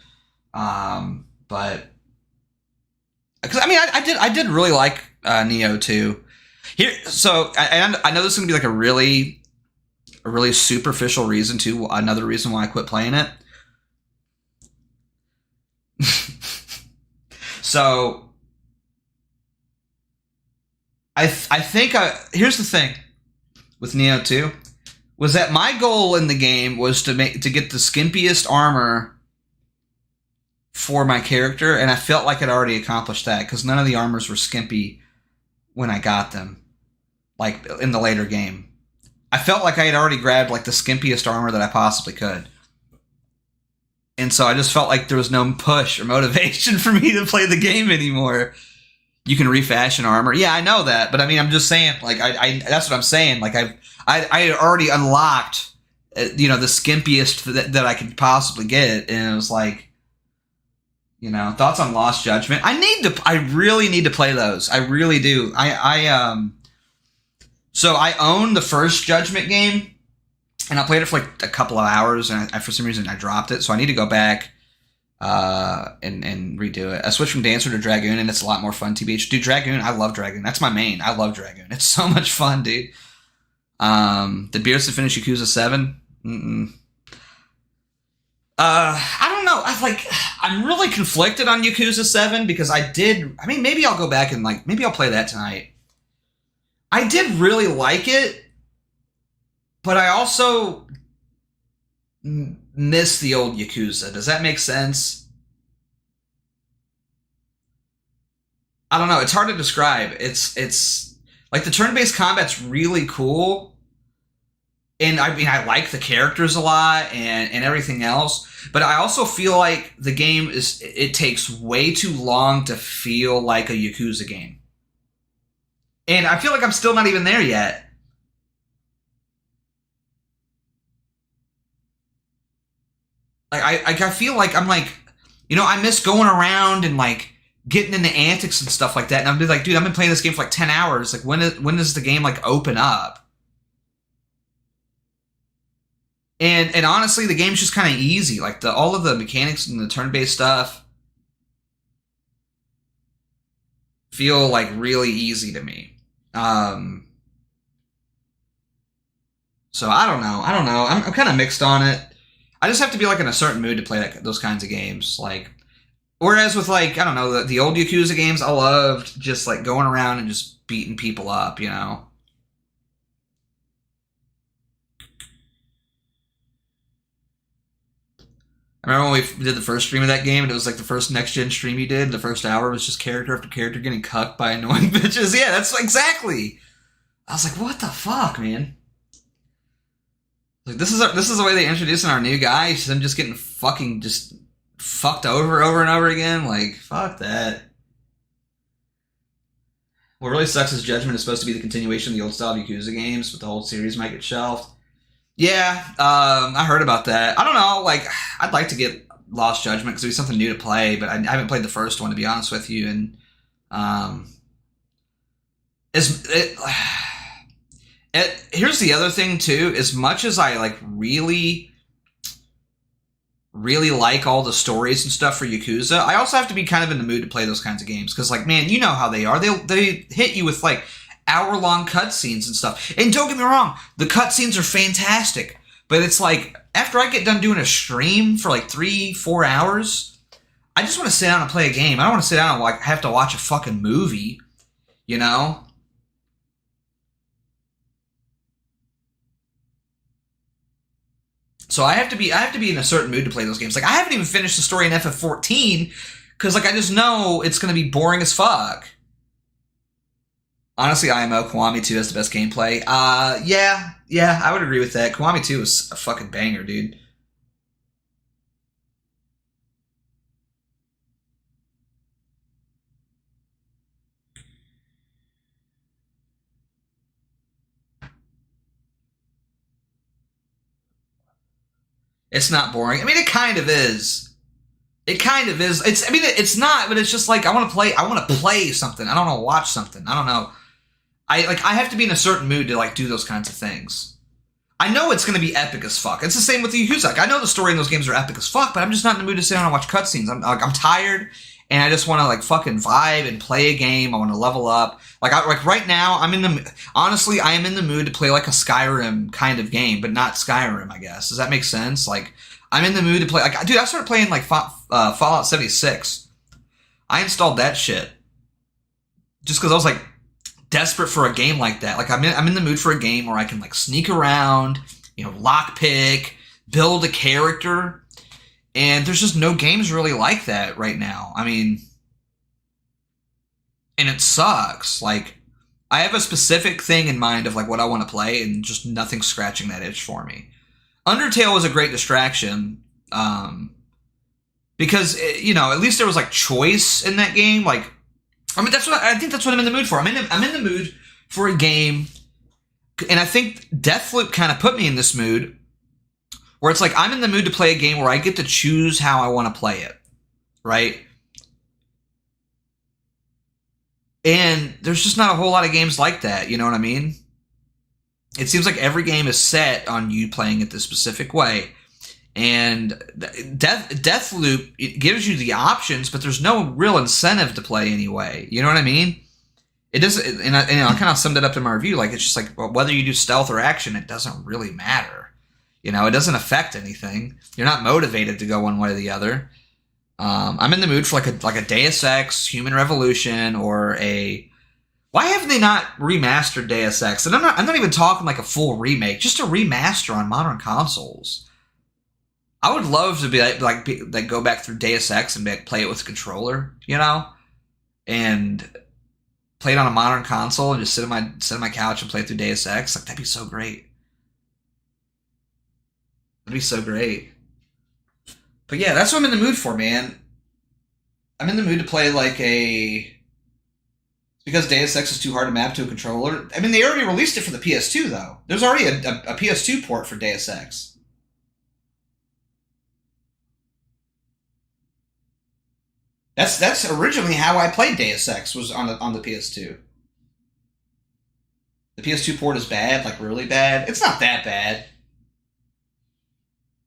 But because I mean, I did really like Neo 2. Here, so I know this is gonna be like a really superficial reason too. Another reason why I quit playing it. So I think here's the thing with Neo 2 was that my goal in the game was to get the skimpiest armor for my character, and I felt like I'd already accomplished that because none of the armors were skimpy when I got them, like in the later game. I felt like I had already grabbed like the skimpiest armor that I possibly could. And so I just felt like there was no push or motivation for me to play the game anymore. You can refashion armor. Yeah, I know that, but I mean, I'm just saying, like, I that's what I'm saying. Like, I had already unlocked, the skimpiest that I could possibly get, and it was like, thoughts on Lost Judgment. I really need to play those. I really do. So I own the first Judgment game, and I played it for like a couple of hours, and for some reason I dropped it, so I need to go back and redo it. I switched from Dancer to Dragoon, and it's a lot more fun, TBH. Dude, Dragoon, I love Dragoon. That's my main. I love Dragoon. It's so much fun, dude. Did Beerus to finish Yakuza 7? I don't know. I'm really conflicted on Yakuza 7 because maybe I'll go back and maybe I'll play that tonight. I did really like it, but I also miss the old Yakuza. Does that make sense? I don't know. It's hard to describe. It's like the turn-based combat's really cool. And I mean, I like the characters a lot and everything else. But I also feel like the game it takes way too long to feel like a Yakuza game. And I feel like I'm still not even there yet. I feel like I'm I miss going around and getting into antics and stuff like that. And I'm just like, dude, I've been playing this game for 10 hours. Like, when does the game open up? And honestly, the game's just kind of easy. All of the mechanics and the turn-based stuff feel really easy to me. So I don't know. I'm kind of mixed on it. I just have to be in a certain mood to play those kinds of games. Whereas with I don't know, the old Yakuza games, I loved just going around and just beating people up, I remember when we did the first stream of that game, and it was the first next-gen stream you did. The first hour was just character after character getting cucked by annoying bitches. Yeah, that's exactly. I was like, what the fuck, man? This is the way they introducing our new guy. Them just getting fucking just fucked over and over again. Fuck that. What really sucks is Judgment is supposed to be the continuation of the old style of Yakuza games, but the whole series might get shelved. Yeah, I heard about that. I don't know, I'd like to get Lost Judgment because it'd be something new to play, but I haven't played the first one, to be honest with you, and here's the other thing, too. As much as I, really, really like all the stories and stuff for Yakuza, I also have to be kind of in the mood to play those kinds of games, because, man, you know how they are. They hit you with, hour-long cutscenes and stuff. And don't get me wrong, the cutscenes are fantastic. But it's after I get done doing a stream for 3-4 hours, I just want to sit down and play a game. I don't want to sit down and like have to watch a fucking movie, you know? So I have to be in a certain mood to play those games. Like I haven't even finished the story in FF14 because like I just know it's going to be boring as fuck. Honestly, IMO Kiwami 2 has the best gameplay. Yeah, I would agree with that. Kiwami 2 was a fucking banger, dude. It's not boring. I mean, it kind of is. It kind of is. It's not, but it's just like I want to play something. I don't want to watch something. I don't know. I have to be in a certain mood to like do those kinds of things. I know it's going to be epic as fuck. It's the same with the Yakuza. Like, I know the story in those games are epic as fuck, but I'm just not in the mood to sit down and watch cutscenes. I'm tired, and I just want to like fucking vibe and play a game. I want to level up. Like right now, I am in the mood to play like a Skyrim kind of game, but not Skyrim, I guess. Does that make sense? Like, I'm in the mood to play. Like, dude, I started playing like Fallout 76. I installed that shit just because I was like desperate for a game like that. Like, I'm in the mood for a game where I can like sneak around, you know, lockpick, build a character, and there's just no games really like that right now. I mean, and it sucks. Like, I have a specific thing in mind of like what I want to play, and just nothing's scratching that itch for me. Undertale was a great distraction, because you know, at least there was like choice in that game. Like, I mean, I think that's what I'm in the mood for. I'm in the mood for a game, and I think Deathloop kind of put me in this mood, where it's like I'm in the mood to play a game where I get to choose how I want to play it, right? And there's just not a whole lot of games like that, you know what I mean? It seems like every game is set on you playing it this specific way. And Deathloop, it gives you the options, but there's no real incentive to play anyway. You know what I mean? It doesn't, and I kind of summed it up in my review. Like, it's just like, well, whether you do stealth or action, it doesn't really matter. You know, it doesn't affect anything. You're not motivated to go one way or the other. I'm in the mood for like a Deus Ex, Human Revolution, or a. Why haven't they not remastered Deus Ex? And I'm not even talking like a full remake, just a remaster on modern consoles. I would love to be like go back through Deus Ex and play it with a controller, you know, and play it on a modern console and just sit on my couch and play through Deus Ex. Like, that'd be so great. That'd be so great. But yeah, that's what I'm in the mood for, man. I'm in the mood to play like a. Because Deus Ex is too hard to map to a controller. I mean, they already released it for the PS2, though. There's already a PS2 port for Deus Ex. That's originally how I played Deus Ex, was on the PS2. The PS2 port is bad, like really bad. It's not that bad.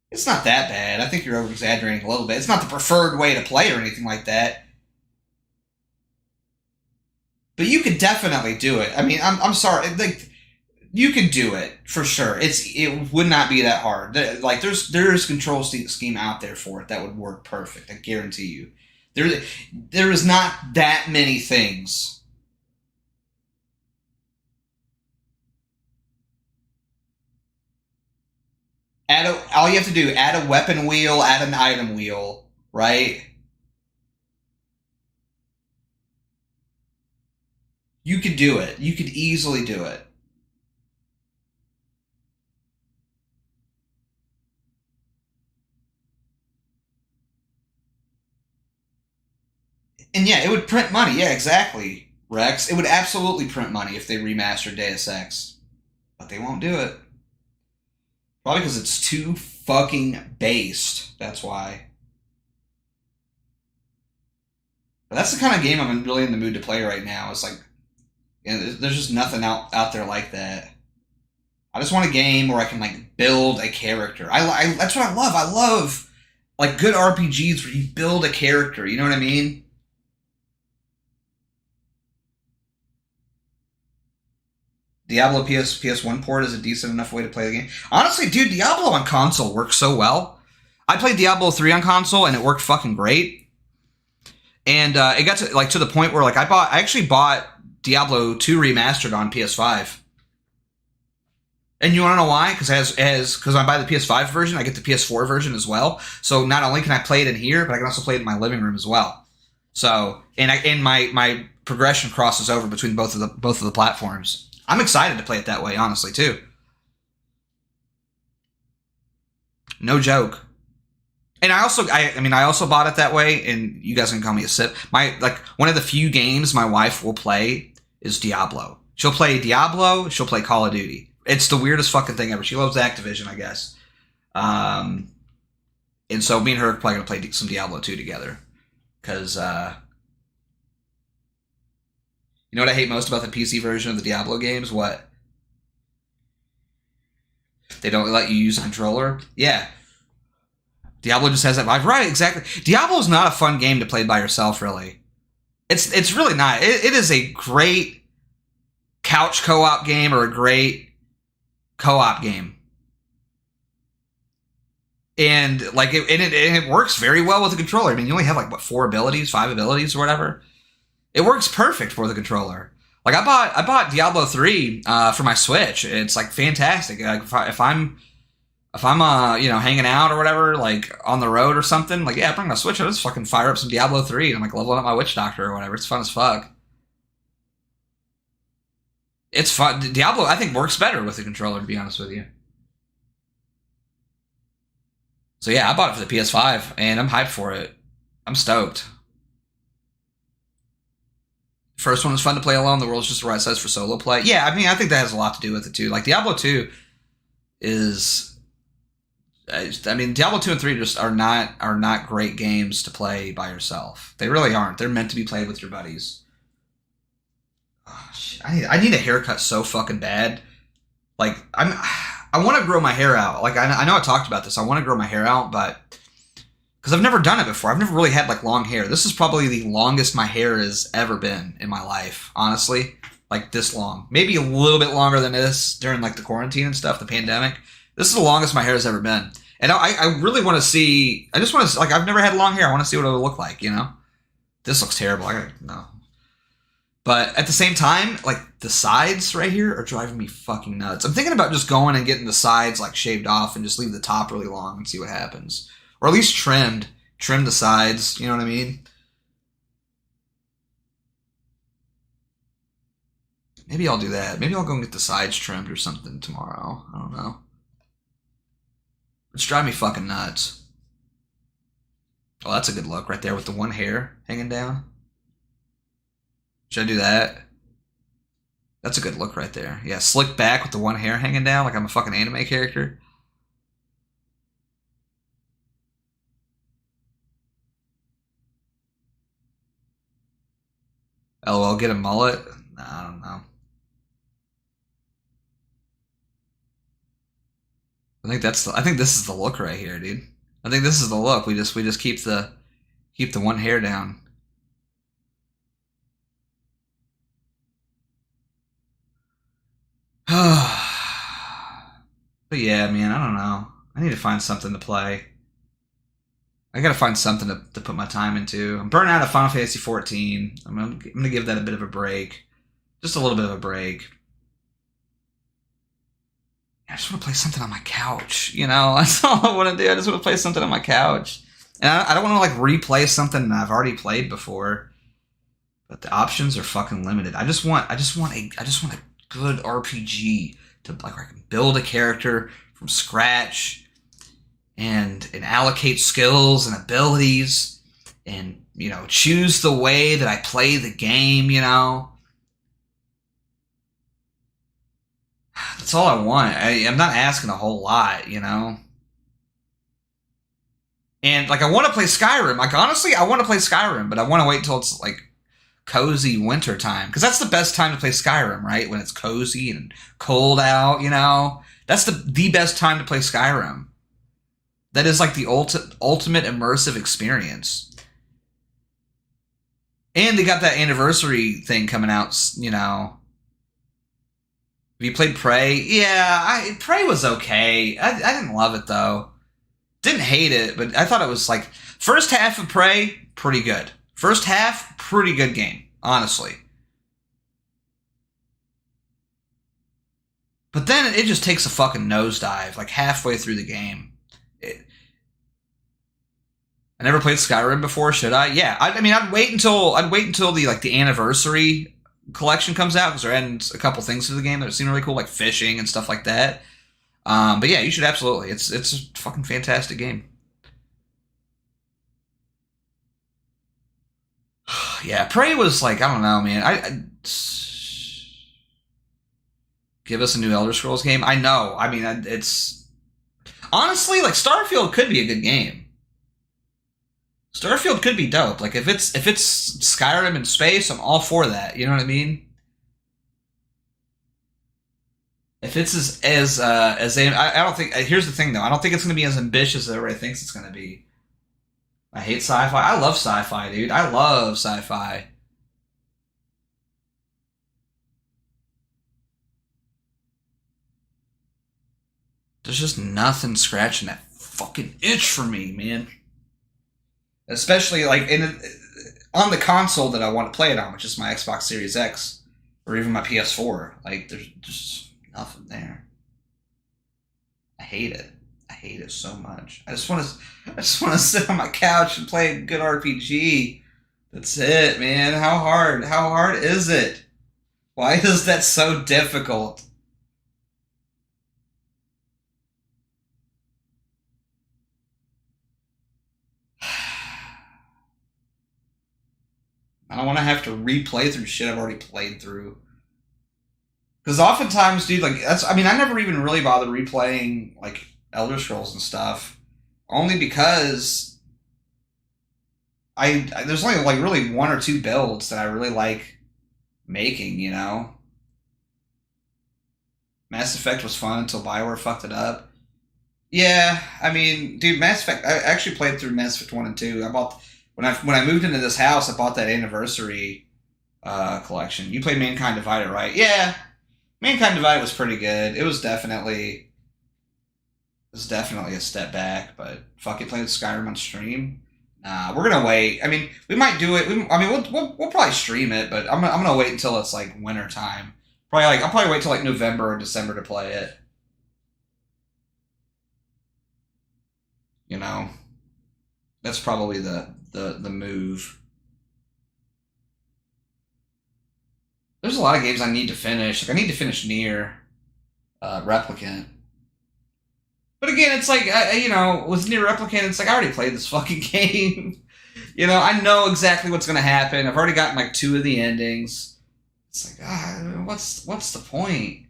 It's not that bad. I think you're over-exaggerating a little bit. It's not the preferred way to play or anything like that. But you could definitely do it. I mean, I'm sorry. Like, you could do it for sure. It would not be that hard. Like, there is control scheme out there for it that would work perfect. I guarantee you. There is not that many things. All you have to do, add a weapon wheel, add an item wheel, right? You could do it. You could easily do it. And yeah, it would print money. Yeah, exactly, Rex. It would absolutely print money if they remastered Deus Ex. But they won't do it. Probably because it's too fucking based. That's why. But that's the kind of game I'm really in the mood to play right now. It's like, you know, there's just nothing out there like that. I just want a game where I can like build a character. That's what I love. I love like good RPGs where you build a character. You know what I mean? Diablo PS1 port is a decent enough way to play the game. Honestly, dude, Diablo on console works so well. I played Diablo 3 on console and it worked fucking great. And it got to the point where I actually bought Diablo 2 Remastered on PS5. And you want to know why? Because because I buy the PS5 version, I get the PS4 version as well. So not only can I play it in here, but I can also play it in my living room as well. So and my progression crosses over between both of the platforms. I'm excited to play it that way, honestly, too. No joke. And I also bought it that way, and you guys can call me a sip. One of the few games my wife will play is Diablo. She'll play Diablo, she'll play Call of Duty. It's the weirdest fucking thing ever. She loves Activision, I guess. And so me and her are probably going to play some Diablo 2 together. Because, you know what I hate most about the PC version of the Diablo games? What? They don't let you use a controller? Yeah. Diablo just has that vibe. Right, exactly. Diablo is not a fun game to play by yourself, really. It's really not. It is a great couch co-op game or a great co-op game. And it works very well with the controller. I mean, you only have 5 abilities or whatever. It works perfect for the controller. I bought Diablo 3 for my Switch. It's fantastic. If I'm hanging out or whatever, on the road or something, I bring my Switch, I just fucking fire up some Diablo 3 and I'm leveling up my Witch Doctor or whatever. It's fun as fuck. It's fun. Diablo, I think, works better with the controller, to be honest with you. So yeah, I bought it for the PS5 and I'm hyped for it. I'm stoked. First one was fun to play alone. The world's just where it says for solo play. Yeah, I mean, I think that has a lot to do with it too. Diablo 2 is... Diablo 2 and 3 just are not great games to play by yourself. They really aren't. They're meant to be played with your buddies. Oh, shit. I need a haircut so fucking bad. I want to grow my hair out. I know I talked about this. I want to grow my hair out, but because I've never done it before. I've never really had long hair. This is probably the longest my hair has ever been in my life. Honestly, this long. Maybe a little bit longer than this during the quarantine and stuff, the pandemic. This is the longest my hair has ever been. And I really want to see, I just want to, I've never had long hair. I want to see what it would look like, This looks terrible. No. But at the same time, the sides right here are driving me fucking nuts. I'm thinking about just going and getting the sides, shaved off and just leave the top really long and see what happens. Or at least trim the sides, you know what I mean? Maybe I'll do that. Maybe I'll go and get the sides trimmed or something tomorrow. I don't know. It's driving me fucking nuts. Oh, that's a good look right there with the one hair hanging down. Should I do that? That's a good look right there. Yeah, slick back with the one hair hanging down like I'm a fucking anime character. LOL, get a mullet? Nah, I don't know. I think this is the look right here, dude. I think this is the look. We just keep the one hair down. But yeah, man, I don't know. I need to find something to play. I gotta find something to put my time into. I'm burning out of Final Fantasy XIV. I'm gonna give that a bit of a break. Just a little bit of a break. I just want to play something on my couch, That's all I want to do. I just want to play something on my couch. And I don't want to replay something that I've already played before. But the options are fucking limited. I just want a good RPG to I can build a character from scratch and allocate skills and abilities and choose the way that I play the game, That's all I want. I'm not asking a whole lot, And I want to play Skyrim. Honestly, I want to play Skyrim, but I want to wait until it's cozy winter time, because that's the best time to play Skyrim, right? When it's cozy and cold out, That's the best time to play Skyrim. That is the ultimate immersive experience. And they got that anniversary thing coming out, Have you played Prey? Yeah, Prey was okay. I didn't love it, though. Didn't hate it, but I thought it was first half of Prey, pretty good. First half, pretty good game, honestly. But then it just takes a fucking nosedive, like halfway through the game. I never played Skyrim before, should I? Yeah, I mean, I'd wait until the anniversary collection comes out, because they're adding a couple things to the game that seem really cool, like fishing and stuff like that. But yeah, you should absolutely. It's a fucking fantastic game. Yeah, Prey was like, I don't know, man. Give us a new Elder Scrolls game. I know. I mean, it's honestly like Starfield could be a good game. Starfield could be dope. Like if it's Skyrim in space, I'm all for that. You know what I mean? If it's I don't think. Here's the thing though. I don't think it's going to be as ambitious as everybody thinks it's going to be. I hate sci-fi. I love sci-fi, dude. I love sci-fi. There's just nothing scratching that fucking itch for me, man. Especially like on the console that I want to play it on, which is my Xbox Series X or even my PS4. Like there's just nothing there. I hate it. I hate it so much. I just want to sit on my couch and play a good RPG. That's it, man. How hard is it? Why is that so difficult? I don't want to have to replay through shit I've already played through. Because oftentimes, dude, like I never even really bother replaying like Elder Scrolls and stuff, only because there's only like really one or two builds that I really like making. You know, Mass Effect was fun until BioWare fucked it up. Yeah, I mean, dude, Mass Effect. I actually played through Mass Effect 1 and 2. I bought. When I moved into this house, I bought that anniversary collection. You played Mankind Divided, right? Yeah, Mankind Divided was pretty good. It was definitely a step back, but fuck it, playing Skyrim on stream. Nah, we're gonna wait. I mean, we might do it. We'll probably stream it, but I'm gonna wait until it's like winter time. I'll probably wait till like November or December to play it. You know, that's probably the move. There's a lot of games I need to finish. Like I need to finish Nier Replicant. But again, it's like with Nier Replicant, it's like I already played this fucking game. You know, I know exactly what's going to happen. I've already gotten like 2 of the endings. It's like, what's the point?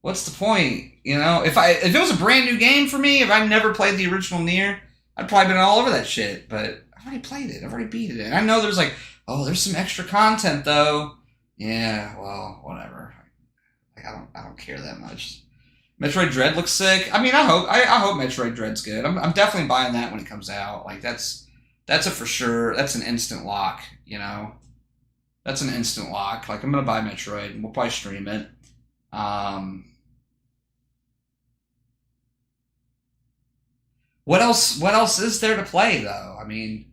What's the point? You know, if it was a brand new game for me, if I never played the original Nier, I'd probably been all over that shit. But I've already played it. I've already beat it. And I know there's like, there's some extra content though. Yeah, well, whatever. Like I don't care that much. Metroid Dread looks sick. I mean, I hope Metroid Dread's good. I'm definitely buying that when it comes out. Like that's a for sure. That's an instant lock. You know, that's an instant lock. Like I'm gonna buy Metroid and we'll probably stream it. What else is there to play though? I mean,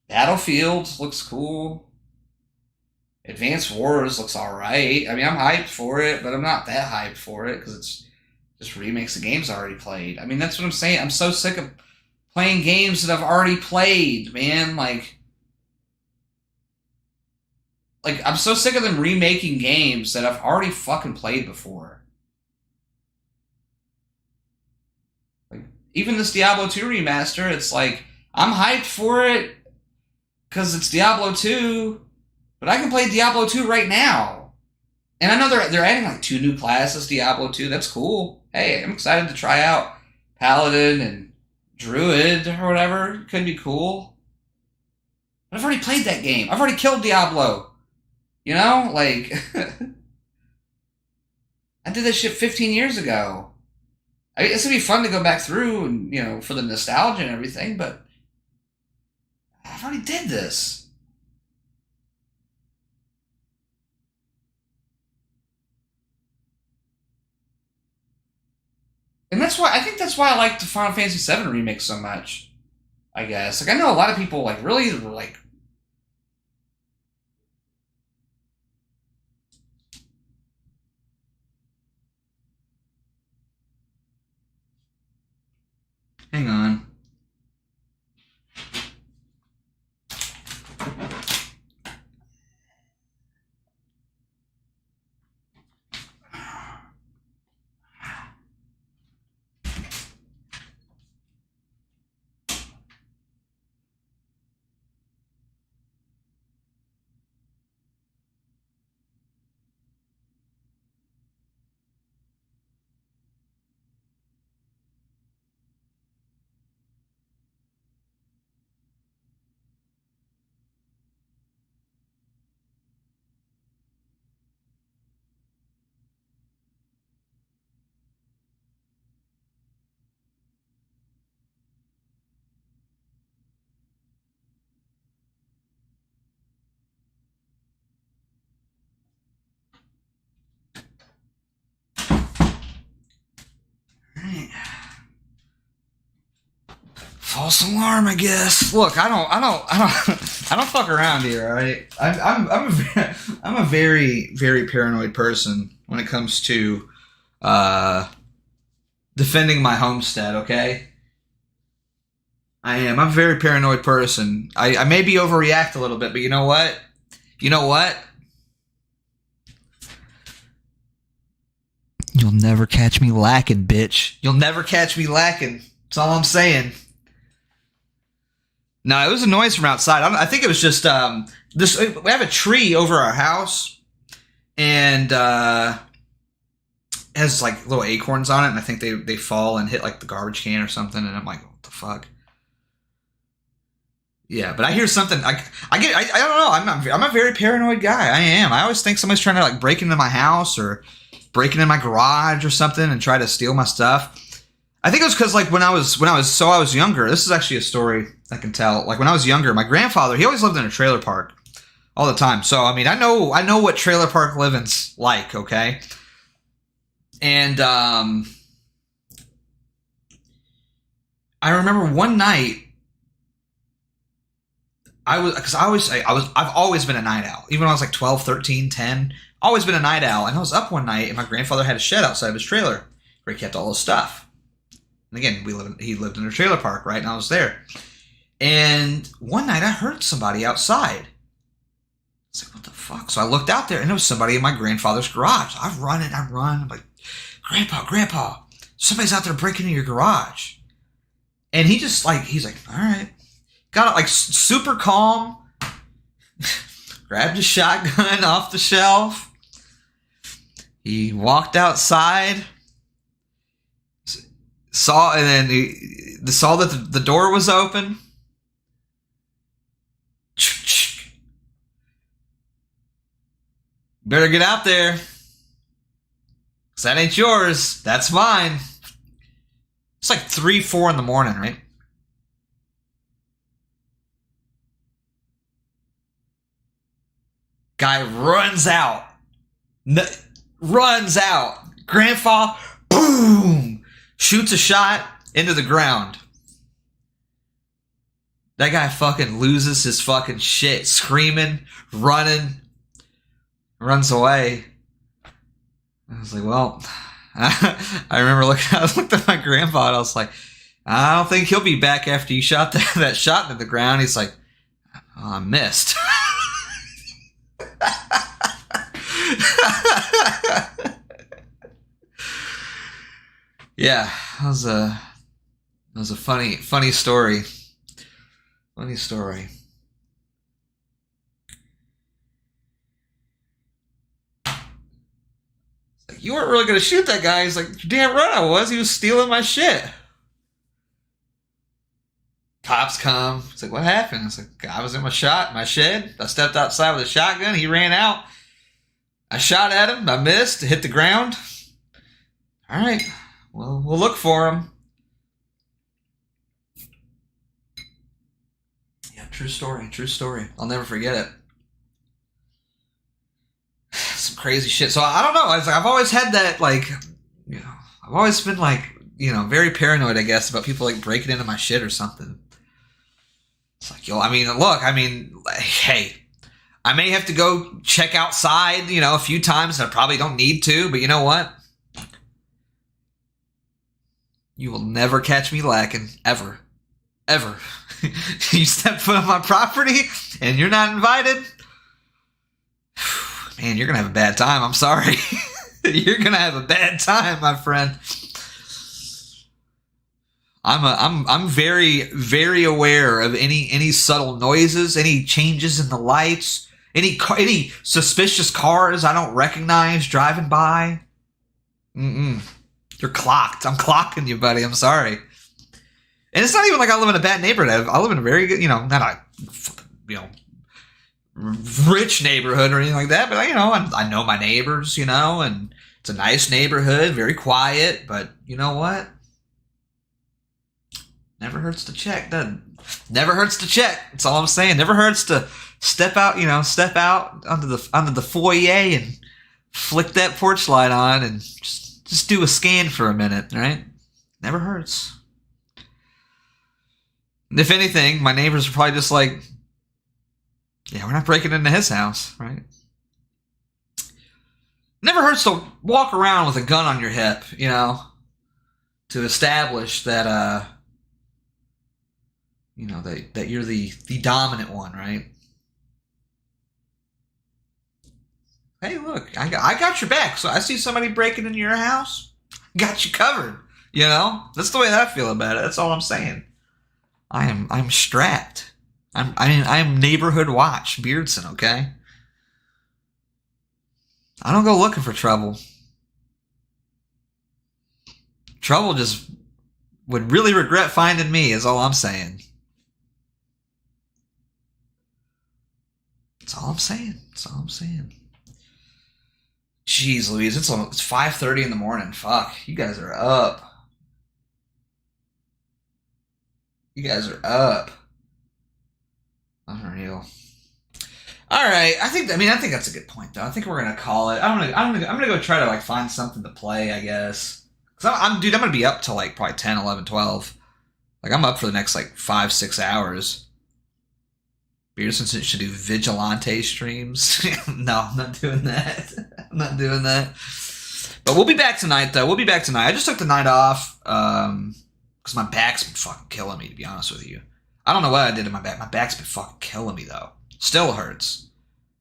Battlefield looks cool. Advanced Wars looks alright. I mean, I'm hyped for it, but I'm not that hyped for it because it's just remakes of games I already played. I mean, that's what I'm saying. I'm so sick of playing games that I've already played, man. Like I'm so sick of them remaking games that I've already fucking played before. Like, even this Diablo 2 remaster, it's like, I'm hyped for it because it's Diablo 2, but I can play Diablo 2 right now. And I know they're adding like 2 new classes to Diablo 2. That's cool. Hey, I'm excited to try out Paladin and Druid or whatever. It could be cool. But I've already played that game. I've already killed Diablo. You know? Like, I did this shit 15 years ago. I mean, it's going to be fun to go back through and, you know, for the nostalgia and everything, but I've already did this. And that's why I like the Final Fantasy VII remake so much. I guess. Like I know a lot of people like really like False alarm, I guess. Look, I don't fuck around here. All right, I'm a very, very paranoid person when it comes to defending my homestead. Okay, I am. I'm a very paranoid person. I maybe overreact a little bit, but you know what? You'll never catch me lacking, bitch. You'll never catch me lacking. That's all I'm saying. No, it was a noise from outside. I think it was just this. We have a tree over our house, and it has like little acorns on it, and I think they fall and hit like the garbage can or something. And I'm like, what the fuck? Yeah, but I hear something. I don't know. I'm a very paranoid guy. I am. I always think somebody's trying to like break into my house or breaking in my garage or something and try to steal my stuff. I think it was because like when I was younger. This is actually a story I can tell. Like when I was younger, my grandfather, he always lived in a trailer park all the time. So I mean, I know what trailer park living's like. Okay, and I remember one night I've always been a night owl. Even when I was like 12, 13, 10, always been a night owl. And I was up one night and my grandfather had a shed outside of his trailer where he kept all his stuff. And again, he lived in a trailer park, right? And I was there. And one night I heard somebody outside. I was like, what the fuck? So I looked out there and there was somebody in my grandfather's garage. I run. I'm like, Grandpa, somebody's out there breaking into your garage. And he's like, all right. Got it like super calm. Grabbed his shotgun off the shelf. He walked outside. Saw that the door was open. Better get out there. 'Cause that ain't yours. That's mine. It's like 3, 4 in the morning, right? Guy runs out. Grandpa, boom! Shoots a shot into the ground. That guy fucking loses his fucking shit. Screaming, running. Runs away. I was like, well... I remember I looked at my grandpa and I was like, I don't think he'll be back after you shot that shot into the ground. He's like, oh, I missed. Yeah, that was a funny story. Funny story. Like, you weren't really gonna shoot that guy. He's like, you're damn right I was. He was stealing my shit. Cops come. It's like, what happened? It's like, I was in my shed. I stepped outside with a shotgun. He ran out. I shot at him. I missed. Hit the ground. All right. Well, we'll look for him. Yeah, true story. I'll never forget it. Some crazy shit. So I don't know. I've always had that, like, you know, I've always been like, you know, very paranoid, I guess, about people like breaking into my shit or something. It's like, yo, hey, I may have to go check outside, you know, a few times. I probably don't need to, but you know what? You will never catch me lacking, ever. Ever. You step foot on my property and you're not invited, man, you're going to have a bad time. I'm sorry. You're going to have a bad time, my friend. I'm very, very aware of any subtle noises, any changes in the lights, any suspicious cars I don't recognize driving by. You're clocked. I'm clocking you, buddy. I'm sorry. And it's not even like I live in a bad neighborhood. I live in a very good, you know, not a, you know, rich neighborhood or anything like that. But, you know, I know my neighbors, you know, and it's a nice neighborhood, very quiet. But you know what? Never hurts to check, doesn't it? Never hurts to check. That's all I'm saying. Never hurts to step out onto the foyer and flick that porch light on and just do a scan for a minute, right? Never hurts. If anything, my neighbors are probably just like, yeah, we're not breaking into his house, right? Never hurts to walk around with a gun on your hip, you know, to establish that, you know, that you're the dominant one, right? Hey, look, I got your back. So I see somebody breaking into your house, got you covered. You know, that's the way that I feel about it. That's all I'm saying. I'm strapped. I'm neighborhood watch, Beardson. Okay. I don't go looking for trouble. Trouble just would really regret finding me. Is all I'm saying. That's all I'm saying. That's all I'm saying. Jeez Louise, it's 5:30 in the morning. Fuck, you guys are up. You guys are up. Unreal. All right, I think that's a good point though. I think we're gonna call it. I'm gonna go try to like find something to play, I guess. Cause I'm gonna be up till like probably 10, 11, 12. Like I'm up for the next like 5-6 hours. Beardson should do vigilante streams. No, I'm not doing that. I'm not doing that. But we'll be back tonight, though. We'll be back tonight. I just took the night off because my back's been fucking killing me, to be honest with you. I don't know what I did to my back. My back's been fucking killing me, though. Still hurts.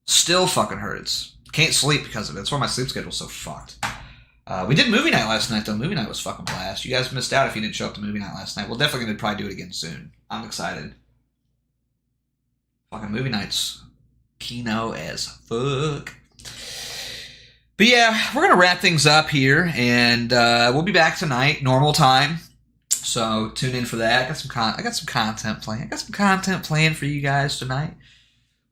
Still fucking hurts. Can't sleep because of it. That's why my sleep schedule's so fucked. We did movie night last night, though. Movie night was fucking blast. You guys missed out if you didn't show up to movie night last night. We're definitely going to probably do it again soon. I'm excited. Fucking movie nights. Kino as fuck. But yeah, we're going to wrap things up here, and we'll be back tonight, normal time. So tune in for that. I got some content playing. I got some content playing for you guys tonight.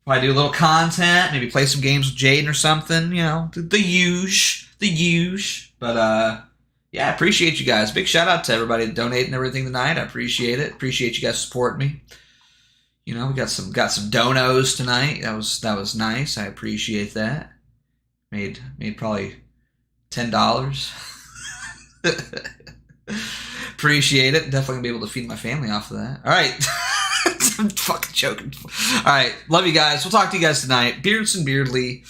Probably do a little content, maybe play some games with Jaden or something, you know, the huge. But yeah, I appreciate you guys. Big shout out to everybody that donated and everything tonight. I appreciate it. Appreciate you guys supporting me. You know, we got some donos tonight. That was nice. I appreciate that. Made probably $10. Appreciate it. Definitely gonna be able to feed my family off of that. All right. I'm fucking joking. All right. Love you guys. We'll talk to you guys tonight. Beardson Beardly.